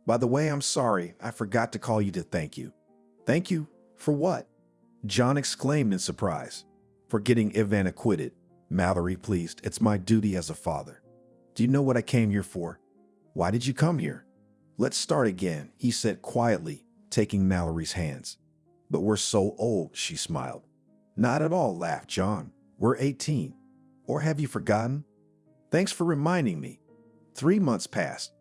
By the way, I'm sorry, I forgot to call you to thank you. Thank you? For what? John exclaimed in surprise. For getting Evan acquitted. Mallory, pleased, it's my duty as a father. Do you know what I came here for? Why did you come here? Let's start again, he said quietly, taking Mallory's hands. But we're so old, she smiled. Not at all, laughed John. We're 18. Or have you forgotten? Thanks for reminding me. 3 months passed.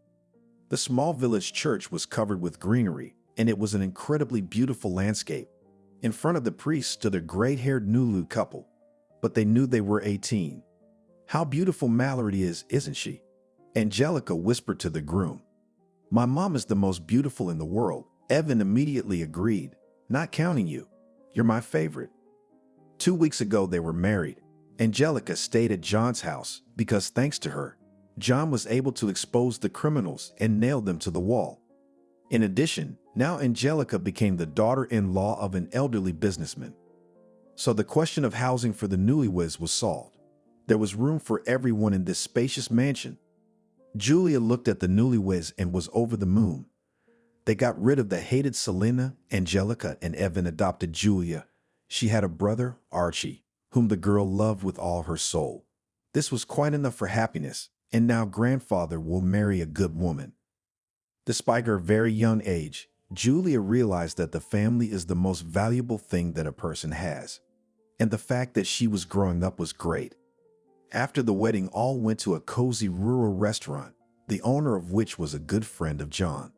The small village church was covered with greenery, and it was an incredibly beautiful landscape. In front of the priest stood a gray-haired Nulu couple. But they knew they were 18. How beautiful Mallory is, isn't she? Angelica whispered to the groom. My mom is the most beautiful in the world. Evan immediately agreed. Not counting you. You're my favorite. 2 weeks ago they were married. Angelica stayed at John's house because thanks to her, John was able to expose the criminals and nail them to the wall. In addition, now Angelica became the daughter-in-law of an elderly businessman. So the question of housing for the newlyweds was solved. There was room for everyone in this spacious mansion. Julia looked at the newlyweds and was over the moon. They got rid of the hated Selena, Angelica, and Evan adopted Julia. She had a brother, Archie, whom the girl loved with all her soul. This was quite enough for happiness, and now grandfather will marry a good woman. Despite her very young age, Julia realized that the family is the most valuable thing that a person has. And the fact that she was growing up was great. After the wedding, all went to a cozy rural restaurant, the owner of which was a good friend of John.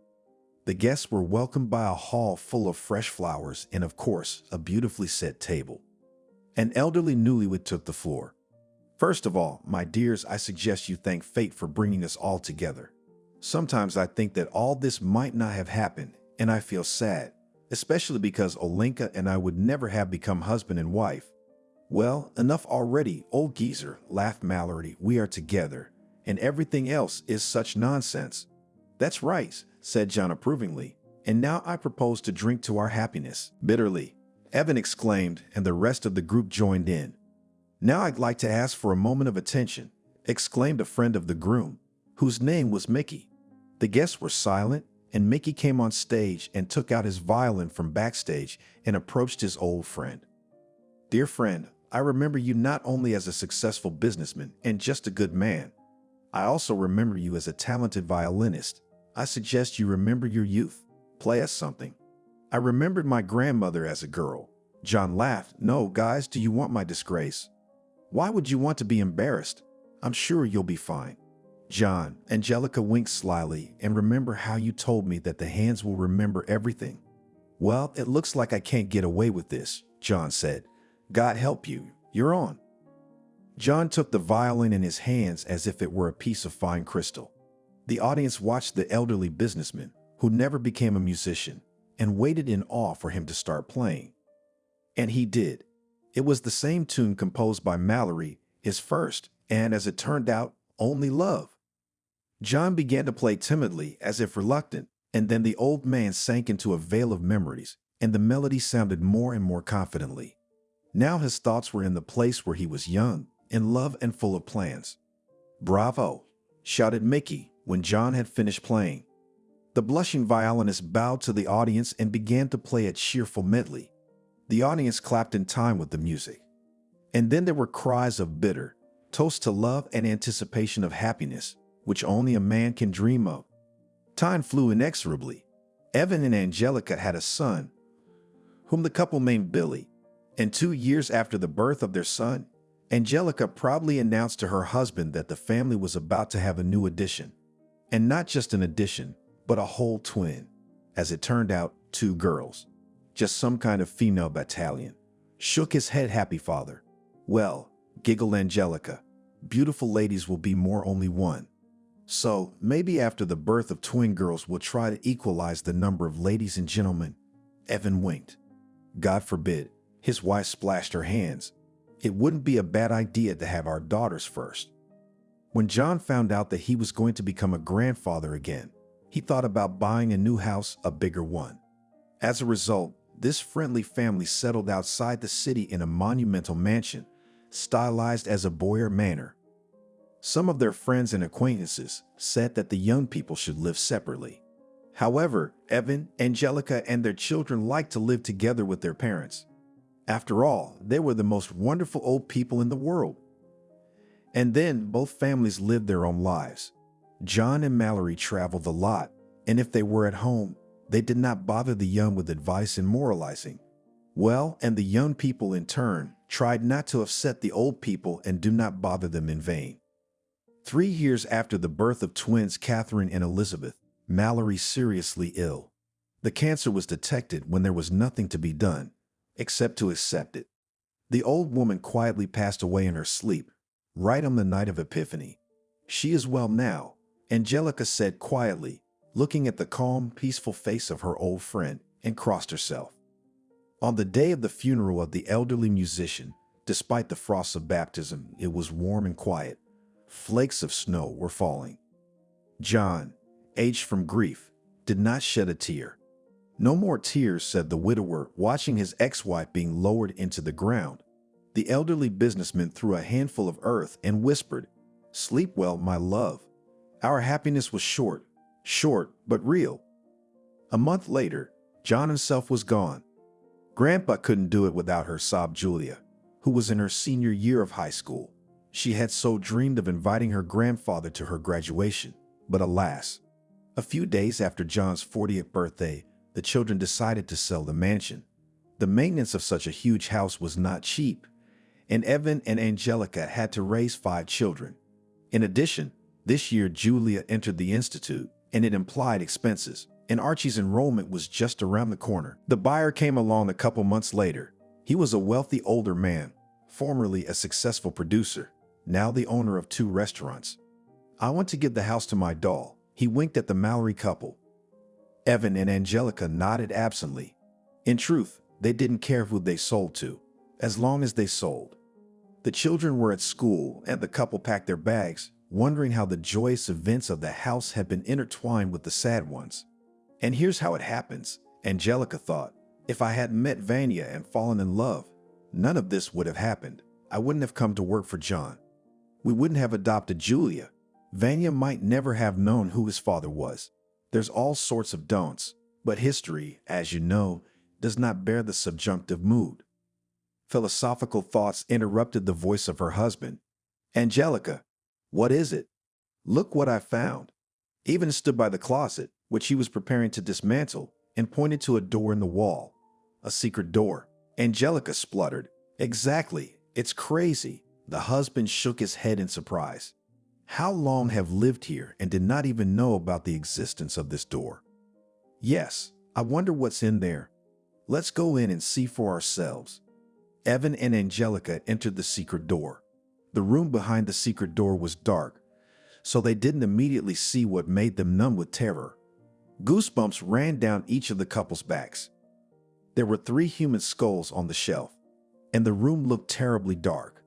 The guests were welcomed by a hall full of fresh flowers and, of course, a beautifully set table. An elderly newlywed took the floor. First of all, my dears, I suggest you thank fate for bringing us all together. Sometimes I think that all this might not have happened, and I feel sad, especially because Olenka and I would never have become husband and wife. Well, enough already, old geezer, laughed Mallory. We are together, and everything else is such nonsense. That's right, said John approvingly, and now I propose to drink to our happiness. Bitterly, Evan exclaimed, and the rest of the group joined in. Now I'd like to ask for a moment of attention, exclaimed a friend of the groom, whose name was Mickey. The guests were silent, and Mickey came on stage and took out his violin from backstage and approached his old friend. Dear friend, I remember you not only as a successful businessman and just a good man. I also remember you as a talented violinist. I suggest you remember your youth. Play us something. I remembered my grandmother as a girl. John laughed. No, guys, do you want my disgrace? Why would you want to be embarrassed? I'm sure you'll be fine. John, Angelica winked slyly, and remember how you told me that the hands will remember everything? Well, it looks like I can't get away with this, John said. God help you, you're on. John took the violin in his hands as if it were a piece of fine crystal. The audience watched the elderly businessman, who never became a musician, and waited in awe for him to start playing. And he did. It was the same tune composed by Mallory, his first, and as it turned out, only love. John began to play timidly, as if reluctant, and then the old man sank into a veil of memories, and the melody sounded more and more confidently. Now his thoughts were in the place where he was young, in love, and full of plans. Bravo! Shouted Mickey when John had finished playing. The blushing violinist bowed to the audience and began to play a cheerful medley. The audience clapped in time with the music. And then there were cries of bitter, toast to love and anticipation of happiness, which only a man can dream of. Time flew inexorably. Evan and Angelica had a son, whom the couple named Billy, and 2 years after the birth of their son, Angelica proudly announced to her husband that the family was about to have a new addition. And not just an addition, but a whole twin. As it turned out, 2 girls. Just some kind of female battalion. Shook his head happy father. Well, giggled Angelica, beautiful ladies will be more only one. So, maybe after the birth of twin girls we'll try to equalize the number of ladies and gentlemen. Evan winked. God forbid. His wife splashed her hands. It wouldn't be a bad idea to have our daughters first. When John found out that he was going to become a grandfather again, he thought about buying a new house, a bigger one. As a result, this friendly family settled outside the city in a monumental mansion, stylized as a Boyer manor. Some of their friends and acquaintances said that the young people should live separately. However, Evan, Angelica, and their children liked to live together with their parents. After all, they were the most wonderful old people in the world. And then both families lived their own lives. John and Mallory traveled a lot, and if they were at home, they did not bother the young with advice and moralizing. Well, and the young people in turn tried not to upset the old people and do not bother them in vain. 3 years after the birth of twins Catherine and Elizabeth, Mallory seriously ill. The cancer was detected when there was nothing to be done, except to accept it. The old woman quietly passed away in her sleep, right on the night of Epiphany. She is well now, Angelica said quietly, looking at the calm, peaceful face of her old friend, and crossed herself. On the day of the funeral of the elderly musician, despite the frosts of baptism, it was warm and quiet. Flakes of snow were falling. John, aged from grief, did not shed a tear. No more tears, said the widower, watching his ex-wife being lowered into the ground. The elderly businessman threw a handful of earth and whispered, "Sleep well, my love. Our happiness was short, but real." A month later, John himself was gone. Grandpa couldn't do it without her, sobbed Julia, who was in her senior year of high school. She had so dreamed of inviting her grandfather to her graduation, but alas. A few days after John's 40th birthday, the children decided to sell the mansion. The maintenance of such a huge house was not cheap, and Evan and Angelica had to raise 5 children. In addition, this year Julia entered the institute, and it implied expenses, and Archie's enrollment was just around the corner. The buyer came along a couple months later. He was a wealthy older man, formerly a successful producer, now the owner of 2 restaurants. "I want to give the house to my doll." He winked at the Mallory couple. Evan and Angelica nodded absently. In truth, they didn't care who they sold to, as long as they sold. The children were at school, and the couple packed their bags, wondering how the joyous events of the house had been intertwined with the sad ones. And here's how it happens, Angelica thought. If I hadn't met Vanya and fallen in love, none of this would have happened. I wouldn't have come to work for John. We wouldn't have adopted Julia. Vanya might never have known who his father was. There's all sorts of don'ts, but history, as you know, does not bear the subjunctive mood. Philosophical thoughts interrupted the voice of her husband. "Angelica, what is it? Look what I found." Evan stood by the closet, which he was preparing to dismantle, and pointed to a door in the wall. "A secret door." Angelica spluttered. "Exactly. It's crazy." The husband shook his head in surprise. "How long have lived here and did not even know about the existence of this door?" "Yes, I wonder what's in there. Let's go in and see for ourselves." Evan and Angelica entered the secret door. The room behind the secret door was dark, so they didn't immediately see what made them numb with terror. Goosebumps ran down each of the couple's backs. There were 3 human skulls on the shelf, and the room looked terribly dark.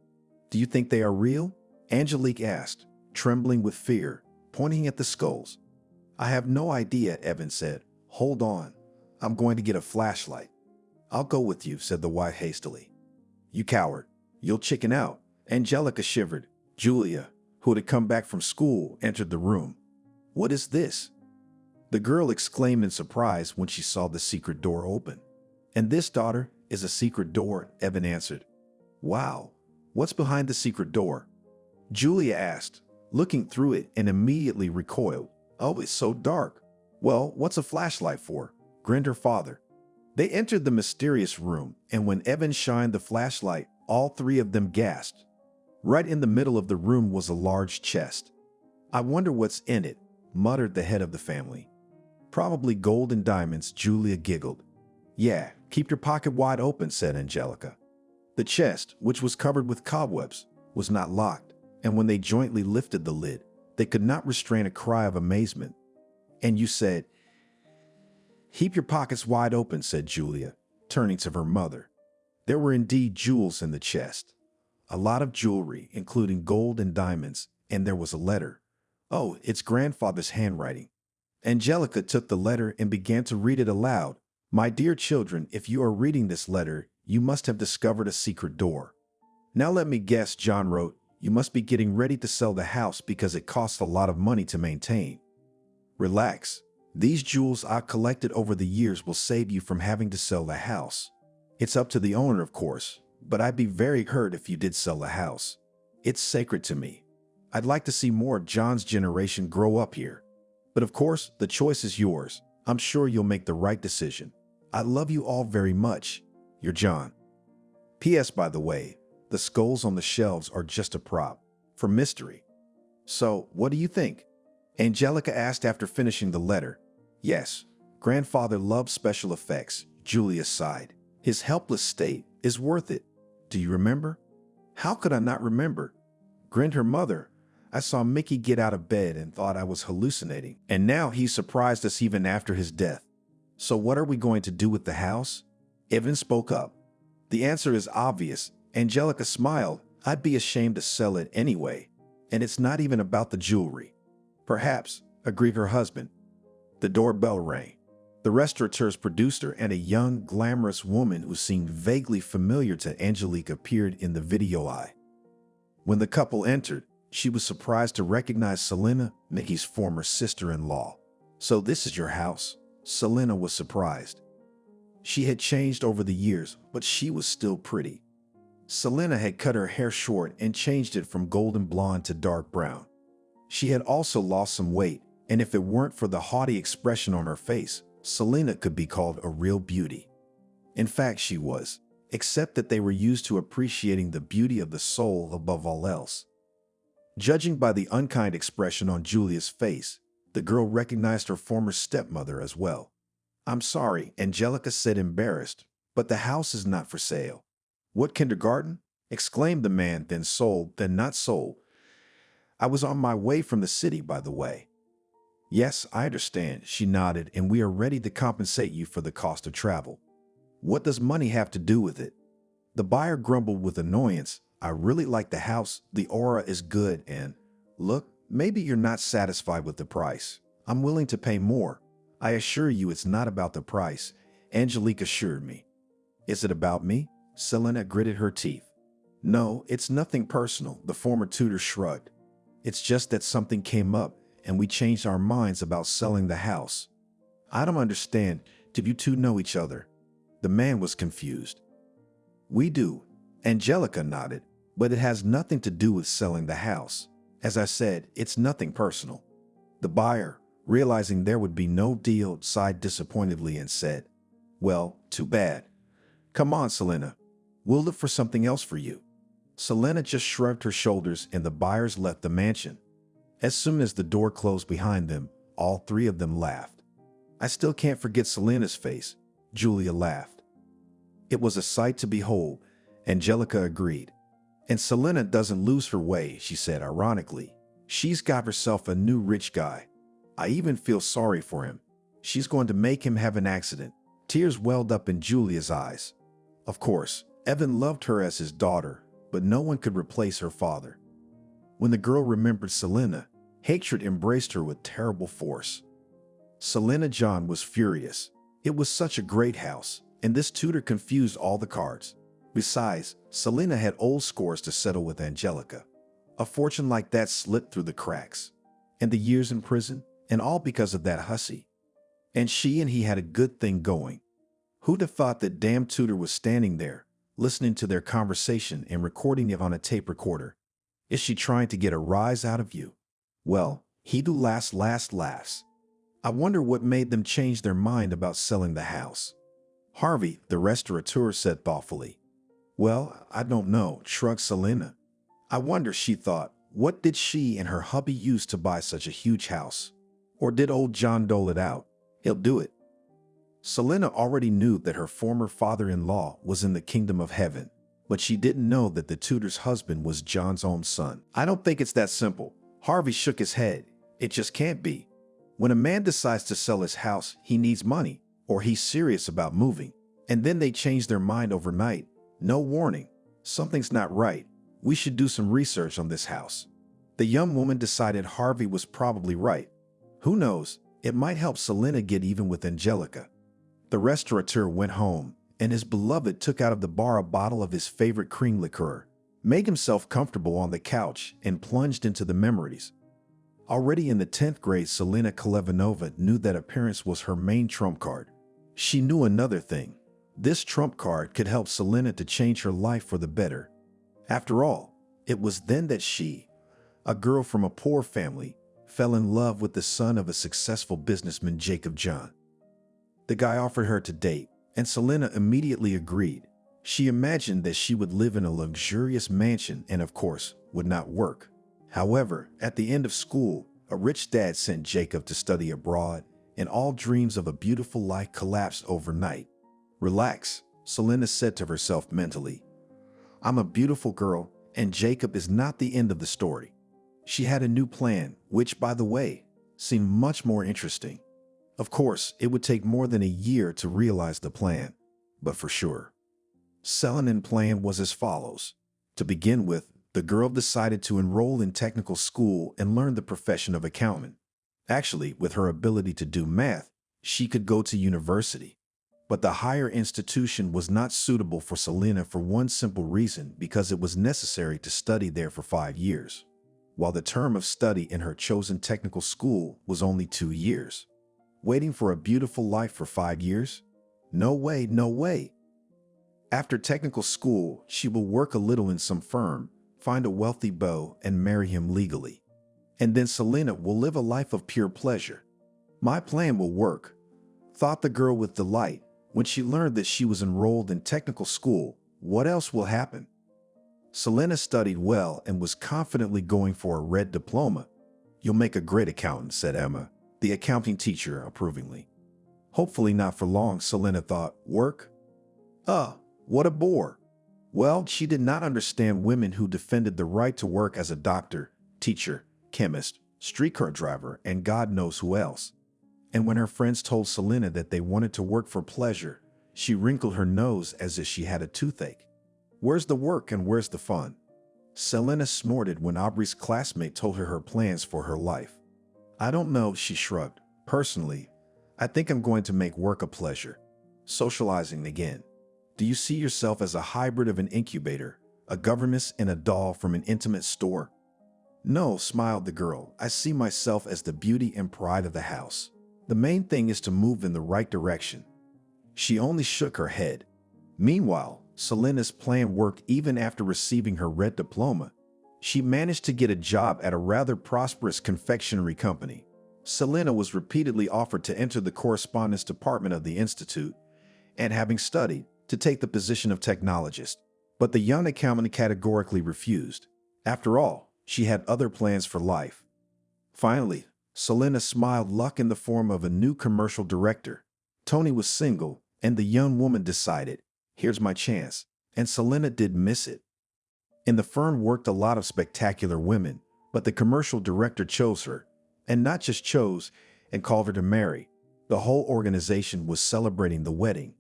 "Do you think they are real?" Angelique asked, trembling with fear, pointing at the skulls. "I have no idea," Evan said. "Hold on. I'm going to get a flashlight." "I'll go with you," said the wife hastily. "You coward. You'll chicken out." Angelica shivered. Julia, who had come back from school, entered the room. "What is this?" The girl exclaimed in surprise when she saw the secret door open. "And this, daughter, is a secret door," Evan answered. "Wow. What's behind the secret door?" Julia asked, looking through it, and immediately recoiled. "Oh, it's so dark." "Well, what's a flashlight for?" grinned her father. They entered the mysterious room, and when Evan shined the flashlight, all 3 of them gasped. Right in the middle of the room was a large chest. "I wonder what's in it," muttered the head of the family. "Probably gold and diamonds," Julia giggled. "Yeah, keep your pocket wide open," said Angelica. The chest, which was covered with cobwebs, was not locked, and when they jointly lifted the lid, they could not restrain a cry of amazement. "And you said—" "Keep your pockets wide open," said Julia, turning to her mother. There were indeed jewels in the chest. A lot of jewelry, including gold and diamonds, and there was a letter. "Oh, it's grandfather's handwriting." Angelica took the letter and began to read it aloud. "My dear children, if you are reading this letter, you must have discovered a secret door. Now let me guess," John wrote, "you must be getting ready to sell the house because it costs a lot of money to maintain. Relax. These jewels I collected over the years will save you from having to sell the house. It's up to the owner, of course, but I'd be very hurt if you did sell the house. It's sacred to me. I'd like to see more of John's generation grow up here. But of course, the choice is yours. I'm sure you'll make the right decision. I love you all very much. Your John." P.S. By the way, the skulls on the shelves are just a prop for mystery. "So, what do you think?" Angelica asked after finishing the letter. "Yes, grandfather loves special effects," Julia sighed. "His helpless state is worth it. Do you remember?" "How could I not remember?" grinned her mother. "I saw Mickey get out of bed and thought I was hallucinating, and now he surprised us even after his death. So what are we going to do with the house?" Evan spoke up. "The answer is obvious." Angelica smiled. "I'd be ashamed to sell it anyway, and it's not even about the jewelry." "Perhaps," agreed her husband. The doorbell rang. The restaurateur's producer and a young, glamorous woman who seemed vaguely familiar to Angelique appeared in the video eye. When the couple entered, she was surprised to recognize Selena, Mickey's former sister-in-law. "So this is your house?" Selena was surprised. She had changed over the years, but she was still pretty. Selena had cut her hair short and changed it from golden blonde to dark brown. She had also lost some weight, and if it weren't for the haughty expression on her face, Selena could be called a real beauty. In fact, she was, except that they were used to appreciating the beauty of the soul above all else. Judging by the unkind expression on Julia's face, the girl recognized her former stepmother as well. "I'm sorry," Angelica said, embarrassed, "but the house is not for sale." "What kindergarten?" exclaimed the man, "then sold, then not sold. I was on my way from the city, by the way." "Yes, I understand," she nodded, "and we are ready to compensate you for the cost of travel." "What does money have to do with it?" The buyer grumbled with annoyance. "I really like the house, the aura is good, and look, maybe you're not satisfied with the price. I'm willing to pay more. I assure you it's not about the price," Angelique assured me. "Is it about me?" Selena gritted her teeth. "No, it's nothing personal," the former tutor shrugged. "It's just that something came up, and we changed our minds about selling the house." "I don't understand. Do you two know each other?" The man was confused. "We do," Angelica nodded, "but it has nothing to do with selling the house. As I said, it's nothing personal." The buyer, realizing there would be no deal, sighed disappointedly and said, "Well, too bad. Come on, Selena. We'll look for something else for you." Selena just shrugged her shoulders and the buyers left the mansion. As soon as the door closed behind them, all three of them laughed. "I still can't forget Selena's face," Julia laughed. "It was a sight to behold," Angelica agreed. "And Selena doesn't lose her way," she said ironically. "She's got herself a new rich guy. I even feel sorry for him. She's going to make him have an accident." Tears welled up in Julia's eyes. Of course, Evan loved her as his daughter, but no one could replace her father. When the girl remembered Selena, hatred embraced her with terrible force. Selena John was furious. It was such a great house, and this tutor confused all the cards. Besides, Selena had old scores to settle with Angelica. A fortune like that slipped through the cracks. And the years in prison, and all because of that hussy. And she and he had a good thing going. Who'd have thought that damn tutor was standing there, listening to their conversation and recording it on a tape recorder? Is she trying to get a rise out of you? Well, he do last laughs. I wonder what made them change their mind about selling the house. Harvey, the restaurateur, said thoughtfully. "Well, I don't know," shrugged Selena. "I wonder," she thought, "what did she and her hubby use to buy such a huge house? Or did old John dole it out? He'll do it." Selena already knew that her former father-in-law was in the kingdom of heaven, but she didn't know that the tutor's husband was John's own son. "I don't think it's that simple." Harvey shook his head. "It just can't be. When a man decides to sell his house, he needs money, or he's serious about moving. And then they change their mind overnight. No warning. Something's not right. We should do some research on this house." The young woman decided Harvey was probably right. Who knows, it might help Selena get even with Angelica. The restaurateur went home, and his beloved took out of the bar a bottle of his favorite cream liqueur, made himself comfortable on the couch, and plunged into the memories. Already in the 10th grade, Selena Kolevanova knew that appearance was her main trump card. She knew another thing. This trump card could help Selena to change her life for the better. After all, it was then that she, a girl from a poor family, fell in love with the son of a successful businessman, Jacob John. The guy offered her to date, and Selena immediately agreed. She imagined that she would live in a luxurious mansion and, of course, would not work. However, at the end of school, a rich dad sent Jacob to study abroad, and all dreams of a beautiful life collapsed overnight. "Relax," Selena said to herself mentally. "I'm a beautiful girl, and Jacob is not the end of the story." She had a new plan, which, by the way, seemed much more interesting. Of course, it would take more than a year to realize the plan, but for sure. Selena's plan was as follows. To begin with, the girl decided to enroll in technical school and learn the profession of accountant. Actually, with her ability to do math, she could go to university. But the higher institution was not suitable for Selena for one simple reason, because it was necessary to study there for 5 years, while the term of study in her chosen technical school was only 2 years. Waiting for a beautiful life for 5 years? No way, no way. After technical school, she will work a little in some firm, find a wealthy beau, and marry him legally. And then Selena will live a life of pure pleasure. My plan will work, thought the girl with delight when she learned that she was enrolled in technical school. What else will happen? Selena studied well and was confidently going for a red diploma. You'll make a great accountant, said Emma, the accounting teacher, approvingly. Hopefully not for long, Selena thought. Work? What a bore. Well, she did not understand women who defended the right to work as a doctor, teacher, chemist, streetcar driver, and God knows who else. And when her friends told Selena that they wanted to work for pleasure, she wrinkled her nose as if she had a toothache. Where's the work and where's the fun? Selena snorted when Aubrey's classmate told her plans for her life. I don't know, she shrugged. Personally, I think I'm going to make work a pleasure. Socializing again. Do you see yourself as a hybrid of an incubator, a governess, and a doll from an intimate store? No, smiled the girl. I see myself as the beauty and pride of the house. The main thing is to move in the right direction. She only shook her head. Meanwhile, Selena's plan worked even after receiving her red diploma. She managed to get a job at a rather prosperous confectionery company. Selena was repeatedly offered to enter the correspondence department of the institute, and having studied, to take the position of technologist. But the young accountant categorically refused. After all, she had other plans for life. Finally, Selena smiled luck in the form of a new commercial director. Tony was single, and the young woman decided, here's my chance. And Selena did miss it. In the firm worked a lot of spectacular women, but the commercial director chose her, and not just chose, and called her to marry. The whole organization was celebrating the wedding.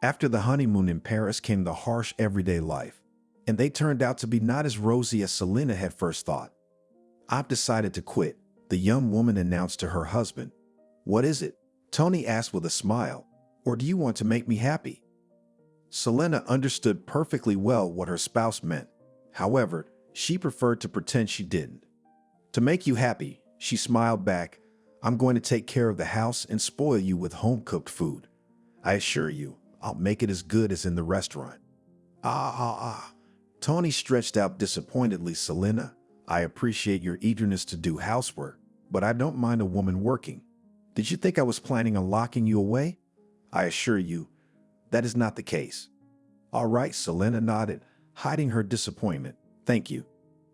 After the honeymoon in Paris came the harsh everyday life, and they turned out to be not as rosy as Selena had first thought. I've decided to quit, the young woman announced to her husband. What is it? Tony asked with a smile. Or do you want to make me happy? Selena understood perfectly well what her spouse meant. However, she preferred to pretend she didn't. To make you happy, she smiled back. I'm going to take care of the house and spoil you with home-cooked food. I assure you, I'll make it as good as in the restaurant. Tony stretched out disappointedly. Selena, I appreciate your eagerness to do housework, but I don't mind a woman working. Did you think I was planning on locking you away? I assure you, that is not the case. All right, Selena nodded, hiding her disappointment. Thank you.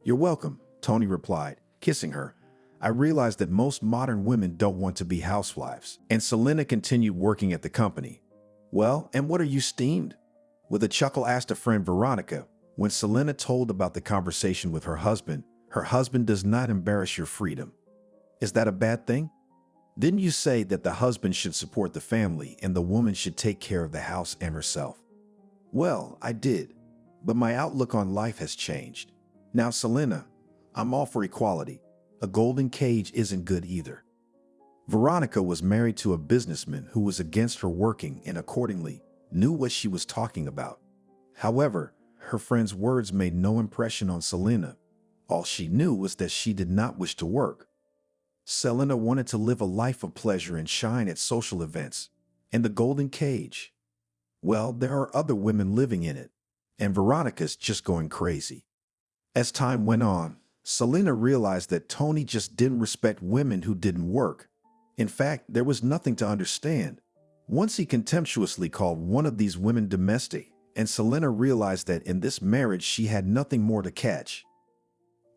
You're welcome, Tony replied, kissing her. I realized that most modern women don't want to be housewives. And Selena continued working at the company. Well, and what are you steamed? With a chuckle asked a friend Veronica. When Selena told about the conversation with her husband does not embarrass your freedom. Is that a bad thing? Didn't you say that the husband should support the family and the woman should take care of the house and herself? Well, I did, but my outlook on life has changed. Now, Selena, I'm all for equality. A golden cage isn't good either. Veronica was married to a businessman who was against her working and accordingly knew what she was talking about. However, her friend's words made no impression on Selena. All she knew was that she did not wish to work. Selena wanted to live a life of pleasure and shine at social events. And the golden cage? Well, there are other women living in it, and Veronica's just going crazy. As time went on, Selena realized that Tony just didn't respect women who didn't work. In fact, there was nothing to understand. Once he contemptuously called one of these women domestic, and Selena realized that in this marriage she had nothing more to catch.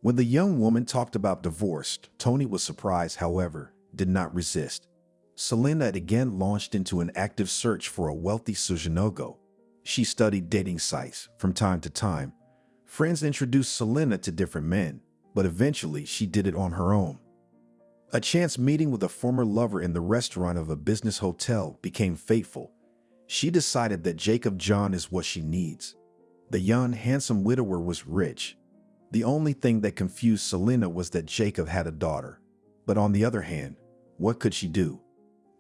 When the young woman talked about divorce, Tony was surprised, however, did not resist. Selena had again launched into an active search for a wealthy Sujinogo. She studied dating sites from time to time. Friends introduced Selena to different men, but eventually she did it on her own. A chance meeting with a former lover in the restaurant of a business hotel became fateful. She decided that Jacob John is what she needs. The young, handsome widower was rich. The only thing that confused Selena was that Jacob had a daughter. But on the other hand, what could she do?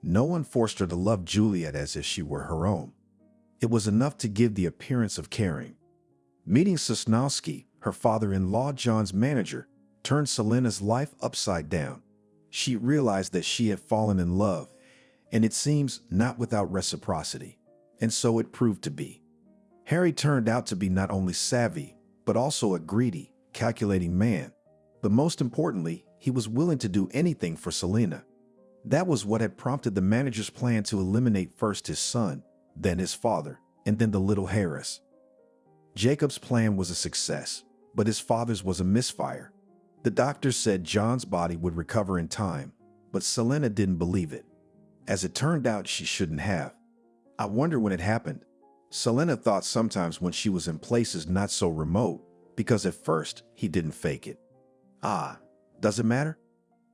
No one forced her to love Juliet as if she were her own. It was enough to give the appearance of caring. Meeting Sosnowski, her father-in-law John's manager, turned Selena's life upside down. She realized that she had fallen in love, and it seems not without reciprocity. And so it proved to be. Harry turned out to be not only savvy, but also a greedy, calculating man. But most importantly, he was willing to do anything for Selena. That was what had prompted the manager's plan to eliminate first his son, then his father, and then the little Harris. Jacob's plan was a success, but his father's was a misfire. The doctors said John's body would recover in time, but Selena didn't believe it. As it turned out, she shouldn't have. I wonder when it happened. Selena thought sometimes when she was in places not so remote, because at first he didn't fake it. Does it matter?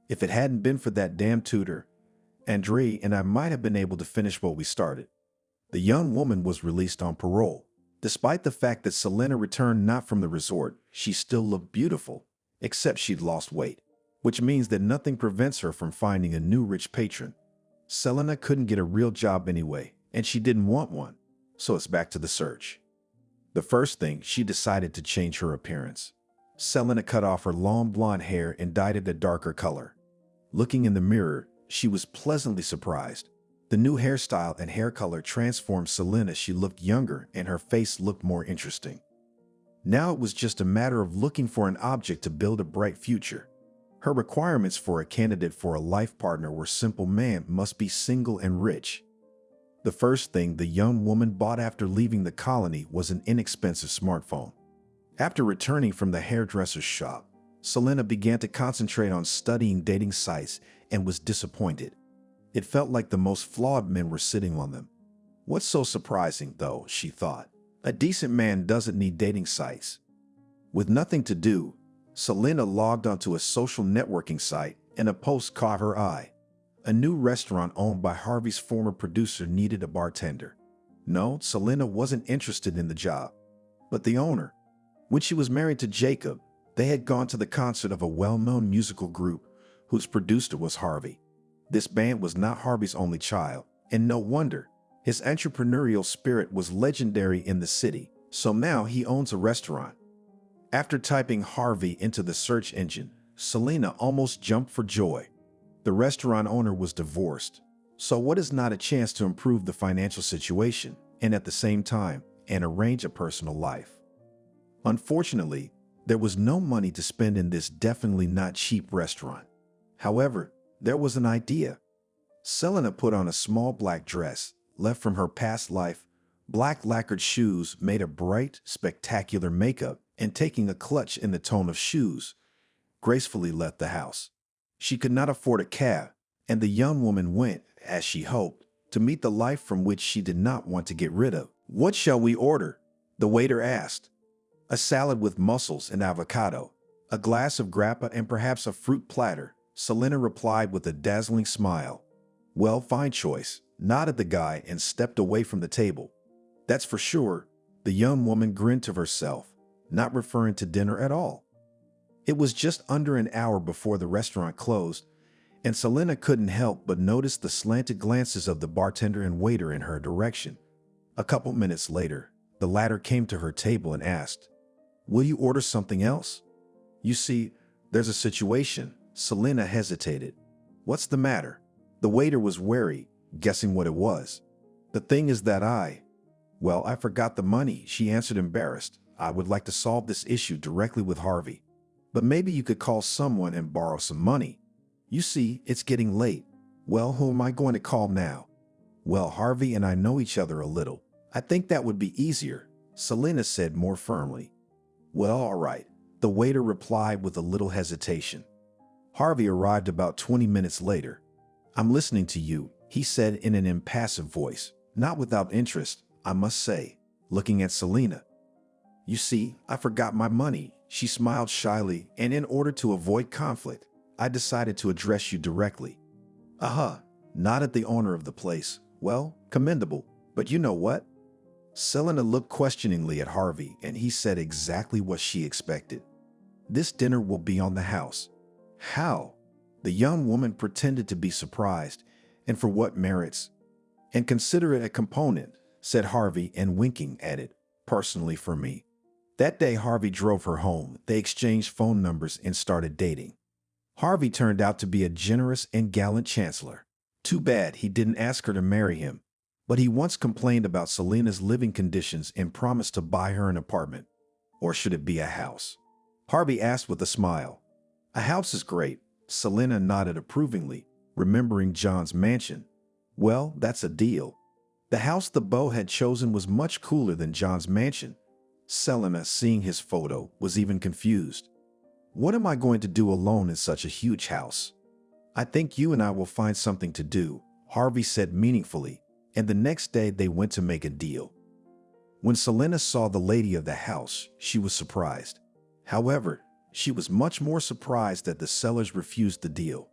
If it hadn't been for that damn tutor, Andre and I might have been able to finish what we started. The young woman was released on parole. Despite the fact that Selena returned not from the resort, she still looked beautiful, except she'd lost weight, which means that nothing prevents her from finding a new rich patron. Selena couldn't get a real job anyway, and she didn't want one, so it's back to the search. The first thing, she decided to change her appearance. Selena cut off her long blonde hair and dyed it a darker color. Looking in the mirror, she was pleasantly surprised. The new hairstyle and hair color transformed Selena. She looked younger and her face looked more interesting. Now it was just a matter of looking for an object to build a bright future. Her requirements for a candidate for a life partner were simple: man must be single and rich. The first thing the young woman bought after leaving the colony was an inexpensive smartphone. After returning from the hairdresser's shop, Selena began to concentrate on studying dating sites and was disappointed. It felt like the most flawed men were sitting on them. What's so surprising, though, she thought. A decent man doesn't need dating sites. With nothing to do, Selena logged onto a social networking site and a post caught her eye. A new restaurant owned by Harvey's former producer needed a bartender. No, Selena wasn't interested in the job, but the owner. When she was married to Jacob, they had gone to the concert of a well-known musical group whose producer was Harvey. This band was not Harvey's only child, and no wonder. His entrepreneurial spirit was legendary in the city, so now he owns a restaurant. After typing Harvey into the search engine, Selena almost jumped for joy. The restaurant owner was divorced, so what is not a chance to improve the financial situation and at the same time arrange a personal life? Unfortunately, there was no money to spend in this definitely not cheap restaurant. However, there was an idea. Selena put on a small black dress, left from her past life, black lacquered shoes made of bright, spectacular makeup, and taking a clutch in the tone of shoes, gracefully left the house. She could not afford a cab, and the young woman went, as she hoped, to meet the life from which she did not want to get rid of. "What shall we order?" the waiter asked. "A salad with mussels and avocado, a glass of grappa, and perhaps a fruit platter," Selena replied with a dazzling smile. "Well, fine choice," nodded the guy and stepped away from the table. "That's for sure." The young woman grinned to herself, not referring to dinner at all. It was just under an hour before the restaurant closed, and Selena couldn't help but notice the slanted glances of the bartender and waiter in her direction. A couple minutes later, the latter came to her table and asked, "Will you order something else?" "You see, there's a situation." Selena hesitated. "What's the matter?" The waiter was wary, guessing what it was. "The thing is that I forgot the money," she answered, embarrassed. "I would like to solve this issue directly with Harvey. But maybe you could call someone and borrow some money. You see, it's getting late." "Well, who am I going to call now?" "Well, Harvey and I know each other a little. I think that would be easier," Selena said more firmly. "Well, all right," the waiter replied with a little hesitation. Harvey arrived about 20 minutes later. "I'm listening to you," he said in an impassive voice, not without interest, I must say, looking at Selena. "You see, I forgot my money." She smiled shyly, "and in order to avoid conflict, I decided to address you directly." "Aha," nodded the owner of the place. "Well, commendable, but you know what?" Selena looked questioningly at Harvey, and he said exactly what she expected. "This dinner will be on the house." "How?" The young woman pretended to be surprised. "And for what merits?" "And consider it a component," said Harvey, and winking added, "personally for me." That day Harvey drove her home. They exchanged phone numbers and started dating. Harvey turned out to be a generous and gallant chancellor. Too bad he didn't ask her to marry him, but he once complained about Selena's living conditions and promised to buy her an apartment. Or should it be a house? Harvey asked with a smile. A house is great. Selena nodded approvingly, remembering John's mansion. Well, that's a deal. The house the beau had chosen was much cooler than John's mansion. Selena, seeing his photo, was even confused. What am I going to do alone in such a huge house? I think you and I will find something to do, Harvey said meaningfully, and the next day they went to make a deal. When Selena saw the lady of the house, she was surprised. However, she was much more surprised that the sellers refused the deal.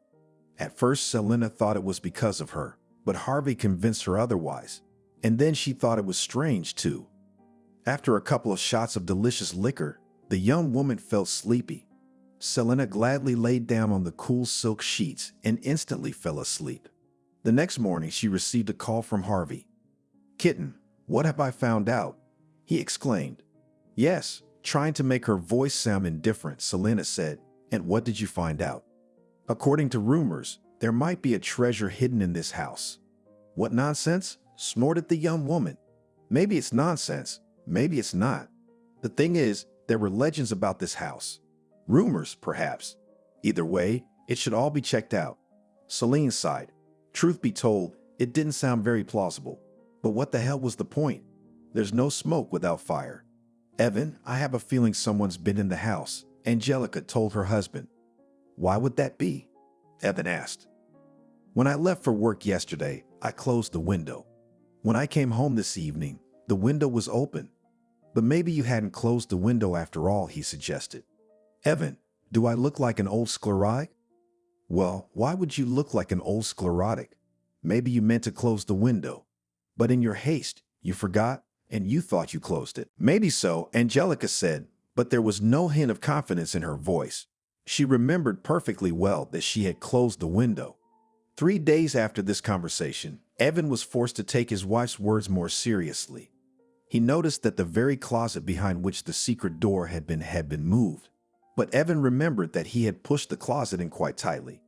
At first, Selena thought it was because of her, but Harvey convinced her otherwise, and then she thought it was strange too. After a couple of shots of delicious liquor, the young woman felt sleepy. Selena gladly laid down on the cool silk sheets and instantly fell asleep. The next morning, she received a call from Harvey. "Kitten, what have I found out?" he exclaimed. "Yes," trying to make her voice sound indifferent, Selena said, "And what did you find out?" "According to rumors, there might be a treasure hidden in this house." "What nonsense?" snorted the young woman. "Maybe it's nonsense, maybe it's not. The thing is, there were legends about this house. Rumors, perhaps. Either way, it should all be checked out." Celine sighed. Truth be told, it didn't sound very plausible. But what the hell was the point? There's no smoke without fire. "Evan, I have a feeling someone's been in the house," Angelica told her husband. "Why would that be?" Evan asked. "When I left for work yesterday, I closed the window. When I came home this evening, the window was open. But maybe you hadn't closed the window after all," he suggested. "Evan, do I look like an old sclerotic?" "Well, why would you look like an old sclerotic? Maybe you meant to close the window. But in your haste, you forgot, and you thought you closed it." "Maybe so," Angelica said, but there was no hint of confidence in her voice. She remembered perfectly well that she had closed the window. 3 days after this conversation, Evan was forced to take his wife's words more seriously. He noticed that the very closet behind which the secret door had been moved. But Evan remembered that he had pushed the closet in quite tightly.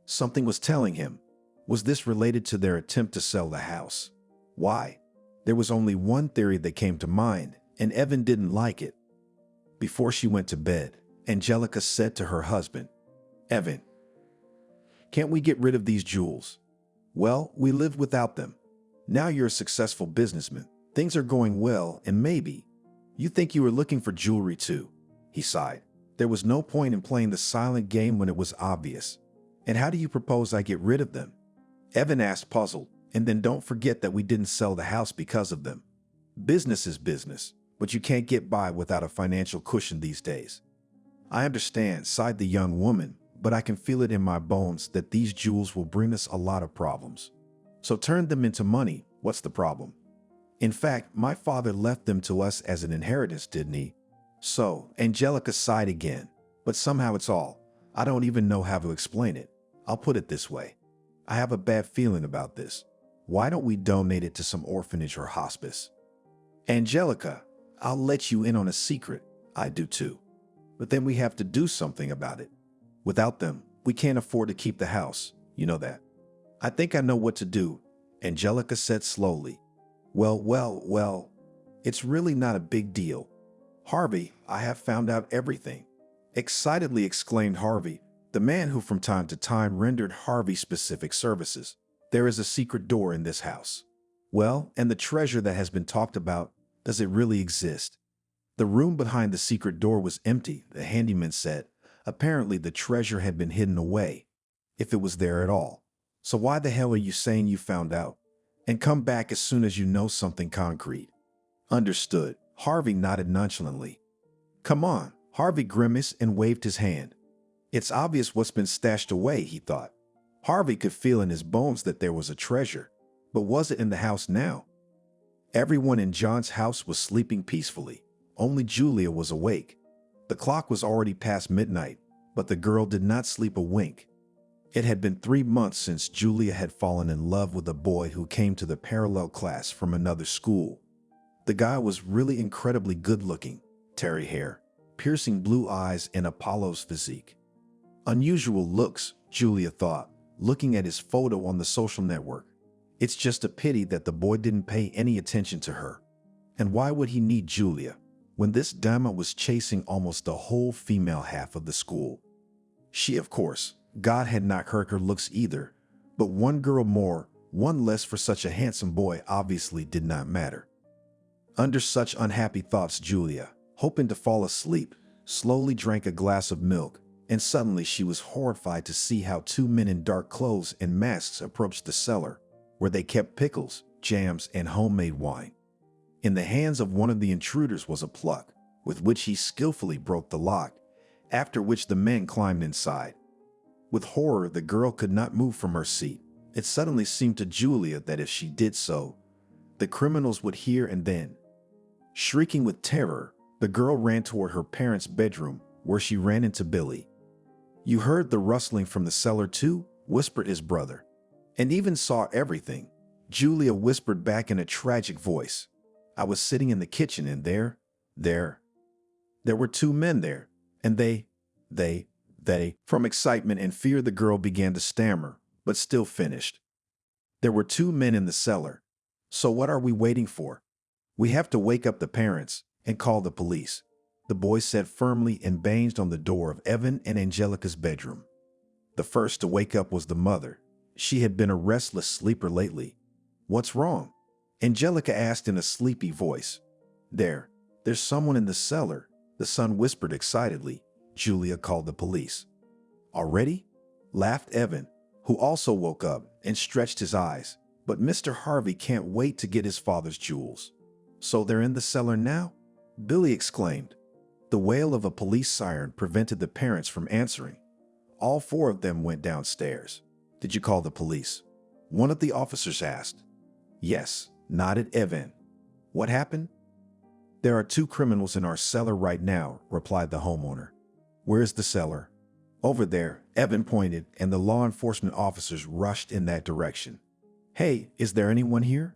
Something was telling him. Was this related to their attempt to sell the house? Why? There was only one theory that came to mind, and Evan didn't like it. Before she went to bed, Angelica said to her husband, "Evan, can't we get rid of these jewels? Well, we lived without them. Now you're a successful businessman. Things are going well, and maybe you think you were looking for jewelry too." He sighed. "There was no point in playing the silent game when it was obvious. And how do you propose I get rid of them?" Evan asked, puzzled. "And then don't forget that we didn't sell the house because of them. Business is business, but you can't get by without a financial cushion these days." "I understand," sighed the young woman, "but I can feel it in my bones that these jewels will bring us a lot of problems. So turn them into money. What's the problem? In fact, my father left them to us as an inheritance, didn't he?" "So," Angelica sighed again, "but somehow it's all. I don't even know how to explain it. I'll put it this way. I have a bad feeling about this. Why don't we donate it to some orphanage or hospice?" "Angelica, I'll let you in on a secret. I do too. But then we have to do something about it. Without them, we can't afford to keep the house. You know that." "I think I know what to do," Angelica said slowly. Well, it's really not a big deal. Harvey, I have found out everything," excitedly exclaimed Harvey, the man who from time to time rendered Harvey specific services. "There is a secret door in this house." "Well, and the treasure that has been talked about, does it really exist?" "The room behind the secret door was empty," the handyman said. "Apparently the treasure had been hidden away, if it was there at all. So why the hell are you saying you found out? And come back as soon as you know something concrete." "Understood," Harvey nodded nonchalantly. "Come on," Harvey grimaced and waved his hand. "It's obvious what's been stashed away," he thought. Harvey could feel in his bones that there was a treasure, but was it in the house now? Everyone in John's house was sleeping peacefully. Only Julia was awake. The clock was already past midnight, but the girl did not sleep a wink. It had been 3 months since Julia had fallen in love with a boy who came to the parallel class from another school. The guy was really incredibly good-looking, tarry hair, piercing blue eyes, and Apollo's physique. Unusual looks, Julia thought, looking at his photo on the social network. It's just a pity that the boy didn't pay any attention to her. And why would he need Julia when this dama was chasing almost the whole female half of the school? She, of course, God had not hurt her looks either, but one girl more, one less for such a handsome boy obviously did not matter. Under such unhappy thoughts, Julia, hoping to fall asleep, slowly drank a glass of milk, and suddenly she was horrified to see how two men in dark clothes and masks approached the cellar, where they kept pickles, jams, and homemade wine. In the hands of one of the intruders was a pluck, with which he skillfully broke the lock, after which the men climbed inside. With horror, the girl could not move from her seat. It suddenly seemed to Julia that if she did so, the criminals would hear, and then, shrieking with terror, the girl ran toward her parents' bedroom, where she ran into Billy. "You heard the rustling from the cellar too?" whispered his brother. "And even saw everything," Julia whispered back in a tragic voice. "I was sitting in the kitchen, and there were two men there, and they, from excitement and fear the girl began to stammer, but still finished. "There were two men in the cellar. So what are we waiting for? We have to wake up the parents and call the police," the boy said firmly and banged on the door of Evan and Angelica's bedroom. The first to wake up was the mother. She had been a restless sleeper lately. "What's wrong?" Angelica asked in a sleepy voice. There's someone in the cellar," the son whispered excitedly. Julia called the police. "Already?" laughed Evan, who also woke up and stretched his eyes. "But Mr. Harvey can't wait to get his father's jewels." "So they're in the cellar now?" Billy exclaimed. The wail of a police siren prevented the parents from answering. All four of them went downstairs. "Did you call the police?" one of the officers asked. "Yes," nodded Evan. "What happened?" "There are two criminals in our cellar right now," replied the homeowner. "Where's the cellar?" "Over there," Evan pointed, and the law enforcement officers rushed in that direction. "Hey, is there anyone here?"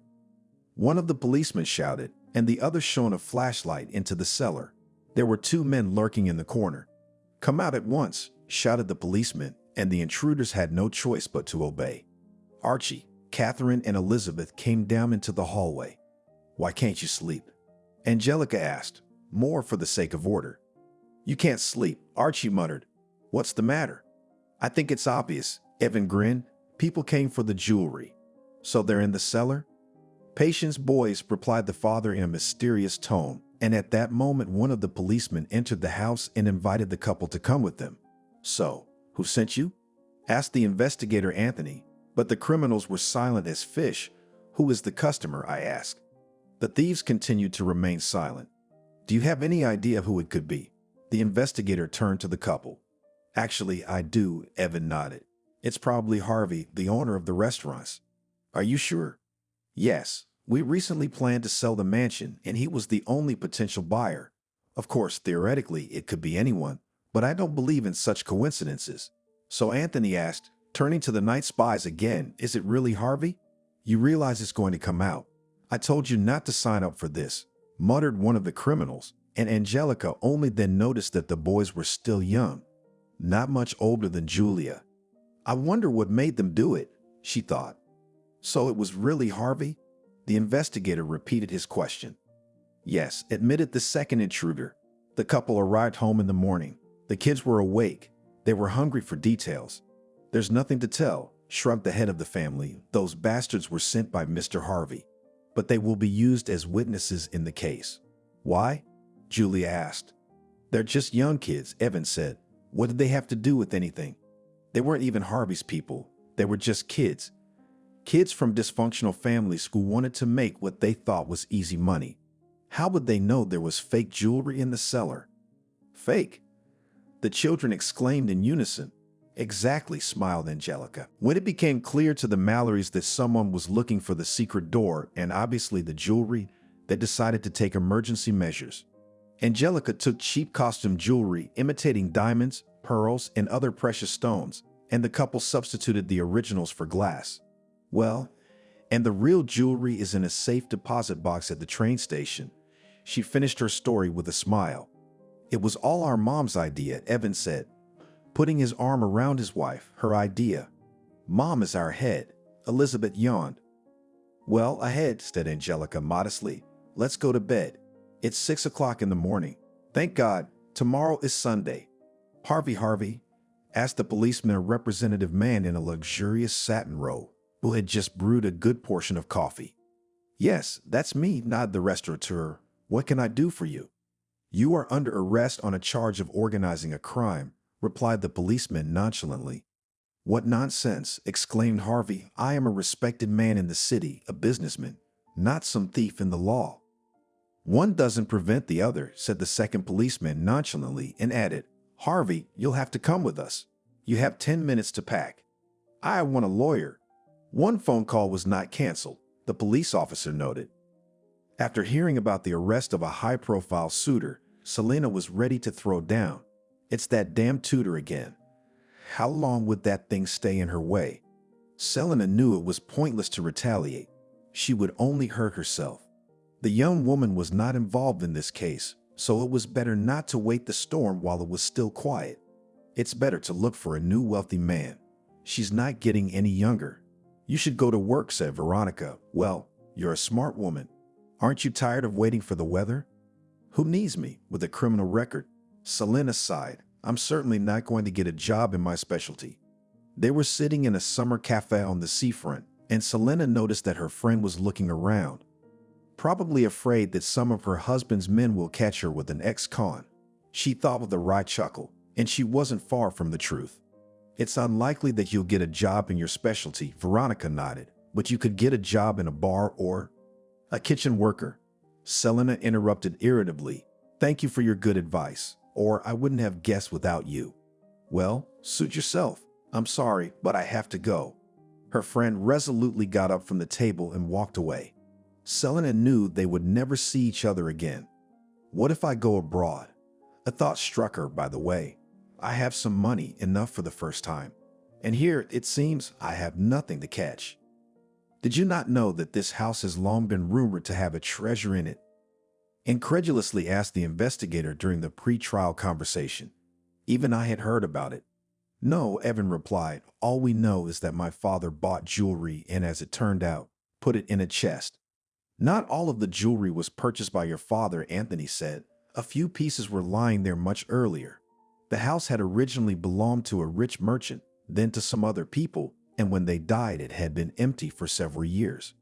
one of the policemen shouted, and the other shone a flashlight into the cellar. There were two men lurking in the corner. "Come out at once," shouted the policeman, and the intruders had no choice but to obey. Archie, Catherine, and Elizabeth came down into the hallway. "Why can't you sleep?" Angelica asked, more for the sake of order. "You can't sleep," Archie muttered. "What's the matter?" "I think it's obvious," Evan grinned. "People came for the jewelry." "So they're in the cellar?" "Patience, boys," replied the father in a mysterious tone, and at that moment one of the policemen entered the house and invited the couple to come with them. "So, who sent you?" asked the investigator Anthony, but the criminals were silent as fish. "Who is the customer?" I asked. The thieves continued to remain silent. "Do you have any idea who it could be?" The investigator turned to the couple. "Actually, I do," Evan nodded. "It's probably Harvey, the owner of the restaurants." "Are you sure?" "Yes. We recently planned to sell the mansion, and he was the only potential buyer. Of course, theoretically, it could be anyone, but I don't believe in such coincidences." So Anthony asked, turning to the night spies again, "Is it really Harvey? You realize it's going to come out." "I told you not to sign up for this," muttered one of the criminals, and Angelica only then noticed that the boys were still young, not much older than Julia. "I wonder what made them do it," she thought. "So it was really Harvey?" The investigator repeated his question. "Yes," admitted the second intruder. The couple arrived home in the morning. The kids were awake. They were hungry for details. "There's nothing to tell," shrugged the head of the family. "Those bastards were sent by Mr. Harvey, but they will be used as witnesses in the case." "Why?" Julia asked. "They're just young kids," Evan said. "What did they have to do with anything? They weren't even Harvey's people. They were just kids. Kids from dysfunctional families who wanted to make what they thought was easy money. How would they know there was fake jewelry in the cellar?" "Fake?" the children exclaimed in unison. "Exactly," smiled Angelica. "When it became clear to the Mallorys that someone was looking for the secret door and obviously the jewelry, they decided to take emergency measures. Angelica took cheap costume jewelry imitating diamonds, pearls, and other precious stones, and the couple substituted the originals for glass. "Well, and the real jewelry is in a safe deposit box at the train station." She finished her story with a smile. "It was all our mom's idea," Evan said. putting his arm around his wife, her idea. Mom is our head, Elizabeth yawned. Well, ahead, said Angelica modestly. Let's go to bed. It's 6 o'clock in the morning. Thank God, tomorrow is Sunday. Harvey, asked the policeman, a representative man in a luxurious satin robe, who had just brewed a good portion of coffee. Yes, that's me, nodded the restaurateur. What can I do for you? You are under arrest on a charge of organizing a crime, replied the policeman nonchalantly. What nonsense, exclaimed Harvey. I am a respected man in the city, a businessman, not some thief in the law. One doesn't prevent the other, said the second policeman nonchalantly, and added, Harvey, you'll have to come with us. You have 10 minutes to pack. I want a lawyer. One phone call was not canceled, the police officer noted. After hearing about the arrest of a high-profile suitor, Selena was ready to throw down. It's that damn tutor again. How long would that thing stay in her way? Selena knew it was pointless to retaliate. She would only hurt herself. The young woman was not involved in this case, so it was better not to wait the storm while it was still quiet. It's better to look for a new wealthy man. She's not getting any younger. You should go to work, said Veronica. Well, you're a smart woman. Aren't you tired of waiting for the weather? Who needs me with a criminal record? Selena sighed. I'm certainly not going to get a job in my specialty. They were sitting in a summer cafe on the seafront, and Selena noticed that her friend was looking around, probably afraid that some of her husband's men will catch her with an ex-con. She thought with a wry chuckle, and she wasn't far from the truth. It's unlikely that you'll get a job in your specialty, Veronica nodded, but you could get a job in a bar or a kitchen worker. Selena interrupted irritably. Thank you for your good advice, or I wouldn't have guessed without you. Well, suit yourself. I'm sorry, but I have to go. Her friend resolutely got up from the table and walked away. Selena knew they would never see each other again. What if I go abroad? A thought struck her, by the way. I have some money, enough for the first time. And here, it seems, I have nothing to catch. Did you not know that this house has long been rumored to have a treasure in it? Incredulously asked the investigator during the pre-trial conversation. Even I had heard about it. No, Evan replied. All we know is that my father bought jewelry and, as it turned out, put it in a chest. Not all of the jewelry was purchased by your father, Anthony said. A few pieces were lying there much earlier. The house had originally belonged to a rich merchant, then to some other people, and when they died, it had been empty for several years.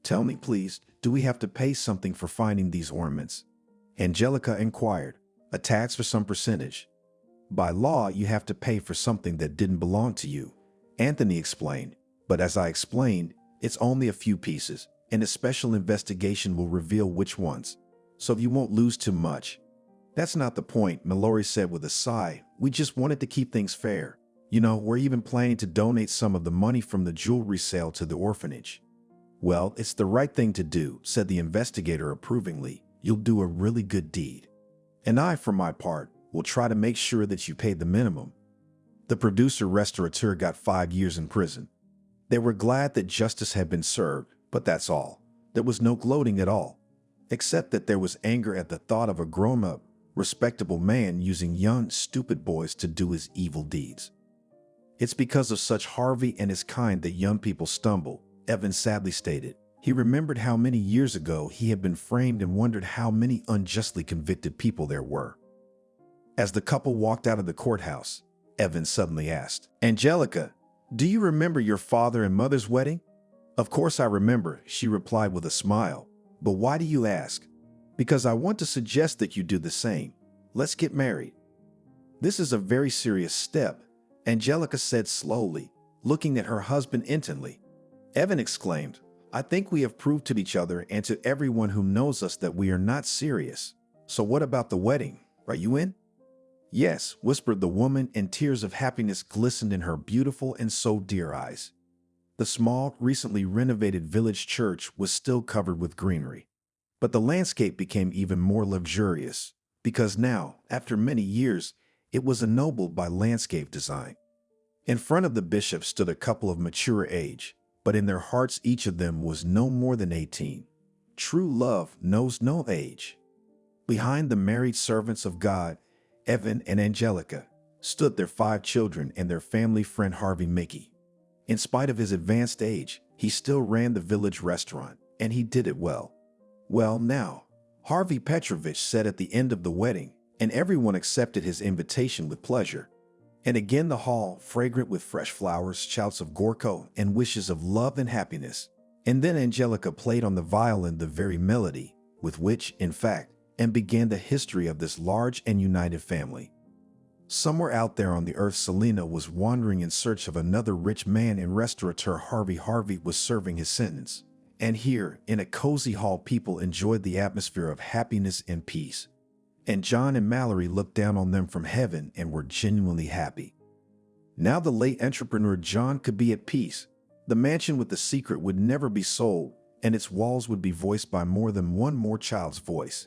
Tell me, please, do we have to pay something for finding these ornaments? Angelica inquired. A tax for some percentage. By law, you have to pay for something that didn't belong to you, Anthony explained. But as I explained, it's only a few pieces, and a special investigation will reveal which ones. So you won't lose too much. That's not the point, Mallory said with a sigh. We just wanted to keep things fair. You know, we're even planning to donate some of the money from the jewelry sale to the orphanage. Well, it's the right thing to do, said the investigator approvingly. You'll do a really good deed. And I, for my part, will try to make sure that you pay the minimum. The producer-restaurateur got 5 years in prison. They were glad that justice had been served, but that's all. There was no gloating at all, except that there was anger at the thought of a grown-up, respectable man using young, stupid boys to do his evil deeds. It's because of such Harvey and his kind that young people stumble, Evan sadly stated. He remembered how many years ago he had been framed and wondered how many unjustly convicted people there were. As the couple walked out of the courthouse, Evan suddenly asked, Angelica, do you remember your father and mother's wedding? Of course I remember, she replied with a smile. But why do you ask? Because I want to suggest that you do the same. Let's get married. This is a very serious step, Angelica said slowly, looking at her husband intently. Evan exclaimed, I think we have proved to each other and to everyone who knows us that we are not serious. So what about the wedding? Are you in? Yes, whispered the woman, and tears of happiness glistened in her beautiful and so dear eyes. The small, recently renovated village church was still covered with greenery. But the landscape became even more luxurious, because now, after many years, it was ennobled by landscape design. In front of the bishop stood a couple of mature age, but in their hearts each of them was no more than 18. True love knows no age. Behind the married servants of God, Evan and Angelica, stood their 5 children and their family friend Harvey Mickey. In spite of his advanced age, he still ran the village restaurant, and he did it well. Well, now, Harvey Petrovich sat at the end of the wedding, and everyone accepted his invitation with pleasure. And again the hall, fragrant with fresh flowers, shouts of Gorko, and wishes of love and happiness. And then Angelica played on the violin the very melody, with which, in fact, and began the history of this large and united family. Somewhere out there on the earth, Selena was wandering in search of another rich man, and restaurateur Harvey was serving his sentence. And here, in a cozy hall, people enjoyed the atmosphere of happiness and peace. And John and Mallory looked down on them from heaven and were genuinely happy. Now the late entrepreneur John could be at peace. The mansion with the secret would never be sold, and its walls would be voiced by more than one more child's voice.